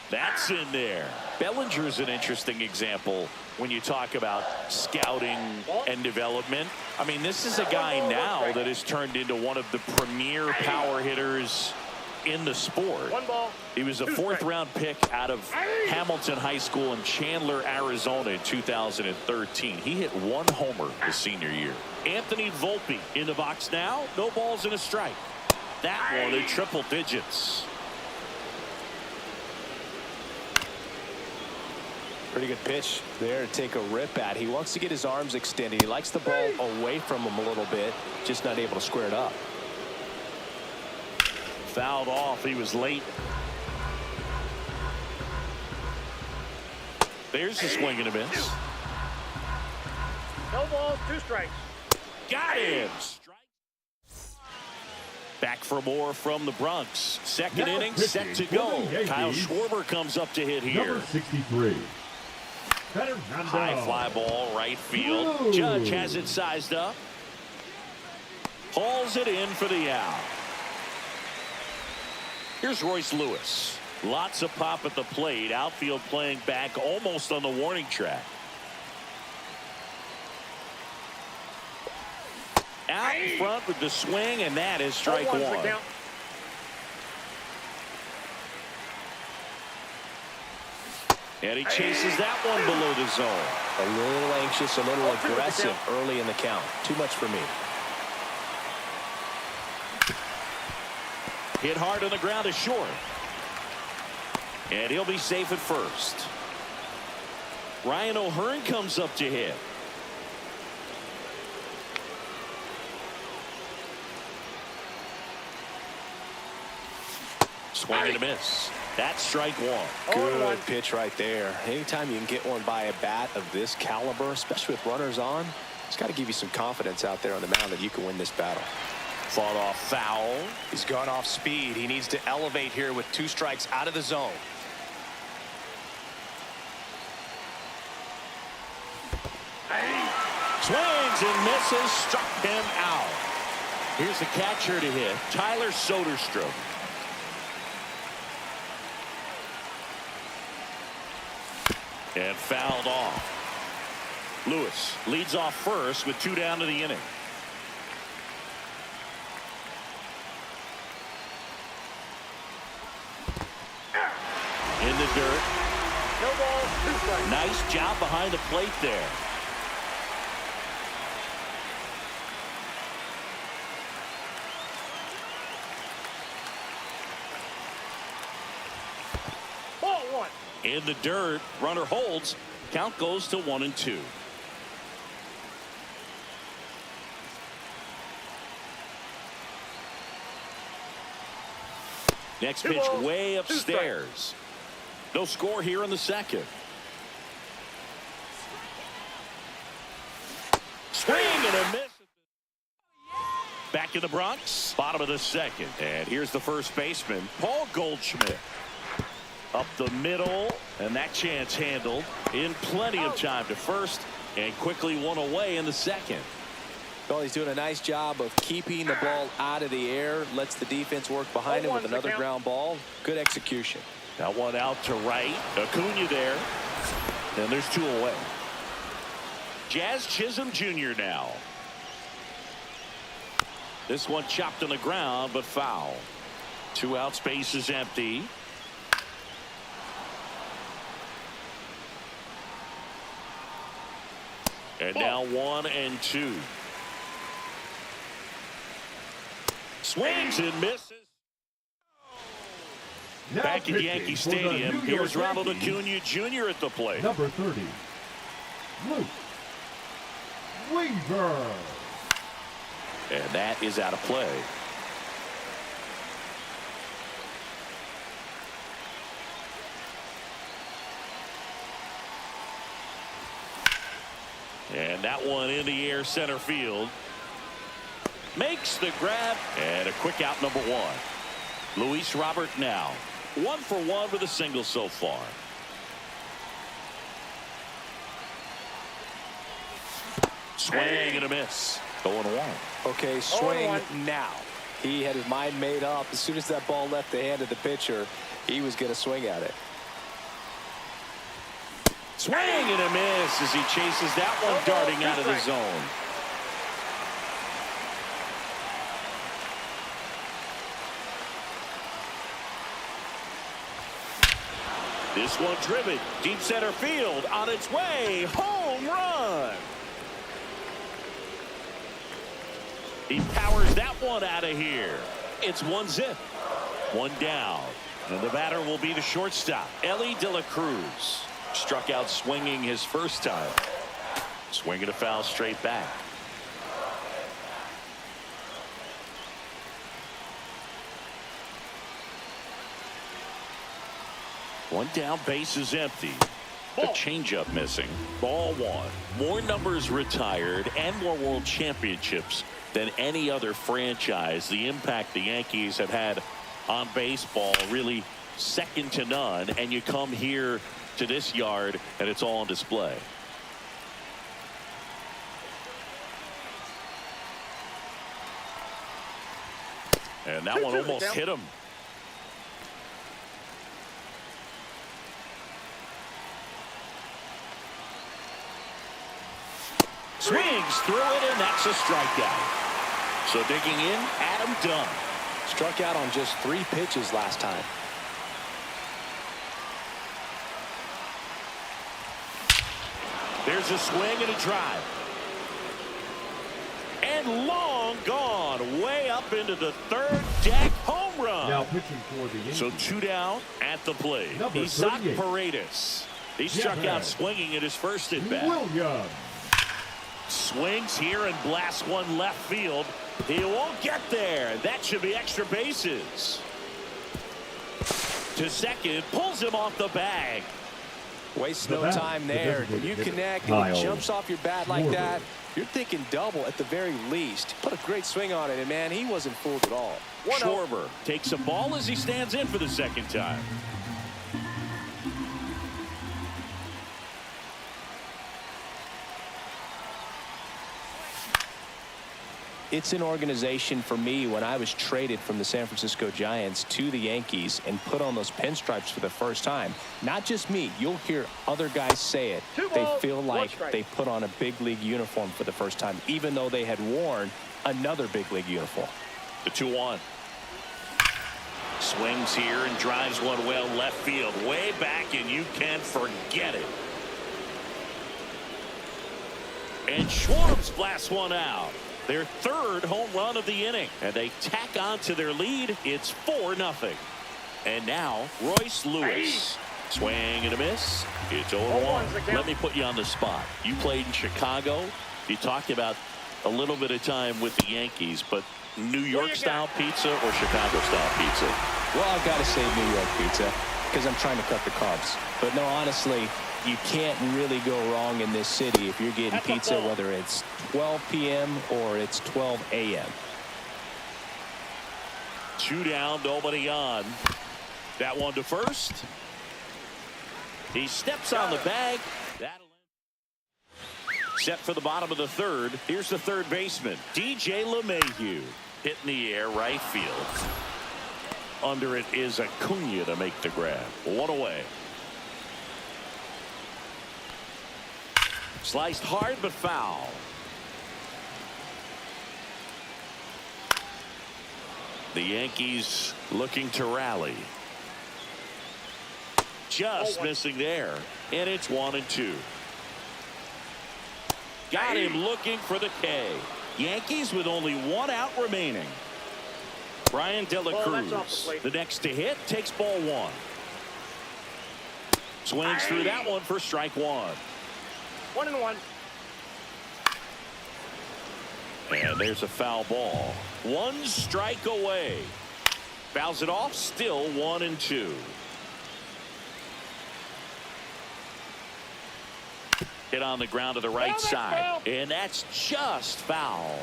That's in there. Bellinger's an interesting example when you talk about scouting and development. I mean, this is a guy now that has turned into one of the premier power hitters in the sport. He was a 4th-round pick out of Hamilton High School in Chandler, Arizona in 2013. He hit 1 homer his senior year. Anthony Volpe in the box now. No balls and a strike. That one in triple digits. Pretty good pitch there to take a rip at. He wants to get his arms extended. He likes the ball away from him a little bit, just not able to square it up. Fouled off. He was late. There's the swing and a miss. No balls, 2 strikes. Got him. Back for more from the Bronx. Second inning set to go. Kyle Schwarber comes up to hit here. Number 63. High fly ball right field. Judge has it sized up. Hauls it in for the out. Here's Royce Lewis. Lots of pop at the plate. Outfield playing back almost on the warning track. Out in front with the swing, and that is strike 1. And he chases that one below the zone. A little anxious, a little aggressive early in the count. Too much for me. Hit hard on the ground is short. And he'll be safe at first. Ryan O'Hearn comes up to hit. Swing and a miss. That's strike 1. Good pitch right there. Anytime you can get one by a bat of this caliber, especially with runners on, it's got to give you some confidence out there on the mound that you can win this battle. Fought off foul. He's gone off speed. He needs to elevate here with 2 strikes out of the zone. Swings and misses, struck him out. Here's the catcher to hit, Tyler Soderstrom. And fouled off. Lewis leads off first with 2 down to the inning. In the dirt. No ball, 2 strikes. Nice job behind the plate there. Ball 1. In the dirt, runner holds. Count goes to 1-2. Next Two pitch balls, way 2 upstairs. No score here in the second. Swing and a miss. Back in the Bronx, bottom of the second. And here's the first baseman, Paul Goldschmidt. Up the middle, and that chance handled in plenty of time to first, and quickly one away in the second. Well, he's doing a nice job of keeping the ball out of the air, lets the defense work behind him with another ground ball. Good execution. That one out to right. Acuna there. And there's 2 away. Jazz Chisholm Jr. now. This one chopped on the ground, but foul. 2 outs, base is empty. And now 1-2. Swings and misses. Now Back at pitching Yankee for the Stadium, New here's York Ronald Yankees, Acuna Jr. at the plate. number 30, Luke Weaver. And that is out of play. And that one in the air center field. Makes the grab. And a quick out, number 1. Luis Robert now. 1 for 1 with a single so far. Swing and a miss. 0-1. Okay, swing 0-1. now. He had his mind made up. As soon as that ball left the hand of the pitcher, he was going to swing at it. Swing and a miss as he chases that one darting out of the zone. This one driven deep center field on its way. Home run. He powers that one out of here. It's 1-0. 1 down. And the batter will be the shortstop, Ellie De La Cruz. Struck out swinging his first time. Swinging a foul straight back. One down, base is empty. A changeup missing. Ball 1. More numbers retired and more world championships than any other franchise. The impact the Yankees have had on baseball really second to none. And you come here to this yard and it's all on display. And that one almost hit him. Swings through it, and that's a strikeout. So digging in, Adam Dunn. Struck out on just 3 pitches last time. There's a swing and a drive. And long gone, way up into the 3rd deck, home run. Now pitching for the Yankees. So 2 down at the plate. Number Isaac 38. Paredes. He struck out swinging at his first at bat. Williams. Swings here and blasts one left field. He won't get there. That should be extra bases. To second, pulls him off the bag. Waste The no bat, time the there. designated You hitter, connect and Kyle he jumps off your bat like Schwarber. that. You're thinking double at the very least. Put a great swing on it, and man, he wasn't fooled at all. Schwarber takes a ball as he stands in for the second time. It's an organization for me. When I was traded from the San Francisco Giants to the Yankees and put on those pinstripes for the first time, not just me, you'll hear other guys say it. They feel like they put on a big league uniform for the first time, even though they had worn another big league uniform. The 2-1. Swings here and drives one well left field, way back, and you can forget it. And Schwartz blasts one out. Their third home run of the inning, and they tack on to their lead. It's 4-0. And now Royce Lewis. Swing and a miss. It's 0-1. Let me put you on the spot. You played in Chicago. You talked about a little bit of time with the Yankees, but New York style pizza or Chicago style pizza? Well, I've got to say New York pizza because I'm trying to cut the carbs. But no, honestly, you can't really go wrong in this city if you're getting pizza, whether it's 12 p.m. or it's 12 a.m. 2 down, nobody on. That one to first. He steps on the bag. Set for the bottom of the third. Here's the third baseman, DJ LeMahieu. Hit in the air, right field. Under it is Acuna to make the grab. One away. Sliced hard but foul. The Yankees looking to rally. Just missing there. And it's 1-2. Got him looking for the K. Yankees with only 1 out remaining. Brian De La Cruz, the next to hit, takes ball 1. Swings through that one for strike 1. 1-1. And there's a foul ball. 1 strike away. Fouls it off, still 1-2. Hit on the ground to the right side. And that's just foul.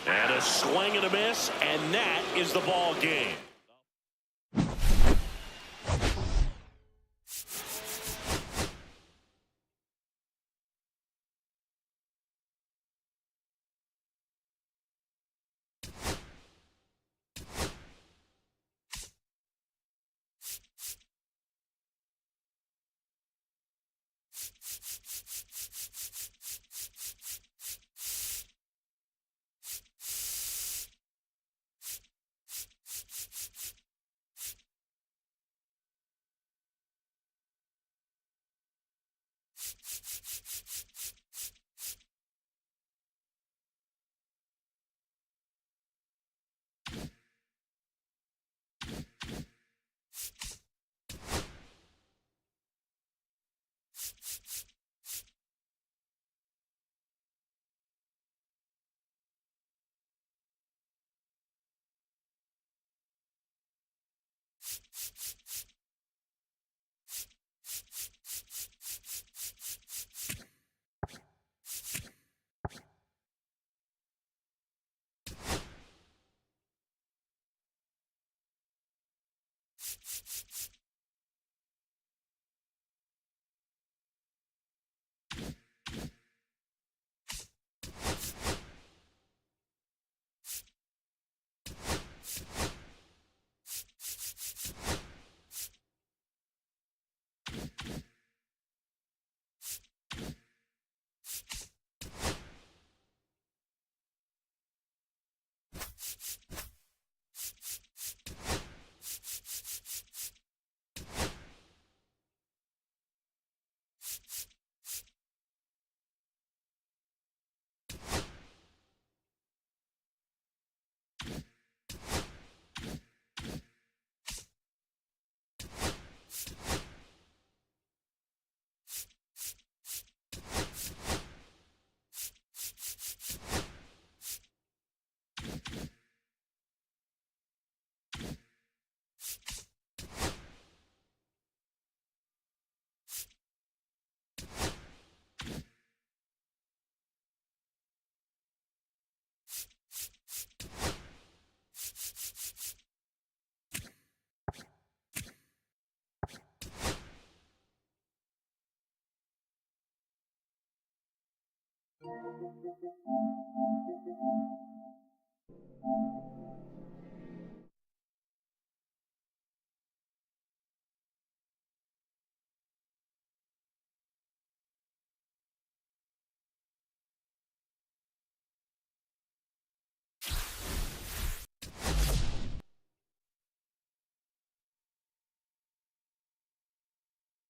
And a swing and a miss, and that is the ball game.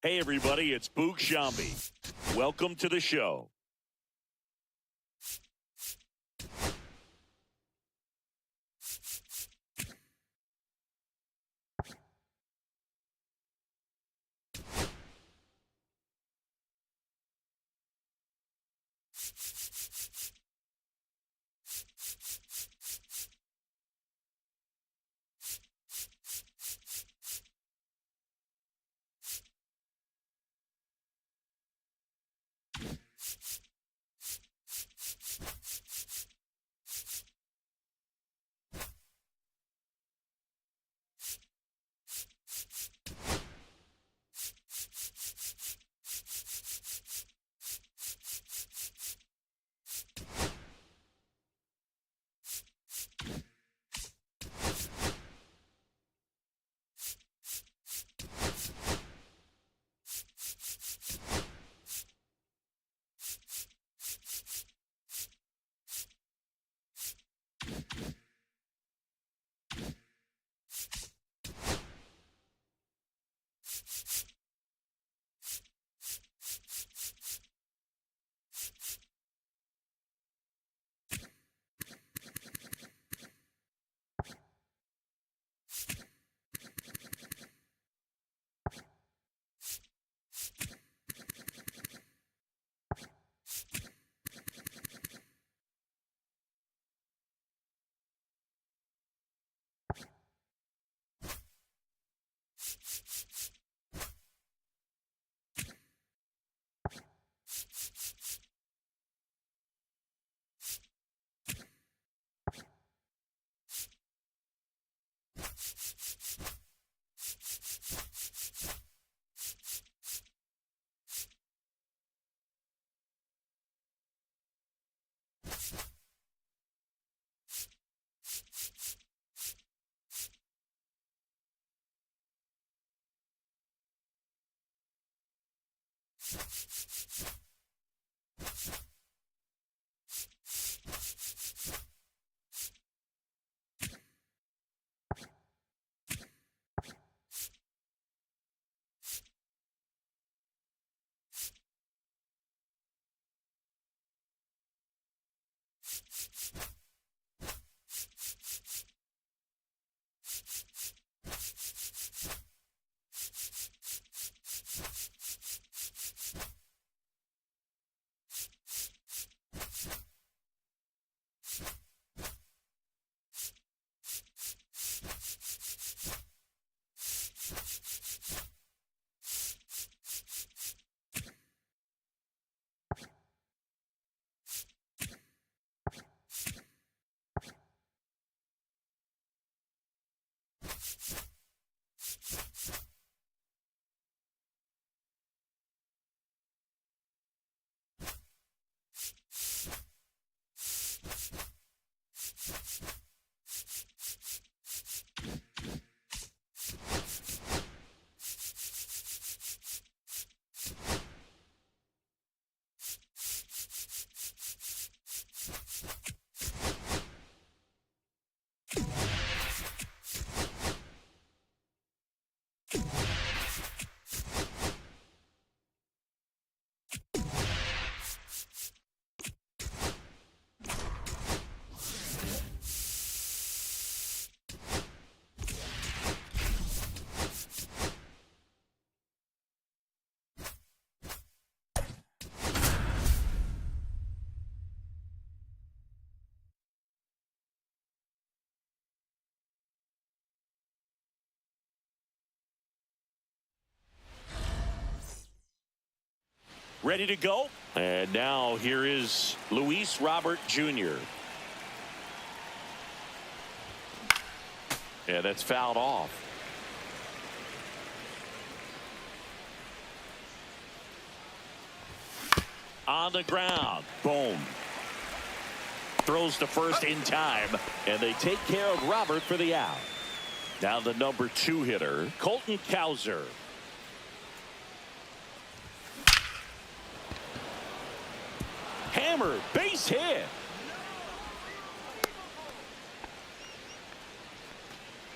Hey, everybody, it's Boog Shambi. Welcome to the show. Ready to go? And now here is Luis Robert Jr. Yeah, that's fouled off. On the ground. Boom. Throws to first in time, and they take care of Robert for the out. Now the number 2 hitter, Colton Cowser. Hammer, base hit.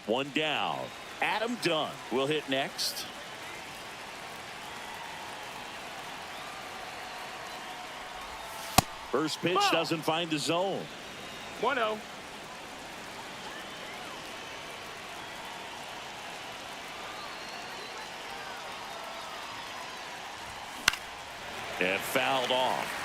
One down. Adam Dunn will hit next. First pitch doesn't find the zone. 1-0. And fouled off.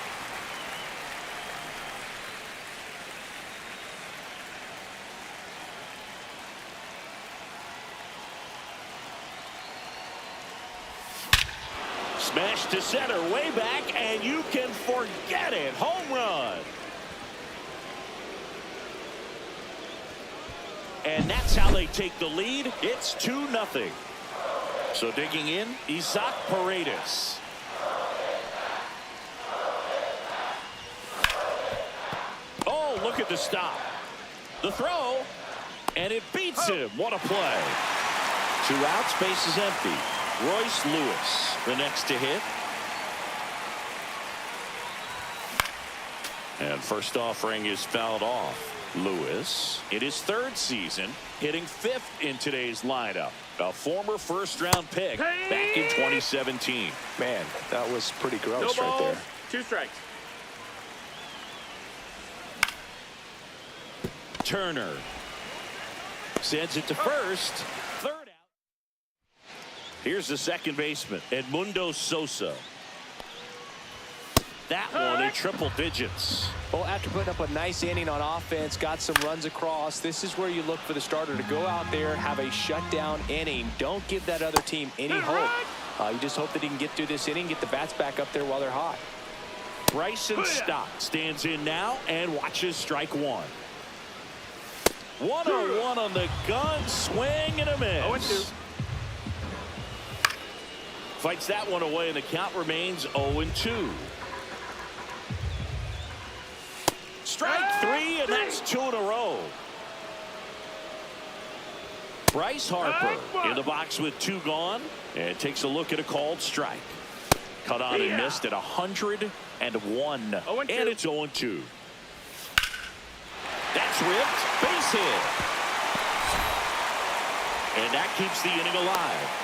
Smash to center, way back, and you can forget it. Home run. And that's how they take the lead. It's 2-0. So digging in, Isaac Paredes. Oh, look at the stop. The throw, and it beats him. What a play. 2 outs, base is empty. Royce Lewis, the next to hit. And first offering is fouled off. Lewis, in his 3rd season, hitting 5th in today's lineup. A former first-round pick back in 2017. Man, that was pretty gross right there. 2 strikes. Turner sends it to first. 3rd out. Here's the second baseman, Edmundo Sosa. That one in triple digits. Well, after putting up a nice inning on offense, got some runs across, this is where you look for the starter to go out there, have a shutdown inning. Don't give that other team any hope. You just hope that he can get through this inning, get the bats back up there while they're hot. Bryson Stott stands in now and watches strike 1. 1-0-1 on the gun, swing and a miss. 0-2. Fights that one away, and the count remains 0-2. Strike 3, and that's 2 in a row. Bryce Harper in the box with 2 gone, and takes a look at a called strike. Cut on and missed at 101, and it's 0-2. That's ripped, base hit. And that keeps the inning alive.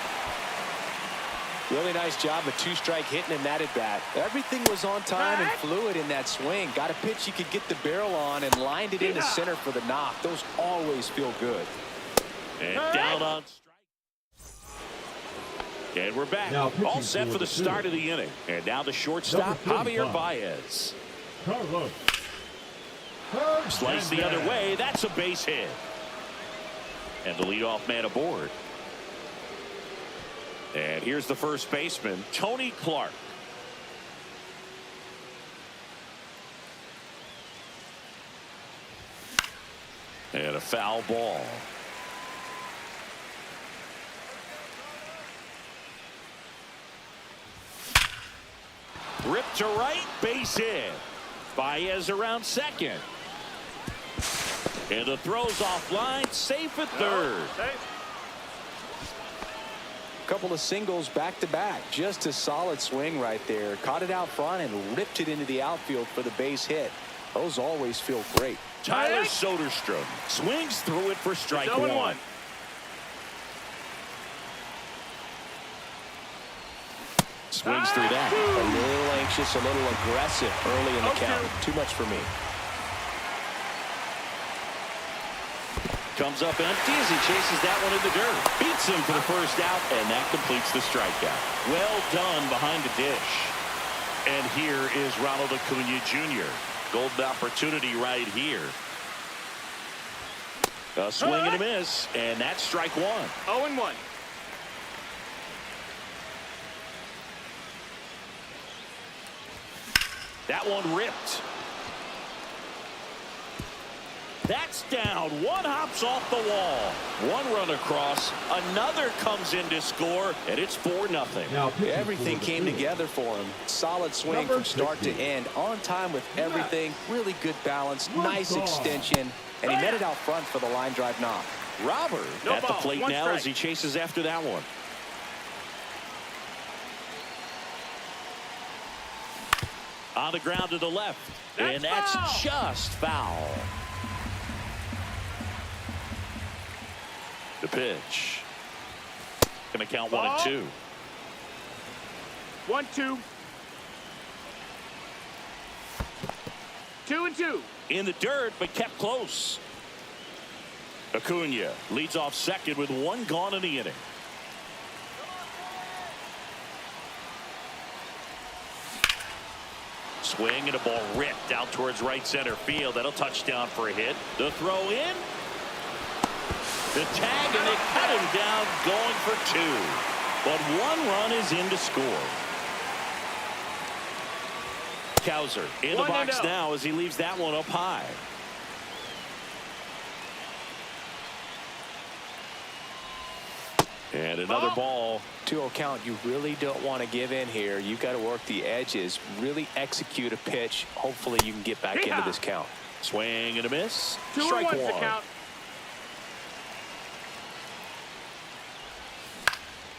Really nice job of 2-strike hitting in that at bat. Everything was on time and fluid in that swing. Got a pitch you could get the barrel on and lined it into center for the knock. Those always feel good. And down on strike. And we're back. All set for the start of the inning. And now the shortstop, Javier Baez. Carlos. Slice the other way. That's a base hit. And the leadoff man aboard. And here's the first baseman, Tony Clark. And a foul ball. Ripped to right, base hit. Baez around second. And the throw's offline, safe at third. Couple of singles back to back. Just a solid swing right there. Caught it out front and ripped it into the outfield for the base hit. Those always feel great. Tyler Soderstrom swings through it for strike 1. Swings through that. A little anxious, a little aggressive early in the count. Too much for me. Comes up empty as he chases that one in the dirt. Beats him for the first out, and that completes the strikeout. Well done behind the dish. And here is Ronald Acuna Jr. Golden opportunity right here. A swing and a miss, and that's strike 1. 0-1. That one ripped. That's down. One hops off the wall. One run across. Another comes in to score, and it's 4-0. Now Everything came together for him. Solid swing from start to end. On time with everything. Really good balance. Nice extension. And he met it out front for the line drive knock. Robert at the plate now as he chases after that one. On the ground to the left. And that's just foul. The pitch. Going to count 1-2. 1-2. 2-2. In the dirt, but kept close. Acuna leads off second with one gone in the inning. Swing and a ball ripped out towards right center field. That'll touchdown for a hit. The throw in. The tag, and they cut him down going for 2. But one run is in to score. Cowser in the box now as he leaves that one up high. And another ball. 2-0 count. You really don't want to give in here. You've got to work the edges. Really execute a pitch. Hopefully you can get back into this count. Swing and a miss. 2-1's Strike the one. count.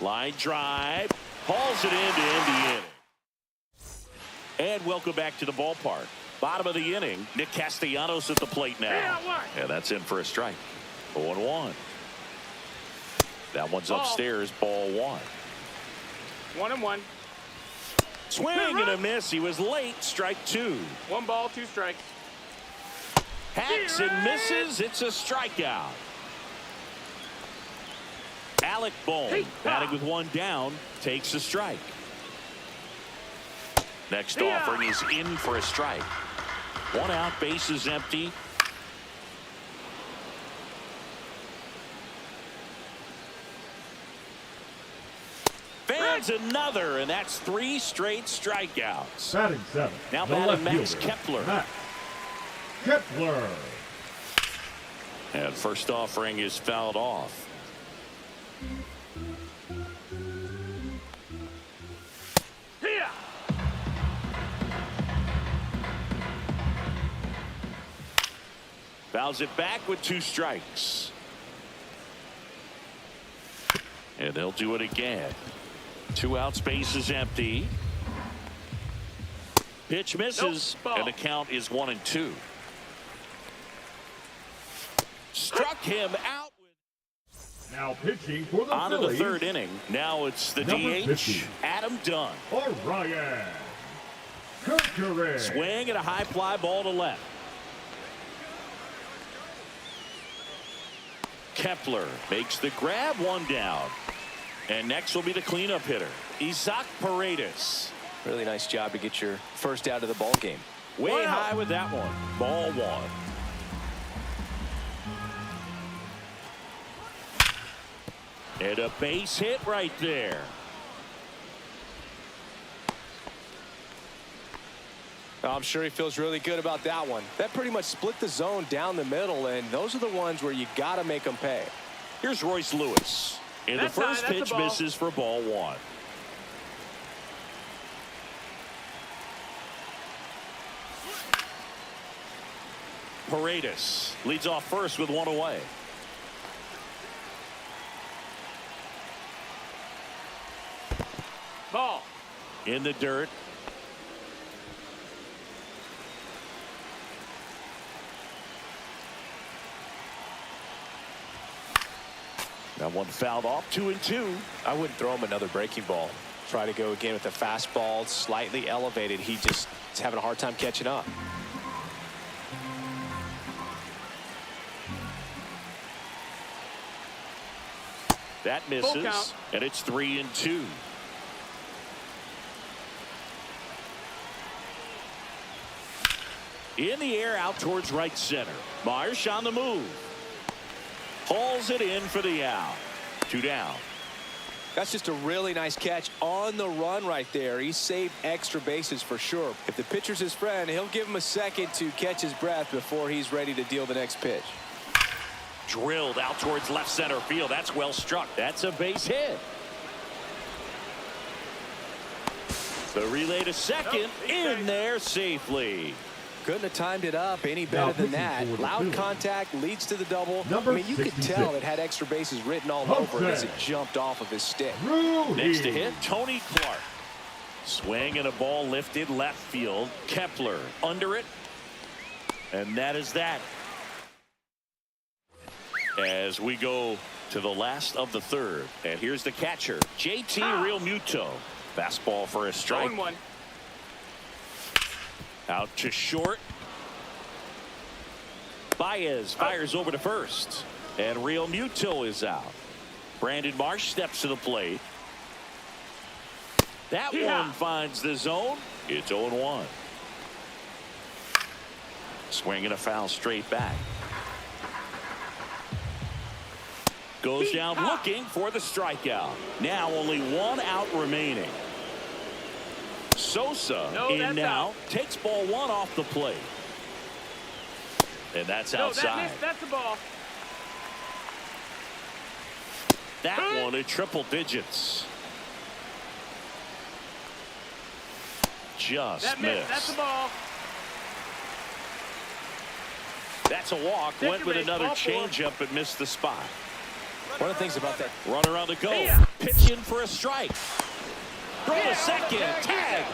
Line drive. Hauls it in to end the inning. And welcome back to the ballpark. Bottom of the inning. Nick Castellanos at the plate now. And that's in for a strike. 0-1. That one's upstairs. Ball 1. 1-1. Swing and a miss. He was late. Strike 2. 1 ball, 2 strikes. Hacks and misses. It's a strikeout. Alec Bohm batting with one down takes a strike. Next offering is in for a strike. 1 out, bases empty. Fans another, and that's 3 straight strikeouts. Batting 7. Now the batting left Max fielder, Kepler. Max Kepler. And first offering is fouled off. Fouls it back with 2 strikes. And they'll do it again. 2 outs, base is empty. Pitch misses, and the count is 1-2. Struck him out. Now pitching for the On to the Phillies. 3rd inning. Now it's the Number DH, 50. Adam Dunn. Orion Kerkering. Swing and a high fly ball to left. Kepler makes the grab, 1 down. And next will be the cleanup hitter, Isaac Paredes. Really nice job to get your first out of the ball game. Way high with that one. Ball 1. And a base hit right there. I'm sure he feels really good about that one. That pretty much split the zone down the middle, and those are the ones where you got to make them pay. Here's Royce Lewis. And the first pitch misses for ball 1. Paredes leads off first with 1 away. Ball. In the dirt. That one fouled off. 2-2. I wouldn't throw him another breaking ball. Try to go again with the fastball, slightly elevated. He just is having a hard time catching up. That misses, and it's 3-2. In the air out towards right center. Marsh on the move. Hauls it in for the out. 2 down. That's just a really nice catch on the run right there. He saved extra bases for sure. If the pitcher's his friend, he'll give him a second to catch his breath before he's ready to deal the next pitch. Drilled out towards left center field. That's well struck. That's a base hit. The relay to second, in there safely. Couldn't have timed it up any better than that. Loud contact leads to the double. I mean, you could tell it had extra bases written all over it as it jumped off of his stick. Next to hit, Tony Clark. Swing and a ball lifted left field. Kepler under it. And that is that. As we go to the last of the third. And here's the catcher, JT Realmuto. Fastball for a strike. 0-1. Out to short. Baez fires over to first. And Realmuto is out. Brandon Marsh steps to the plate. That one finds the zone. It's 0-1. Swing and a foul straight back. Goes down looking for the strikeout. Now only one out remaining. Sosa in now. Takes ball one off the plate. And that's outside. That's the ball. That one in triple digits. Just missed. That's the ball. That's a walk. Went with another changeup but missed the spot. One of the things about that. Runner on the go. Pitch in for a strike. Throw to second. Tag.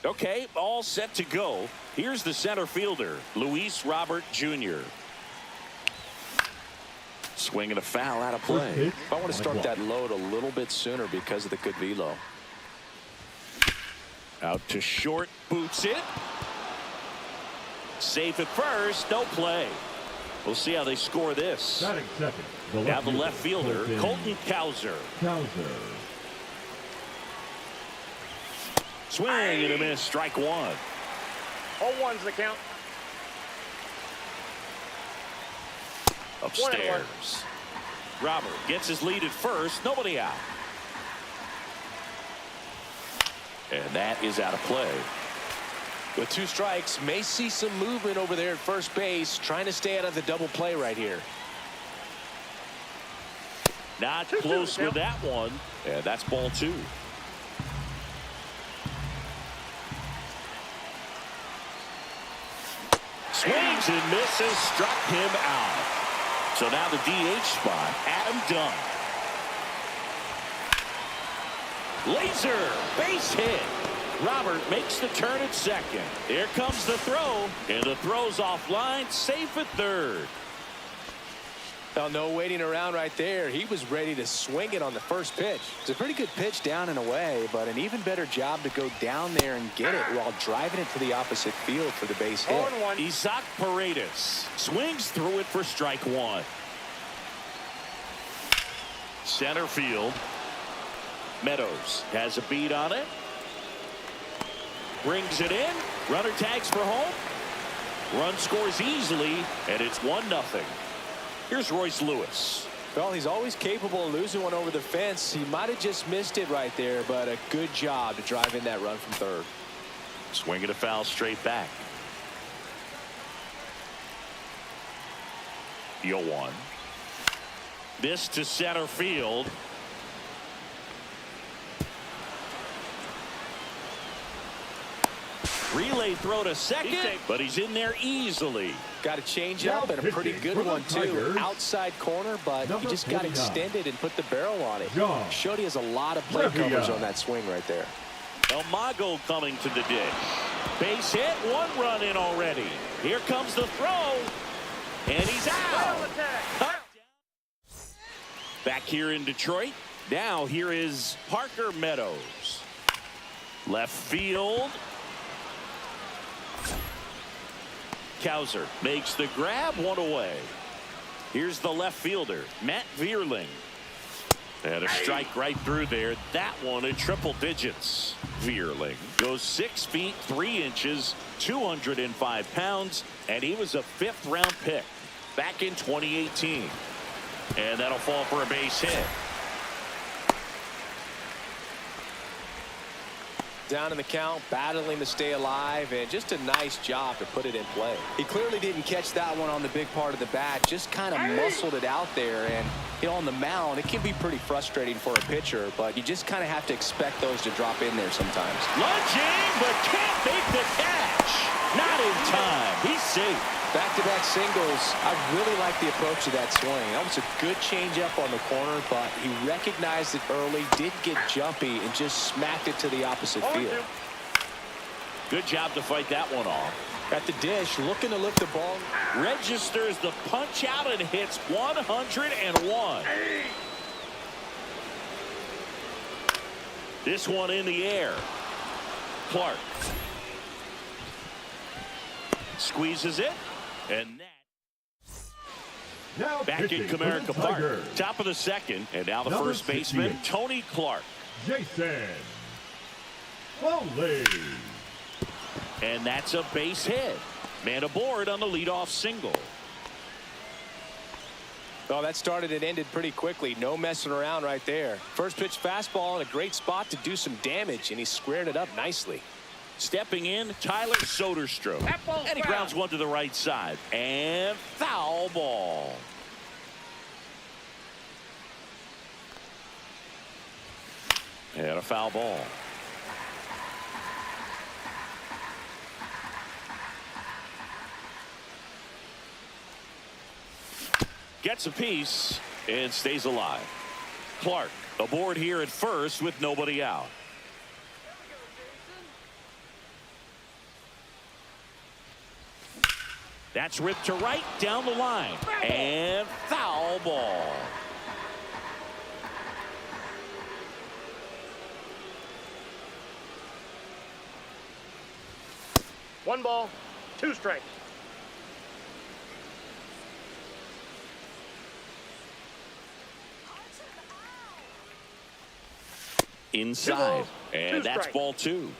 Okay, all set to go. Here's the center fielder, Luis Robert Jr. Swing and a foul out of play. I want to start that load a little bit sooner because of the good velo. Out to short, boots it. Safe at first, no play. We'll see how they score this. Batting second. Now the left fielder, Colton Cowser. Swing and a miss, strike one. 0-1's the count. Upstairs. Robert gets his lead at first, nobody out. And that is out of play. With two strikes, may see some movement over there at first base, trying to stay out of the double play right here. Not close with that one. And that's ball two. Swings and misses, struck him out. So now the DH spot, Adam Dunn. Laser, base hit. Robert makes the turn at second. Here comes the throw, and the throw's offline, safe at third. Well, no waiting around right there. He was ready to swing it on the first pitch. It's a pretty good pitch down and away, but an even better job to go down there and get it while driving it to the opposite field for the base hit. 0-1. Isaac Paredes swings through it for strike one. Center field. Meadows has a beat on it. Brings it in. Runner tags for home. Run scores easily, and it's 1-0. Here's Royce Lewis. Well, he's always capable of losing one over the fence. He might have just missed it right there, but a good job to drive in that run from third. Swinging a foul straight back. 0-1. This to center field. Relay throw to second, but he's in there easily. Got a change up and a pretty good one, too. Outside corner, but he just got extended and put the barrel on it. Showed he has a lot of plate coverage on that swing right there. El Mago coming to the dish. Base hit, 1 run in already. Here comes the throw, and he's out. Back here in Detroit. Now here is Parker Meadows. Left field. Kowser makes the grab, 1 away. Here's the left fielder, Matt Vierling. And a strike right through there. That one in triple digits. Vierling goes 6 feet 3 inches, 205 pounds, and he was a 5th-round pick back in 2018. And that'll fall for a base hit. Down in the count, battling to stay alive, and just a nice job to put it in play. He clearly didn't catch that one on the big part of the bat, just kind of muscled it out there. And on the mound, it can be pretty frustrating for a pitcher, but you just kind of have to expect those to drop in there sometimes. Lunging, but can't make the catch. Not in time. He's safe. Back-to-back singles. I really like the approach of that swing. That was a good changeup on the corner, but he recognized it early, did get jumpy, and just smacked it to the opposite field. Good job to fight that one off. At the dish, looking to lift the ball. Registers the punch out and hits 101. This one in the air. Clark squeezes it. And Now back in Comerica Park. Top of the second. And now the first baseman, Tony Clark. Jason Foley. And that's a base hit. Man aboard on the leadoff single. Well, that started and ended pretty quickly. No messing around right there. First pitch fastball in a great spot to do some damage, and he squared it up nicely. Stepping in, Tyler Soderstrom. And he grounds one to the right side. And foul ball. And a foul ball. Gets a piece and stays alive. Clark aboard here at first with nobody out. That's ripped to right down the line. And foul ball. One ball, 2 strikes. Inside. And that's ball 2.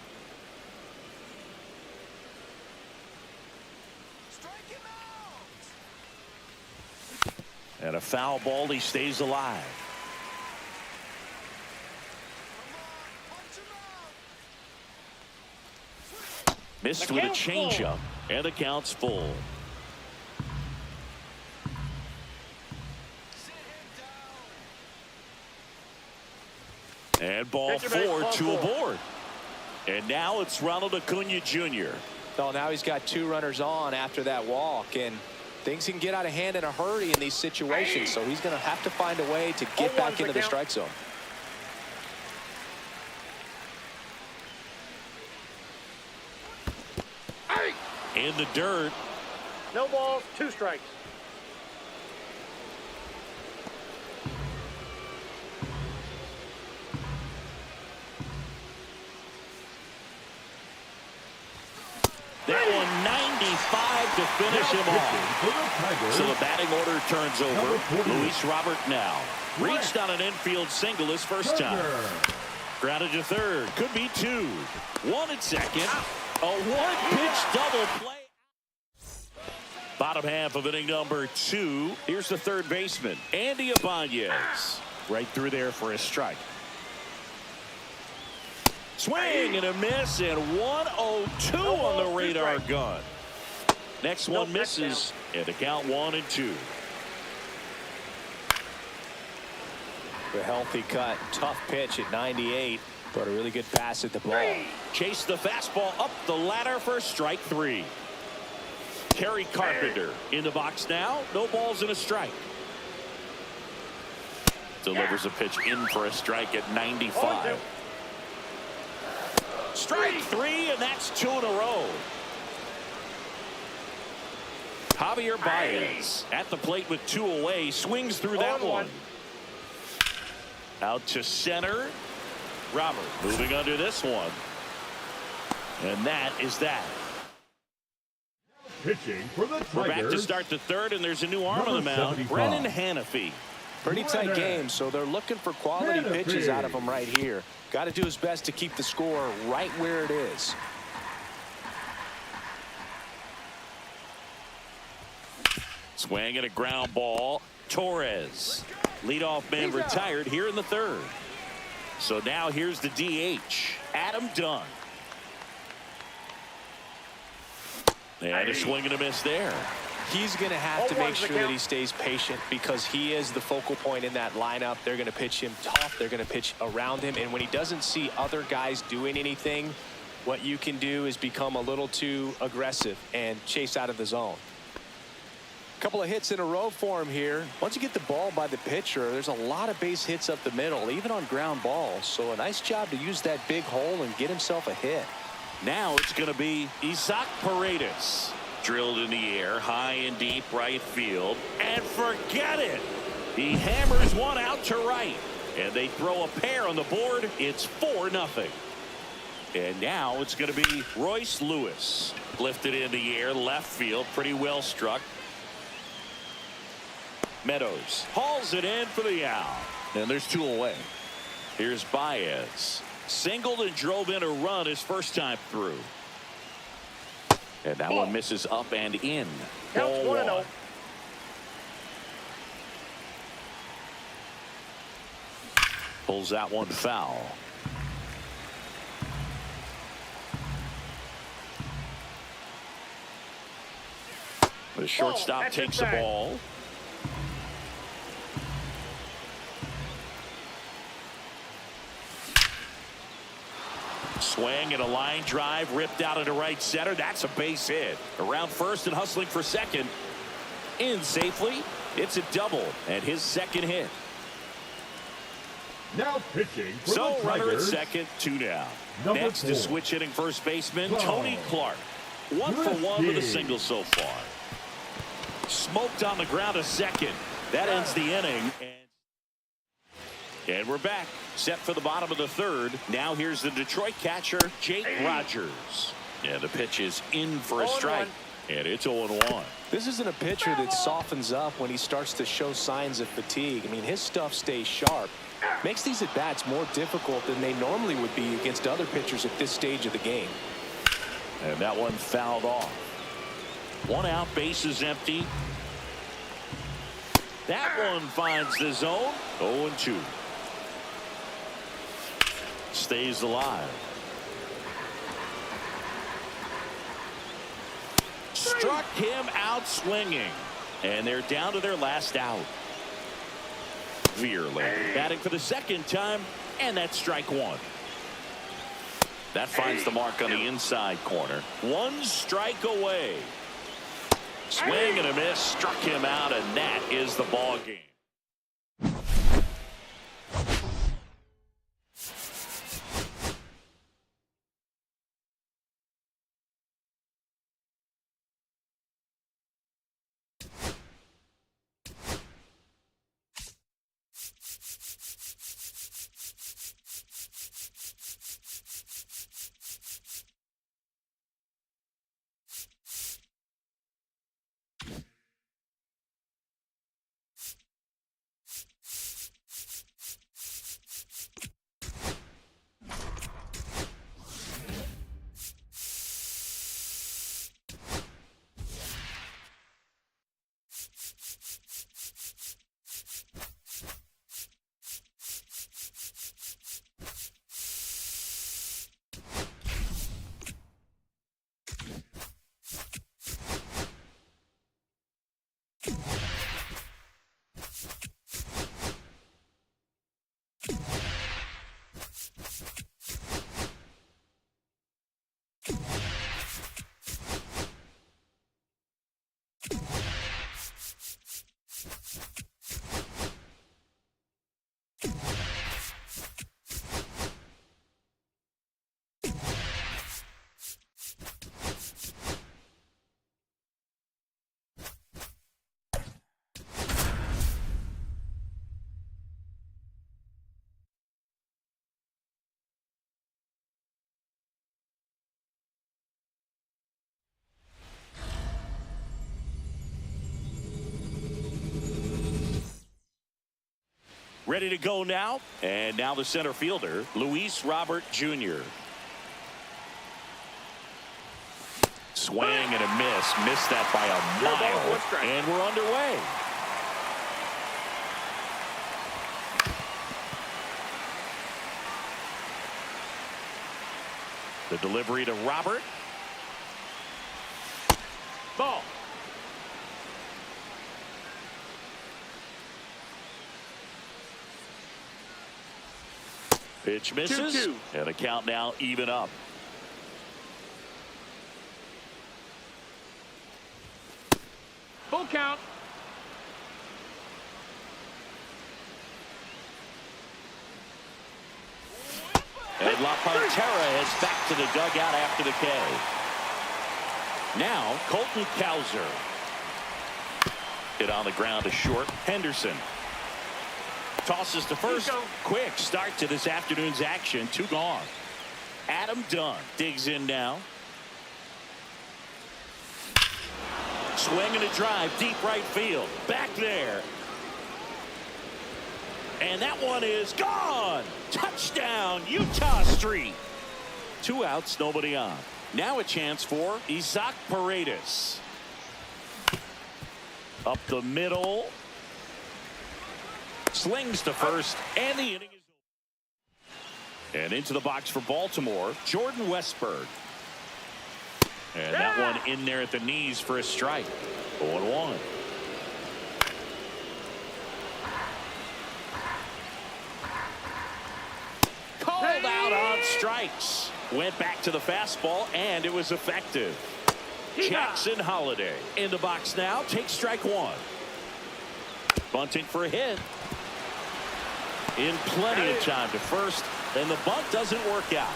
And a foul ball. He stays alive. Missed with a changeup. And the count's full. And ball 4, 2 aboard. And now it's Ronald Acuna Jr. Well, now he's got 2 runners on after that walk, and things can get out of hand in a hurry in these situations, so he's going to have to find a way to get back into the strike zone. In the dirt. No balls, 2 strikes. to finish him off. For the Tigers, So the batting order turns over. Number 40. Luis Robert now. Reached on an infield single his first time. Grounded to third. Could be two. One at second. A one-pitch double play. Bottom half of inning number 2. Here's the third baseman, Andy Ibanez. Right through there for a strike. Swing and a miss, and 1-0-2 on the radar gun. Next one misses, and the count 1-2. A healthy cut. Tough pitch at 98, but a really good pass at the ball. Chase the fastball up the ladder for strike 3. Kerry Carpenter in the box now. No balls and a strike. Delivers a pitch in for a strike at 95. Strike 3, and that's 2 in a row. Javier Baez at the plate with 2 away. Swings through that one. Out to center. Robert moving under this one. And that is that. pitching for the Tigers. We're back to start the third, and there's a new arm on the mound. 75. Brennan Hanafy. Pretty tight game, so they're looking for quality pitches out of him right here. Got to do his best to keep the score right where it is. Swing and a ground ball. Torres. Leadoff man retired here in the third. So now here's the DH, Adam Dunn. And a swing and a miss there. He's going to have to make sure that he stays patient because he is the focal point in that lineup. They're going to pitch him tough. They're going to pitch around him. And when he doesn't see other guys doing anything, what you can do is become a little too aggressive and chase out of the zone. Couple of hits in a row for him here. Once you get the ball by the pitcher, there's a lot of base hits up the middle, even on ground balls. So a nice job to use that big hole and get himself a hit. Now it's going to be Isaac Paredes. Drilled in the air, high and deep right field. And forget it. He hammers one out to right. And they throw a pair on the board. It's 4-0. And now it's going to be Royce Lewis. Lifted in the air, left field, pretty well struck. Meadows hauls it in for the out. And there's 2 away. Here's Baez. Singled and drove in a run his first time through. And that one misses up and in. Counts 1-0. Pulls that one foul. The shortstop takes the ball. Swing and a line drive ripped out into right center. That's a base hit. Around first and hustling for second. In safely. It's a double and his second hit. Now pitching for So the runner at Tigers. second, 2 down. Number Next 4. is switch hitting first baseman Clark. Tony Clark. 1 for 1 with a single so far. Smoked on the ground a second. That ends the inning. And we're back. Set for the bottom of the third. Now here's the Detroit catcher, Jake Rogers. Yeah, the pitch is in for a strike. And it's 0-1. This isn't a pitcher that softens up when he starts to show signs of fatigue. I mean, his stuff stays sharp. Makes these at-bats more difficult than they normally would be against other pitchers at this stage of the game. And that one fouled off. 1 out, base is empty. That one finds the zone. 0-2. Stays alive. Struck him out swinging. And they're down to their last out. Veerling batting for the second time, and that's strike 1. That finds the mark on the inside corner. 1 strike away. Swing and a miss, struck him out, and that is the ball game. Ready to go now. And now the center fielder, Luis Robert Jr. Swing and a miss. Missed that by a mile. And we're underway. The delivery to Robert. Ball. Pitch misses. 2-2. And the count now even up. Full count. And La Pantera heads back to the dugout after the K. Now, Colton Cowser. Hit on the ground to short. Henderson. Tosses to first. Quick start to this afternoon's action. 2 gone. Adam Dunn digs in now. Swing and a drive. Deep right field. Back there. And that one is gone. Touchdown, Utah Street. 2 outs, nobody on. Now a chance for Isaac Paredes. Up the middle. Slings to first, and the inning is over. And into the box for Baltimore, Jordan Westberg. And that one in there at the knees for a strike. 0-1. Called out on strikes. Went back to the fastball, and it was effective. Jackson Holiday in the box now. Takes strike 1. Bunting for a hit. In plenty of time to first, and the bunt doesn't work out.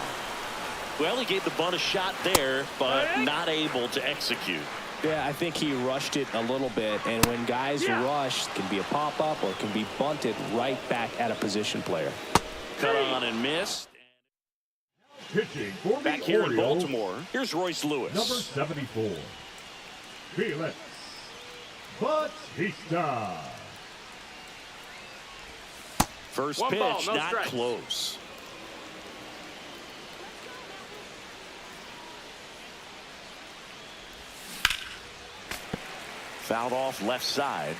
Well, he gave the bunt a shot there, but not able to execute. Yeah, I think he rushed it a little bit, and when guys rush, it can be a pop-up or it can be bunted right back at a position player. Cut on and missed. Pitching for Back the here in Orioles, Baltimore, here's Royce Lewis. number 74, Felix Bautista. First One pitch, ball, no not strikes. close. Fouled off left side.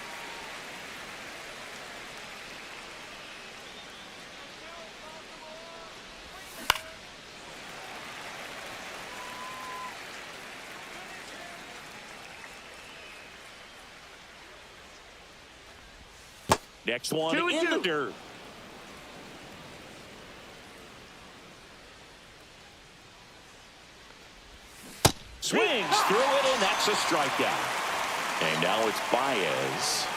Next one 2-2. in the dirt. Swings through it, and that's a strikeout. And now it's Baez.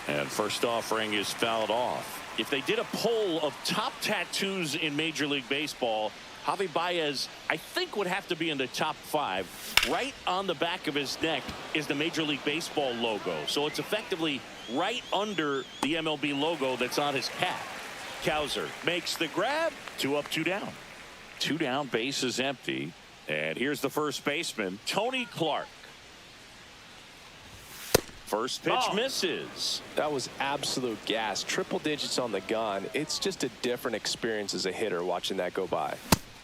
And first offering is fouled off. If they did a poll of top tattoos in Major League Baseball, Javi Baez, I think, would have to be in the top 5. Right on the back of his neck is the Major League Baseball logo. So it's effectively right under the MLB logo that's on his cap. Cowser makes the grab. 2 up, 2 down. 2 down, base is empty. And here's the first baseman, Tony Clark. First pitch misses. That was absolute gas. Triple digits on the gun. It's just a different experience as a hitter watching that go by.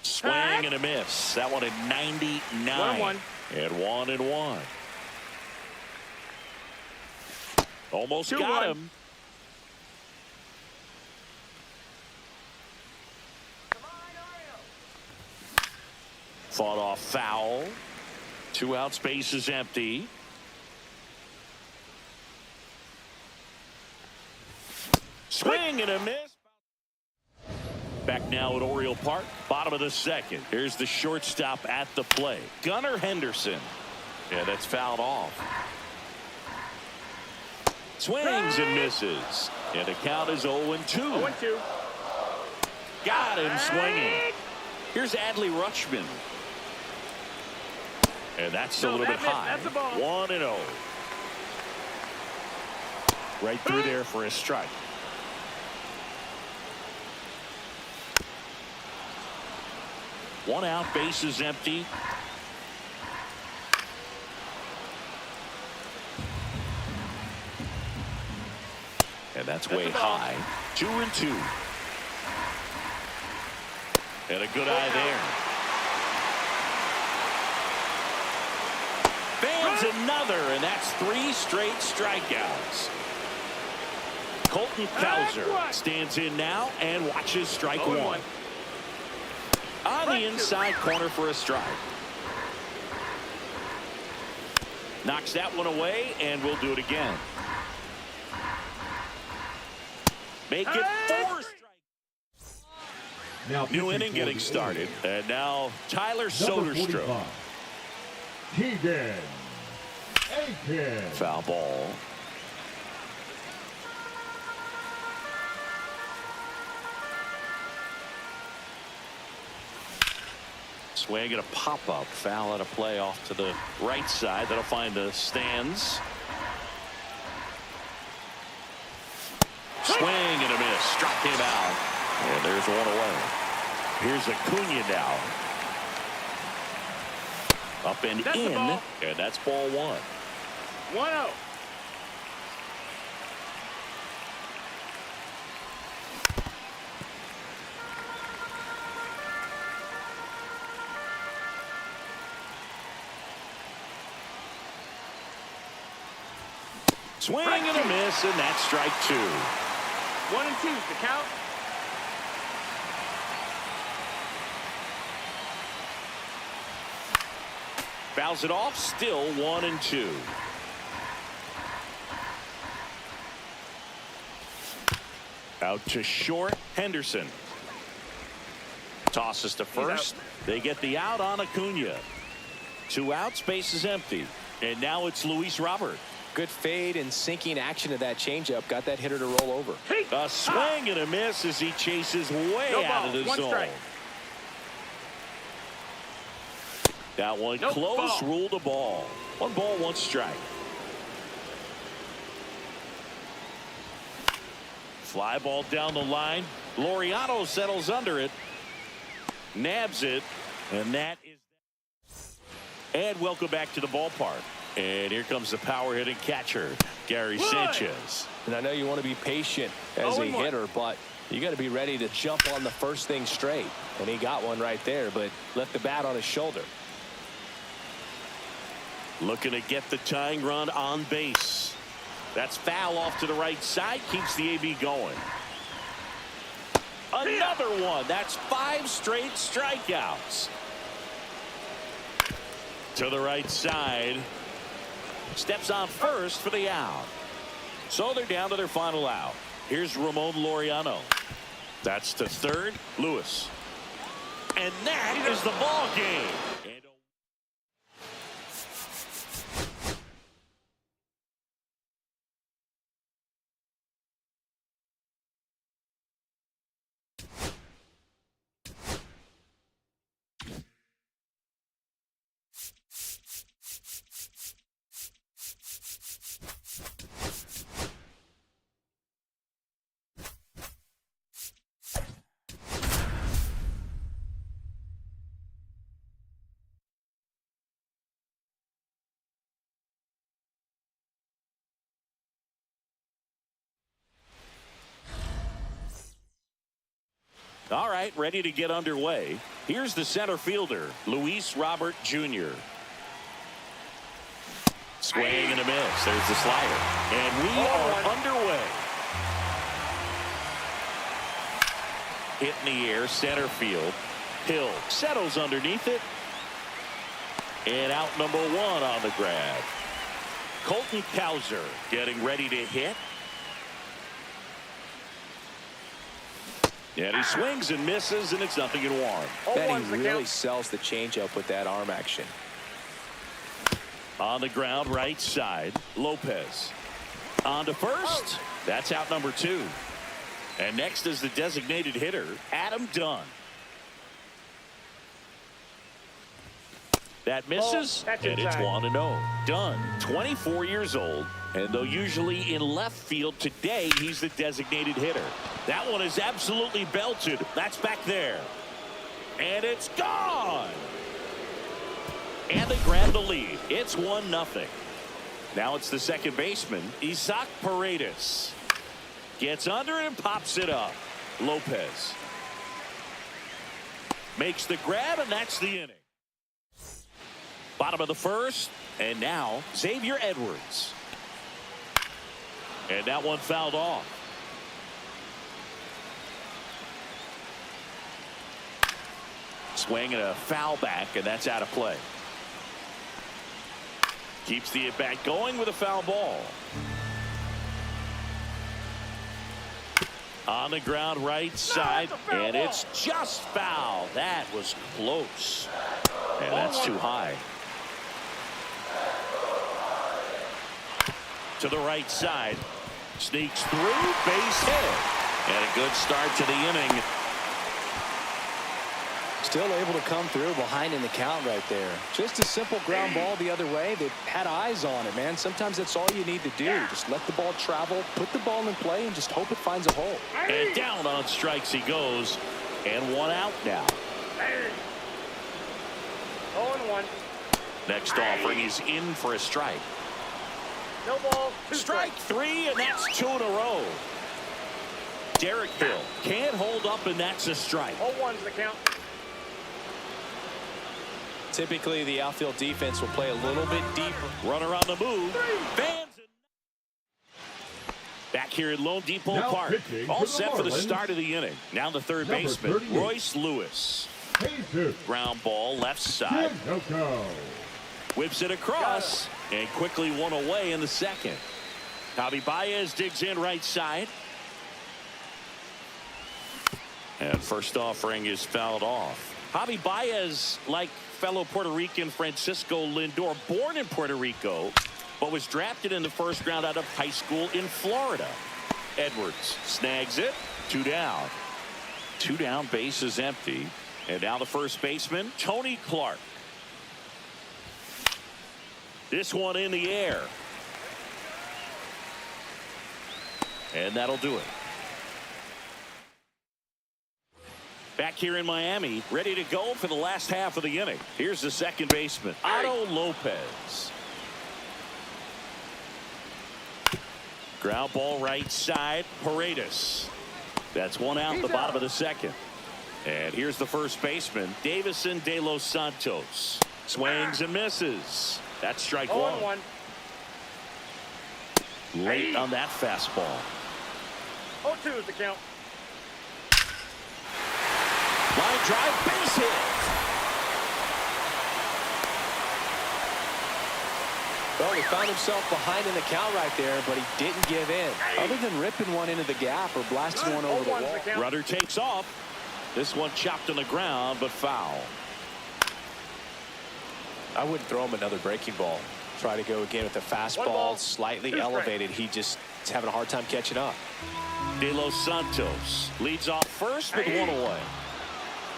Swing and a miss. That one at 99. 1-1. And 1-1. Almost 2-1. got him. Fought off foul. 2 outs, base is empty. Swing and a miss. Back now at Oriole Park, bottom of the second. Here's the shortstop at the plate, Gunnar Henderson. Yeah, that's fouled off. Swings and misses. And the count is 0-2. 0-2. Got him swinging. Here's Adley Rutschman. And that's a little bit high. That's a ball. 1-0. Right through there for a strike. One out, base is empty. And that's way high. 2-2. And a good eye there. Fans another, and that's 3 straight strikeouts. Colton Cowser stands in now and watches strike 1. On the inside corner for a strike. Knocks that one away, and we'll do it again. Make it 4 strikes. Now New inning getting started. And now Tyler Soderstrom. Keegan Aiken. Foul ball. Swing and a pop-up. Foul at a play off to the right side. That'll find the stands. Swing and a miss. Struck him out. And there's one away. Here's Acuna now. Up and That's in. And that's ball 1. 1-0. Swing and a miss, and that's strike 2. 1-2 is the count. Fouls it off, still 1-2. Out to short, Henderson. Tosses to first. They get the out on Acuna. 2 outs, base is empty. And now it's Luis Robert. Good fade and sinking action of that changeup. Got that hitter to roll over. A swing and a miss as he chases way out of the zone. Strike. That one close, ruled a ball. 1 ball, 1 strike. Fly ball down the line. Laureano settles under it. Nabs it. And that is. And welcome back to the ballpark. And here comes the power hitting catcher, Gary Sanchez. And I know you want to be patient as a hitter, but you got to be ready to jump on the first thing straight. And he got one right there, but left the bat on his shoulder. Looking to get the tying run on base. That's foul off to the right side. Keeps the AB going. Another one. That's 5 straight strikeouts. To the right side. Steps on first for the out. So they're down to their final out. Here's Ramon Laureano. That's to third. Lewis. And that is the ball game. All right, ready to get underway. Here's the center fielder, Luis Robert Jr. Swing and a miss. There's the slider. And we are underway. Hit in the air, center field. Hill settles underneath it. And out number 1 on the grab. Colton Cowser getting ready to hit. And he swings and misses, and it's 0-1. Benny really sells the changeup with that arm action. On the ground, right side, Lopez. On to first. That's out number 2. And next is the designated hitter, Adam Dunn. That misses, and it's 1-0. Dunn, 24 years old, and though usually in left field, today he's the designated hitter. That one is absolutely belted. That's back there. And it's gone. And they grab the lead. It's 1-0. Now it's the second baseman, Isaac Paredes. Gets under it and pops it up. Lopez makes the grab, and that's the inning. Bottom of the first, and now Xavier Edwards. And that one fouled off. Swing and a foul back, and that's out of play. Keeps the at-bat going with a foul ball. On the ground right side, and it's just foul. That was close. And that's too high. To the right side. Sneaks through, base hit. And a good start to the inning. Still able to come through behind in the count right there. Just a simple ground ball the other way. They had eyes on it, man. Sometimes that's all you need to do. Just let the ball travel, put the ball in play, and just hope it finds a hole. And down on strikes he goes. And one out now. 0-1. Next offering, he's in for a strike. No ball. Strike three, and that's two in a row. Derek Hill can't hold up, and that's a strike. 0-1's the count. Typically, the outfield defense will play a little bit deeper. Runner on the move. Fans. Back here at Lone Depot Now Park. pitching All for the set for the Marlins. start of the inning. Now the third Number baseman, 38. Royce Lewis. Jesus. Ground ball left side. Tinoco. Whips it across. And quickly one away in the second. Javi Baez digs in right side. And first offering is fouled off. Javi Baez, like fellow Puerto Rican Francisco Lindor, born in Puerto Rico, but was drafted in the first round out of high school in Florida. Edwards snags it. Two down. Two down, base is empty. And now the first baseman, Tony Clark. This one in the air. And that'll do it. Back here in Miami, ready to go for the last half of the inning. Here's the second baseman, Otto Lopez. Ground ball right side, Paredes. That's one out the bottom of the second. And here's the first baseman, Davison De Los Santos. Swings and misses. That's strike 0-1. Late on that fastball. 0-2 is the count. Line drive, base hit. Well, he found himself behind in the count right there, but he didn't give in. Other than ripping one into the gap or blasting one over the 0-1's wall. the count. Runner takes off. This one chopped on the ground, but foul. I wouldn't throw him another breaking ball. Try to go again with the fastball, ball, slightly 2 strikes. elevated. He just is having a hard time catching up. De Los Santos leads off first with one away.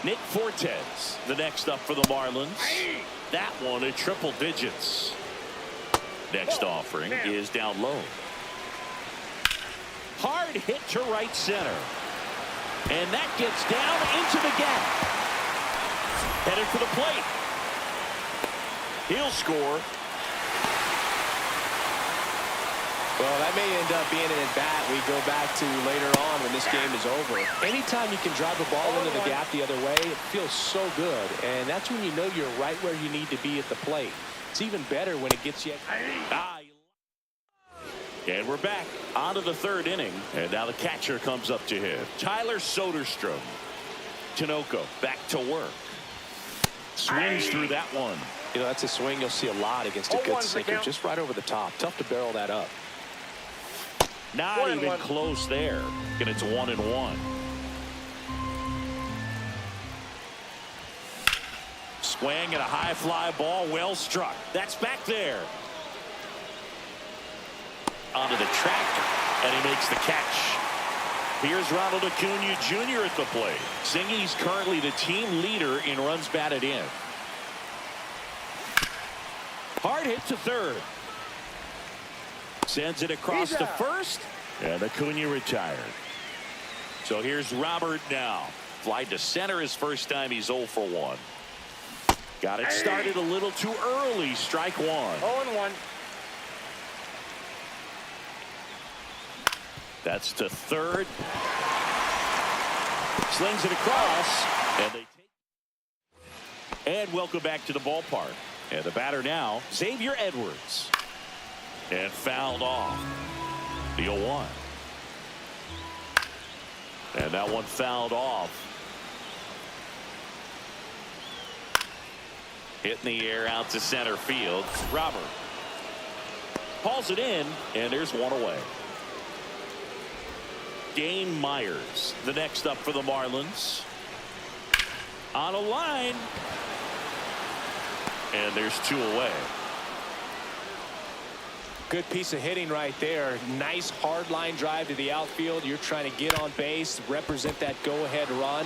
Nick Fortes, the next up for the Marlins. That one at triple digits. Next offering is down low. Hard hit to right center. And that gets down into the gap. Headed for the plate. He'll score. Well, that may end up being an at-bat we go back to later on when this game is over. Anytime you can drive the ball into the gap the other way, it feels so good. And that's when you know you're right where you need to be at the plate. It's even better when it gets you. And we're back onto the third inning. And now the catcher comes up to him. Tyler Soderstrom. Tinoco back to work. Swings through that one. You know, that's a swing you'll see a lot against a good sinker. Just right over the top. Tough to barrel that up. Not even close there. And it's 1-1. Swing and a high fly ball, well struck. That's back there. Onto the track, and he makes the catch. Here's Ronald Acuna Jr. at the plate. Singing, he's currently the team leader in runs batted in. Hard hit to third. Sends it across to first, and Acuna retired. So here's Robert now. Fly to center his first time. He's 0 for 1. Got it started a little too early. Strike one. 0-1. That's to third. Slings it across. And welcome back to the ballpark. And the batter now, Xavier Edwards. And fouled off. The 0-1. And that one fouled off. Hit in the air out to center field. Robert hauls it in, and there's one away. Dane Myers, the next up for the Marlins. On a line. And there's two away. Good piece of hitting right there. Nice hard line drive to the outfield. You're trying to get on base, represent that go-ahead run.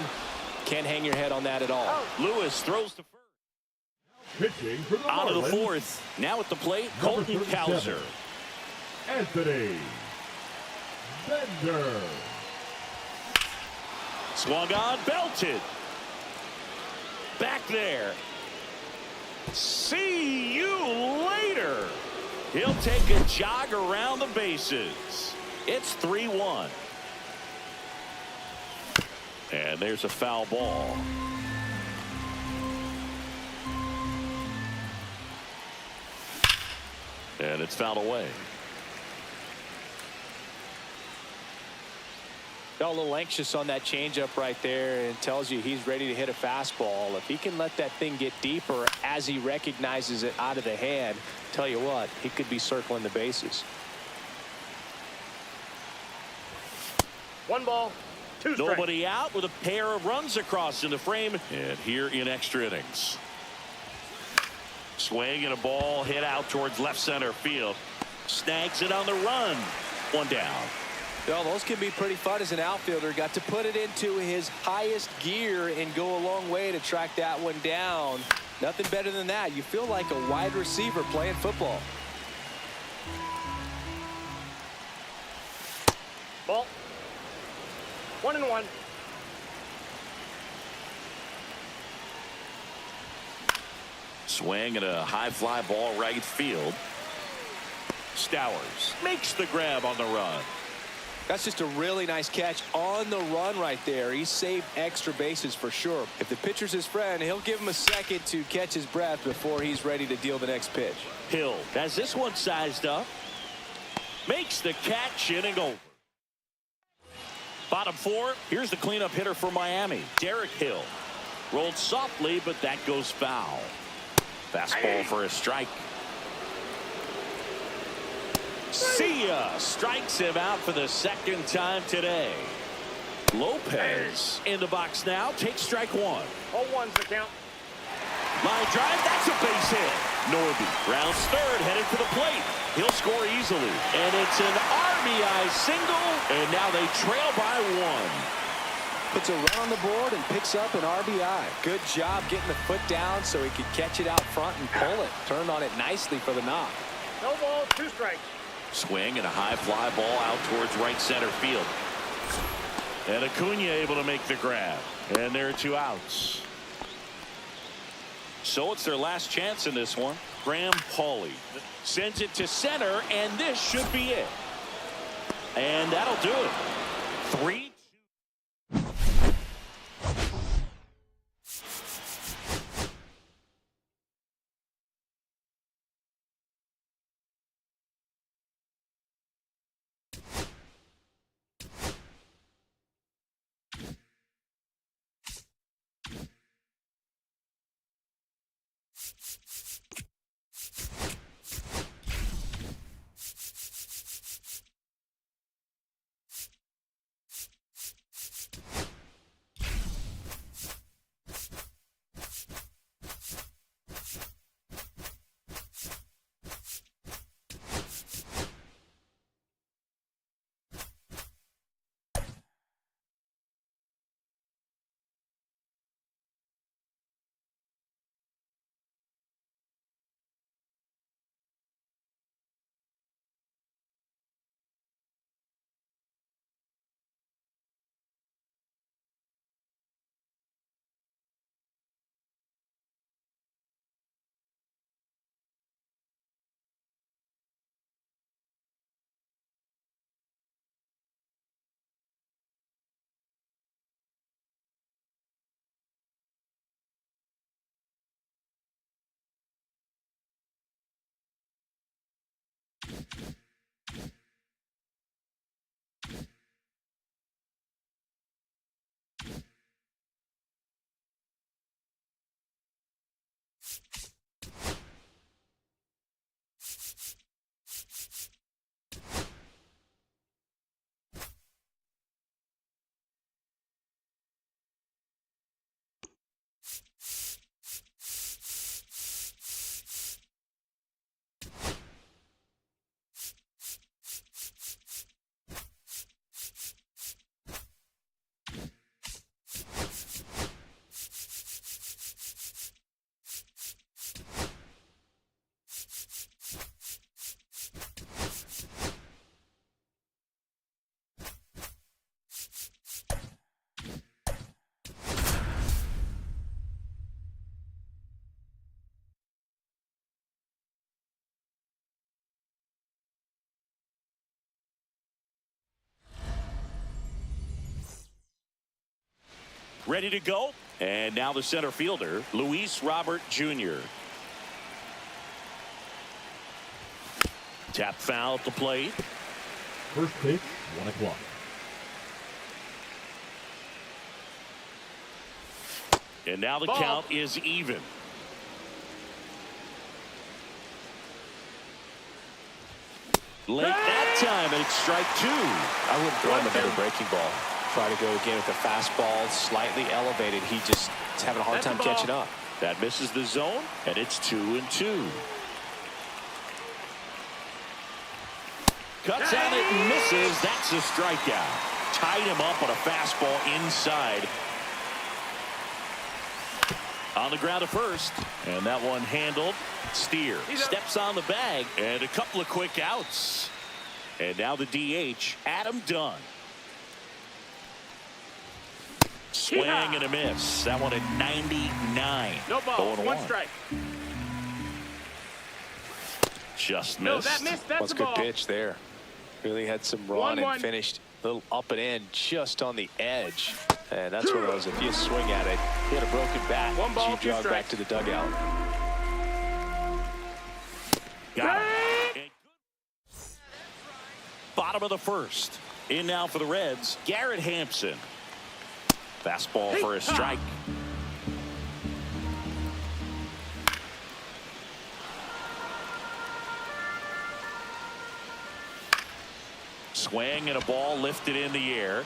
Can't hang your head on that at all. Lewis throws to first. Pitching for the On to the Marlins, fourth. Now at the plate, Number Colton 37. Cowser. Anthony Bender. Swung on, belted. Back there. See you later. He'll take a jog around the bases. It's 3-1. And there's a foul ball. And it's fouled away. Got a little anxious on that changeup right there, and tells you he's ready to hit a fastball. If he can let that thing get deeper as he recognizes it out of the hand, tell you what, he could be circling the bases. 1 ball, 2 strikes. Nobody out with a pair of runs across in the frame. And here in extra innings. Swing and a ball hit out towards left center field. Snags it on the run. One down. Well, those can be pretty fun as an outfielder. Got to put it into his highest gear and go a long way to track that one down. Nothing better than that. You feel like a wide receiver playing football. Ball. 1-1. Swing and a high fly ball right field. Stowers makes the grab on the run. That's just a really nice catch on the run right there. He saved extra bases for sure. If the pitcher's his friend, he'll give him a second to catch his breath before he's ready to deal the next pitch. Hill has this one sized up. Makes the catch, inning over. Bottom 4. Here's the cleanup hitter for Miami, Derek Hill. Rolled softly, but that goes foul. Fastball for a strike. See ya. Strikes him out for the second time today. Lopez in the box now. Takes strike 1. 0-1's the count. Line drive. That's a base hit. Norby rounds third, headed for the plate. He'll score easily. And it's an RBI single. And now they trail by 1. Puts a run on the board and picks up an RBI. Good job getting the foot down so he could catch it out front and pull it. Turned on it nicely for the knock. No ball, 2 strikes. Swing and a high fly ball out towards right center field. And Acuna able to make the grab. And there are 2 outs. So it's their last chance in this one. Graham Pauley sends it to center, and this should be it. And that'll do it. 3 Ready to go. And now the center fielder, Luis Robert Jr. Tap foul at the plate. First pitch, 1 o'clock. And now the count is even. Late that time, and it's strike 2. I wouldn't throw him another breaking ball. Try to go again with the fastball slightly elevated. He just is having a hard time catching up. That misses the zone, and it's 2-2. Cuts on it and misses. That's a strikeout. Tied him up on a fastball inside. On the ground to first, and that one handled. Steer steps on the bag, and a couple of quick outs. And now the DH, Adam Dunn. Swing and a miss. That one at 99. No ball. 1 strike. Just missed. No, that missed. That's Was a a good ball. pitch there. Really had some run 1-1. and finished a little up and in just on the edge. And that's one of those, if you swing at it, he had a broken bat. 1 ball, as you 2 jog back strikes. to the dugout. Got it. Bottom of the first. In now for the Reds, Garrett Hampson. Fastball for a strike. Swing and a ball lifted in the air.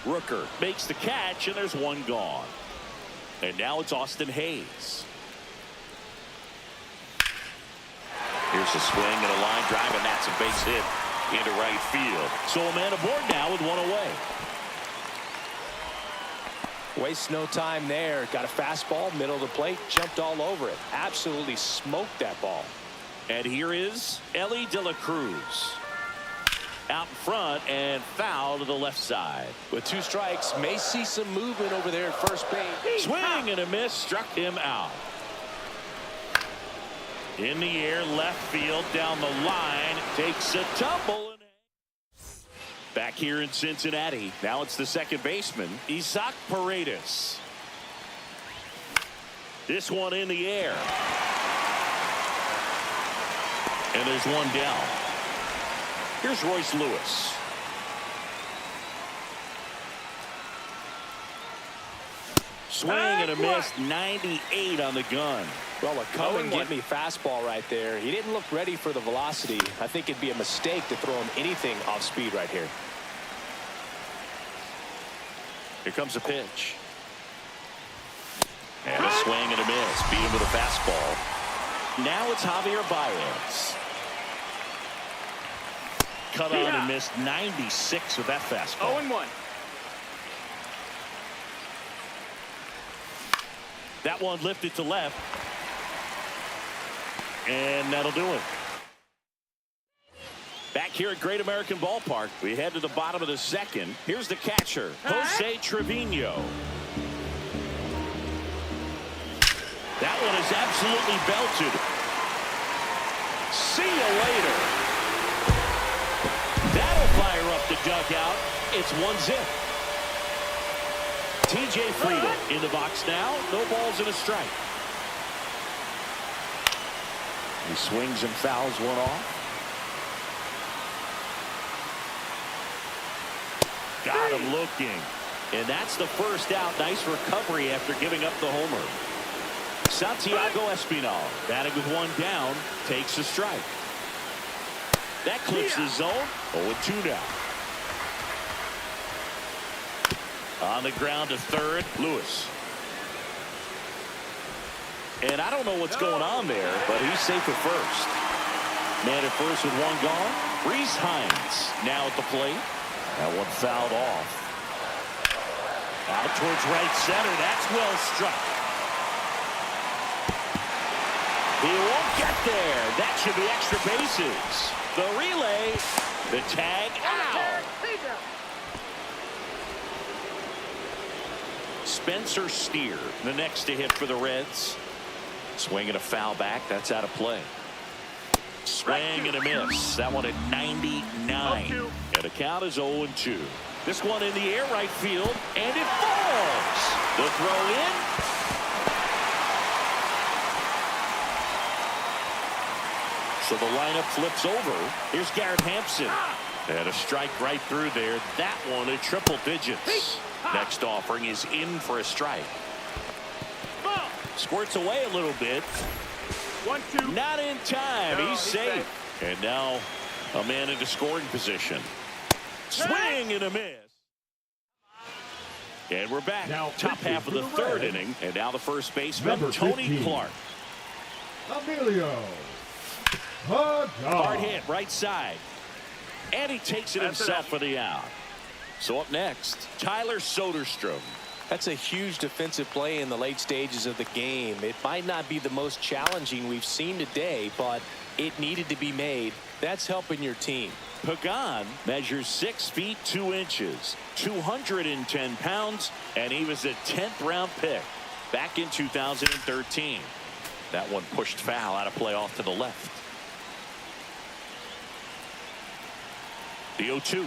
Rooker makes the catch, and there's one gone. And now it's Austin Hayes. Here's a swing and a line drive, and that's a base hit into right field. So a man aboard now with one away. Wastes no time there. Got a fastball, middle of the plate, jumped all over it. Absolutely smoked that ball. And here is Ellie De La Cruz. Out in front and foul to the left side. With 2 strikes, may see some movement over there at first base. Swing and a miss, struck him out. In the air, left field, down the line, takes a tumble. Back here in Cincinnati, now it's the second baseman, Isaac Paredes. This one in the air. And there's one down. Here's Royce Lewis. Swing and a miss, 98 on the gun. Well, a come and get me fastball right there. He didn't look ready for the velocity. I think it'd be a mistake to throw him anything off speed right here. Here comes a pitch. And a swing and a miss. Beat him with a fastball. Now it's Javier Baez. Cut on and missed 96 with that fastball. 0-1. That one lifted to left. And that'll do it. Back here at Great American Ballpark, we head to the bottom of the second. Here's the catcher, Jose Trevino. That one is absolutely belted. See you later. That'll fire up the dugout. It's 1-0. TJ Friedl in the box now. No balls and a strike. He swings and fouls one off. Got him looking. And that's the first out. Nice recovery after giving up the homer. Santiago Espinal, batting with one down, takes a strike. That clips the zone. 0-2 now. On the ground to third, Lewis. And I don't know what's going on there, but he's safe at first. Man at first with one gone. Reese Hines now at the plate. That one fouled off. Out towards right center. That's well struck. He won't get there. That should be extra bases. The relay. The tag out. Spencer Steer, the next to hit for the Reds. Swing and a foul back. That's out of play. Swing and a miss. That one at 99. And the count is 0-2. This one in the air right field. And it falls. The throw in. So the lineup flips over. Here's Garrett Hampson. And a strike right through there. That one at triple digits. Next offering is in for a strike. Squirts away a little bit. 1-2. Not in time. No, he's safe. And now a man into scoring position. Swing and a miss. And we're back. Now top half of the third inning. And now the first baseman, Number Tony 15. Clark. Emilio. Hard hit right side. And he takes it himself for the out. So up next, Tyler Soderstrom. That's a huge defensive play in the late stages of the game. It might not be the most challenging we've seen today, but it needed to be made. That's helping your team. Pagan measures 6 feet 2 inches, 210 pounds, and he was a 10th round pick back in 2013. That one pushed foul out of play off to the left. The 0-2.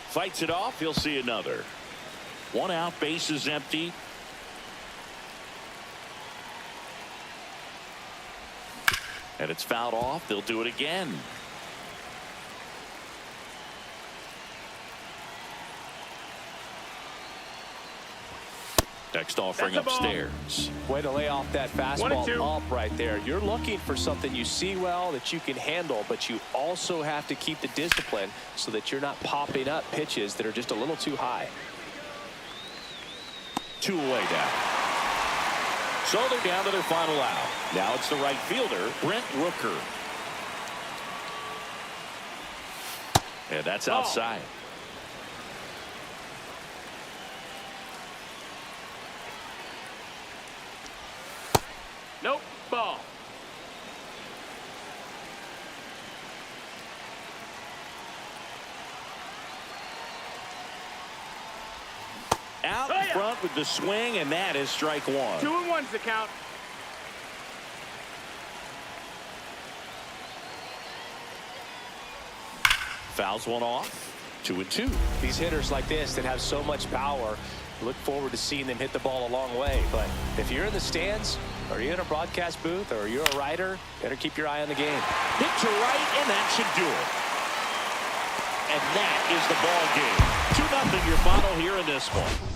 Fights it off. He'll see another. One out, base is empty. And it's fouled off. They'll do it again. Next offering upstairs. Way to lay off that fastball 1-2. up right there. You're looking for something you see well that you can handle, but you also have to keep the discipline so that you're not popping up pitches that are just a little too high. 2 away now. So they're down to their final out. Now it's the right fielder, Brent Rooker. And that's outside. Nope. Ball. Out in front with the swing, and that is strike 1. 2-1's the count. Fouls one off. 2-2. These hitters like this that have so much power, look forward to seeing them hit the ball a long way. But if you're in the stands, or you're in a broadcast booth, or you're a writer, better keep your eye on the game. Hit to right, and that should do it. And that is the ball game. 2-0 your final here in this one.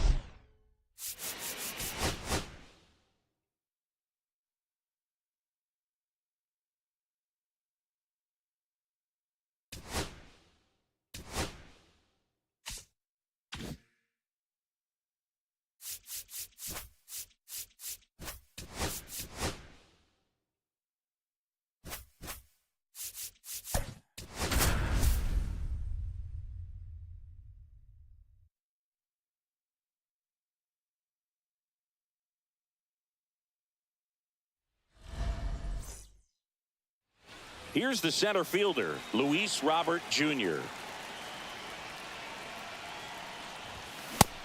Here's the center fielder, Luis Robert Jr.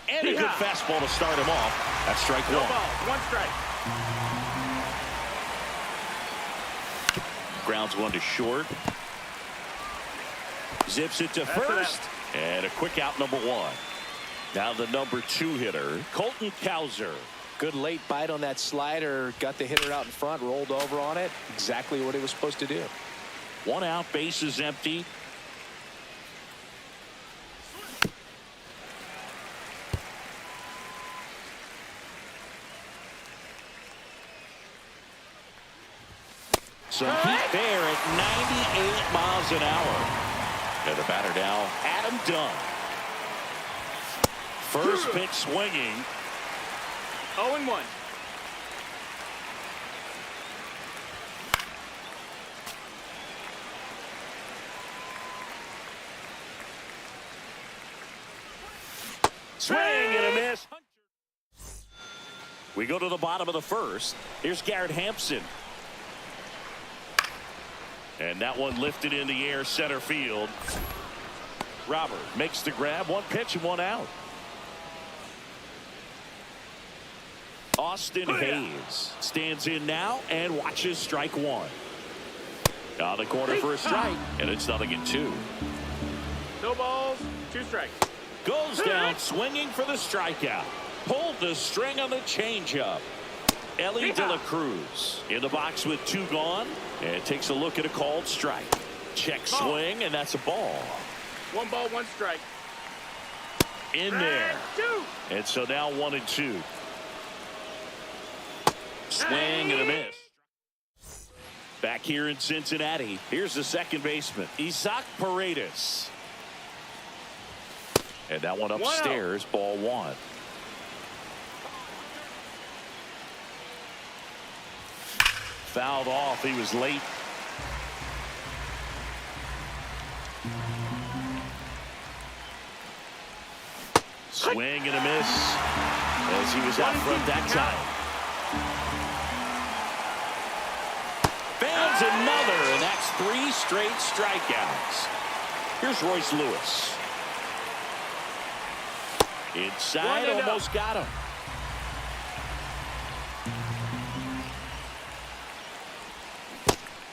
And a good fastball to start him off. That's strike 1. No ball. 1 strike. Grounds one to short. Zips it to first. And a quick out, number 1. Now the number 2 hitter, Colton Cowser. Good late bite on that slider. Got the hitter out in front, rolled over on it. Exactly what he was supposed to do. 1 out, base is empty. Some heat there at 98 miles an hour. And the batter now, Adam Dunn. First pitch swinging. 0-1. Swing and a miss. We go to the bottom of the first. Here's Garrett Hampson. And that one lifted in the air, center field. Robert makes the grab. One pitch and one out. Austin Hayes stands in now and watches strike one. On the corner for a strike, and it's 0-2. No balls, 2 strikes. Goes down swinging for the strikeout. Pulled the string on the changeup. Ellie De La Cruz in the box with 2 gone, and takes a look at a called strike. Check swing, and that's a ball. 1 ball, 1 strike. In there. 2. And so now 1-2. Swing and a miss. Back here in Cincinnati, here's the second baseman, Isaac Paredes. And that one upstairs, ball 1. Fouled off. He was late. Swing and a miss as he was out front that time. Founds another, and that's 3 straight strikeouts. Here's Royce Lewis. Inside, almost got him.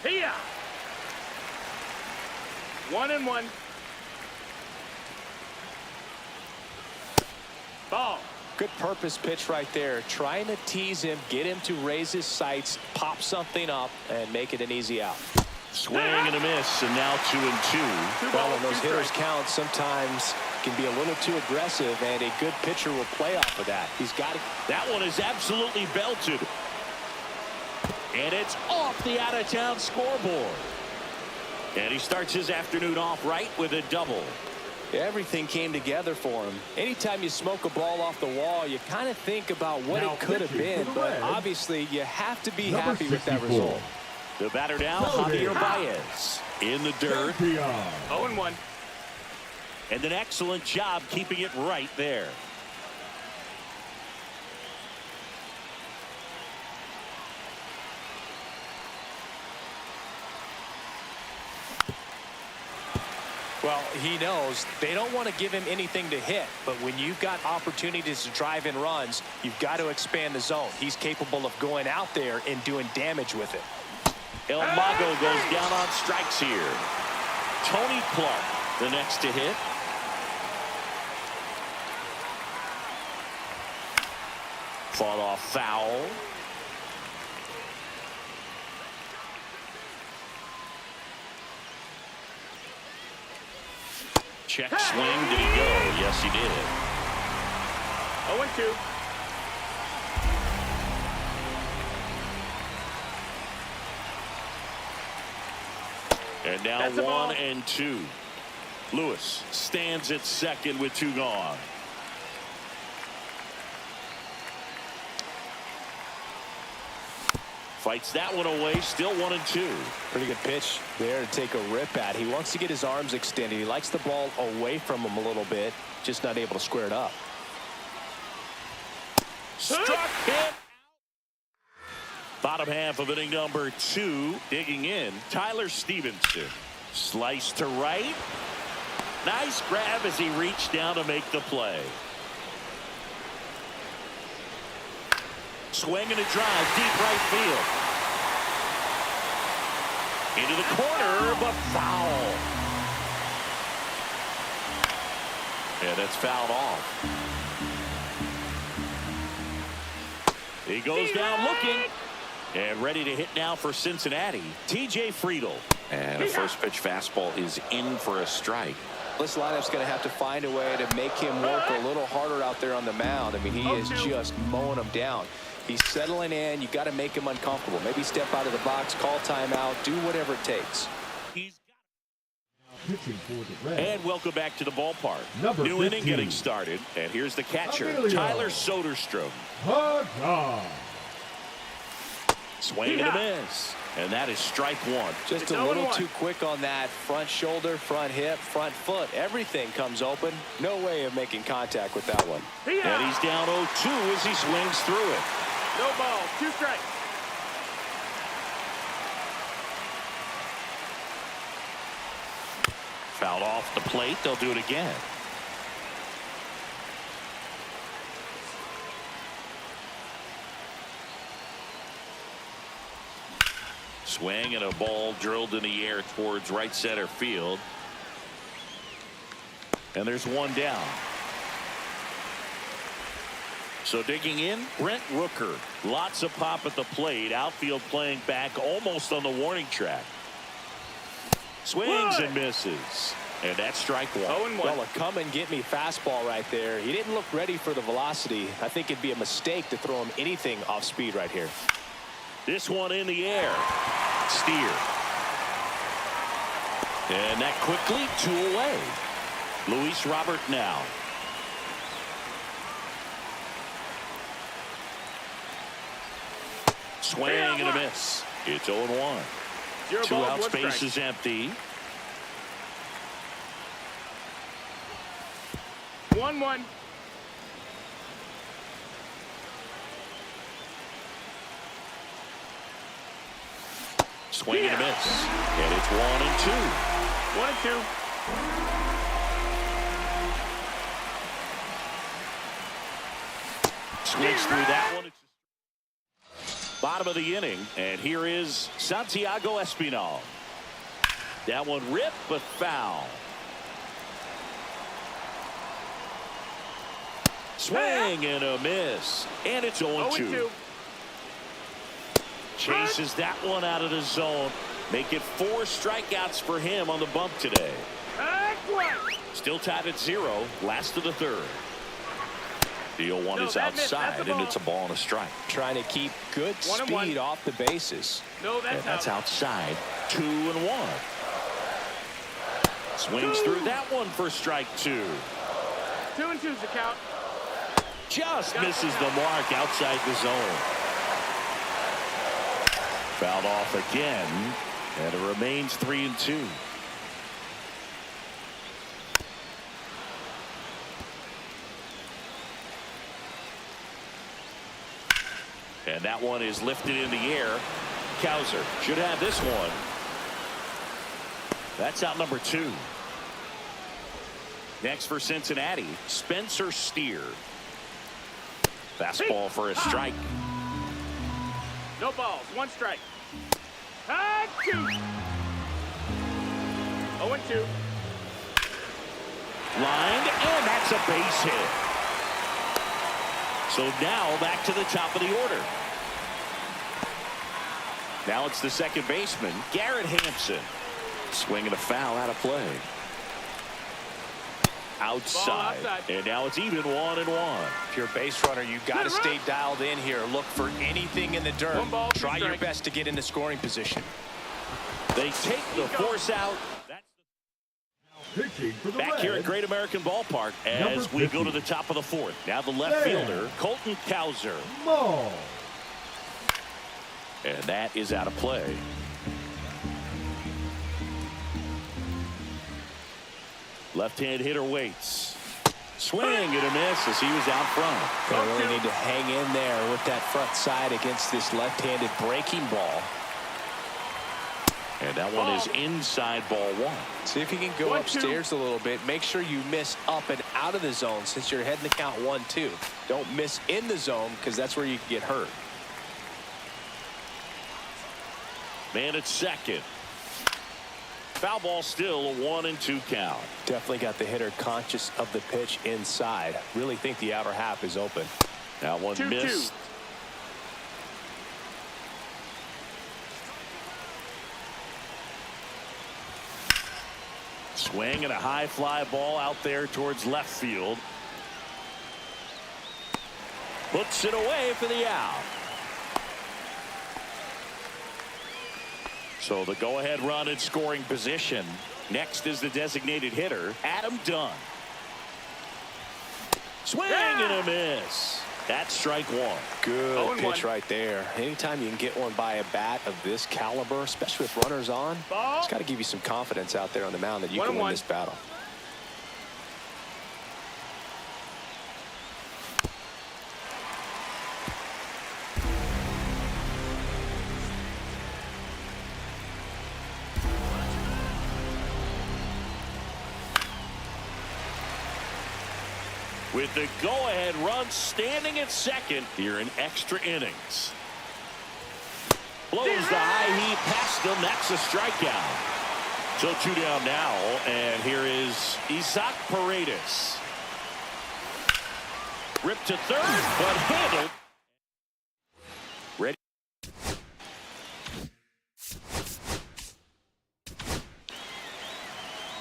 Here. 1-1. Ball. Good purpose pitch right there. Trying to tease him, get him to raise his sights, pop something up, and make it an easy out. Swing and a miss, and now 2-2. Well, when those hitters count, sometimes can be a little too aggressive, and a good pitcher will play off of that. He's got it. That one is absolutely belted. And it's off the out-of-town scoreboard. And he starts his afternoon off right with a double. Everything came together for him. Anytime you smoke a ball off the wall, you kind of think about what it could have been, but obviously you have to be happy with that result. The batter now, Javier Baez in the dirt. 0-1. And an excellent job keeping it right there. Well, he knows they don't want to give him anything to hit, but when you've got opportunities to drive in runs, you've got to expand the zone. He's capable of going out there and doing damage with it. El Mago goes down on strikes here. Tony Clark, the next to hit. Fought off foul. Check swing. Did he go? Yes, he did. 0-2. And now 1-2. Lewis stands at second with 2 gone. Fights that one away, still 1-2. Pretty good pitch there to take a rip at. He wants to get his arms extended. He likes the ball away from him a little bit, just not able to square it up. Struck him. Bottom half of inning number 2, digging in, Tyler Stevenson. Slice to right. Nice grab as he reached down to make the play. Swing and a drive, deep right field. Into the corner, but foul. And it's fouled off. He goes down looking. And ready to hit now for Cincinnati, TJ Friedl. And a first pitch fastball is in for a strike. This lineup's going to have to find a way to make him work a little harder out there on the mound. I mean, he is just mowing them down. He's settling in. You got to make him uncomfortable. Maybe step out of the box, call timeout, do whatever it takes. Pitching for the Reds. And welcome back to the ballpark. Number New 15. inning getting started. And here's the catcher, Emilio. Tyler Soderstrom. Hurrah! Swing and a miss. And that is strike one. Just It's a little 0-1. too quick on that front shoulder, front hip, front foot. Everything comes open. No way of making contact with that one. And he's down 0-2 as he swings through it. No ball. 2 strikes. Fouled off the plate. They'll do it again. Swing and a ball drilled in the air towards right center field. And there's one down. So digging in, Brent Rooker. Lots of pop at the plate. Outfield playing back almost on the warning track. Swings and misses. And that's strike one. Well, a come and get me fastball right there. He didn't look ready for the velocity. I think it'd be a mistake to throw him anything off speed right here. This one in the air. Steer. And that quickly 2 away. Luis Robert now. Swing and a miss. It's 0-1. 2 out, space is empty. 1-1. Swing and a miss. And it's 1-2. 1-2. Swings through that one. Bottom of the inning, and here is Santiago Espinal. That one ripped, but foul. Swing and a miss, and it's 0-2. Chases that one out of the zone. Make it 4 strikeouts for him on the bump today. Still tied at 0, last of the third. The 0-1 is outside, and it's a ball and a strike. Trying to keep good speed off the bases. No, And that's outside. 2-1. Swings through that one for strike 2. 2-2's the count. Just misses the mark outside the zone. Fouled off again, and it remains 3-2. And that one is lifted in the air. Cowser should have this one. That's out number 2. Next for Cincinnati, Spencer Steer. Fastball for a strike. No balls. 1 strike. 2. 0-2. Lined, and that's a base hit. So now back to the top of the order. Now it's the second baseman, Garrett Hampson. Swinging a foul out of play. Outside. And now it's even 1-1. If you're a base runner, you've got to stay dialed in here. Look for anything in the dirt. 1 ball, 2 Try your strikes. best to get into scoring position. They take the force out. Pitching for the Back Reds. here at Great American Ballpark as Number we go 50. to the top of the 4th. Now the left There. fielder, Colton Cowser. Ball. And that is out of play. Left-hand hitter waits. Swing and a miss as he was out front. They really need to hang in there with that front side against this left-handed breaking ball. And that one is inside ball 1. See if you can go 1-2. upstairs a little bit. Make sure you miss up and out of the zone since you're heading to count 1-2. Don't miss in the zone because that's where you can get hurt. Man at second. Foul ball still, a 1-2 count. Definitely got the hitter conscious of the pitch inside. Really think the outer half is open. That one 2-2. missed. Swing and a high fly ball out there towards left field. Puts it away for the out. So the go-ahead run in scoring position. Next is the designated hitter, Adam Dunn. Swing and a miss. That's strike one. Good pitch right there. Anytime you can get one by a bat of this caliber, especially with runners on, it's got to give you some confidence out there on the mound that you can win this battle. With the go-ahead run standing at second here in extra innings. Blows the high heat past him. That's a strikeout. So 2 down now, and here is Isaac Paredes. Ripped to third, but handled. Ready.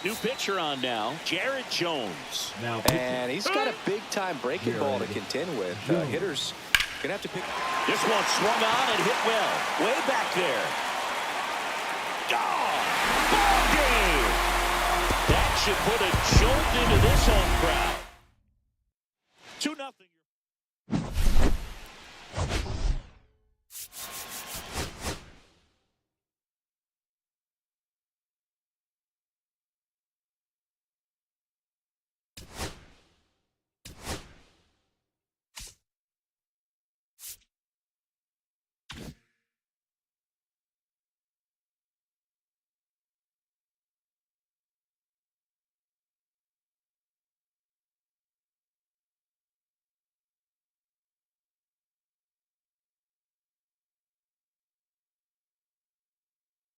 New pitcher on now, Jared Jones. Now And he's got a big-time breaking ball to contend with. Hitters going to have to pick. This one swung on and hit well. Way back there. Gone. Ball game. That should put a jolt into this home crowd.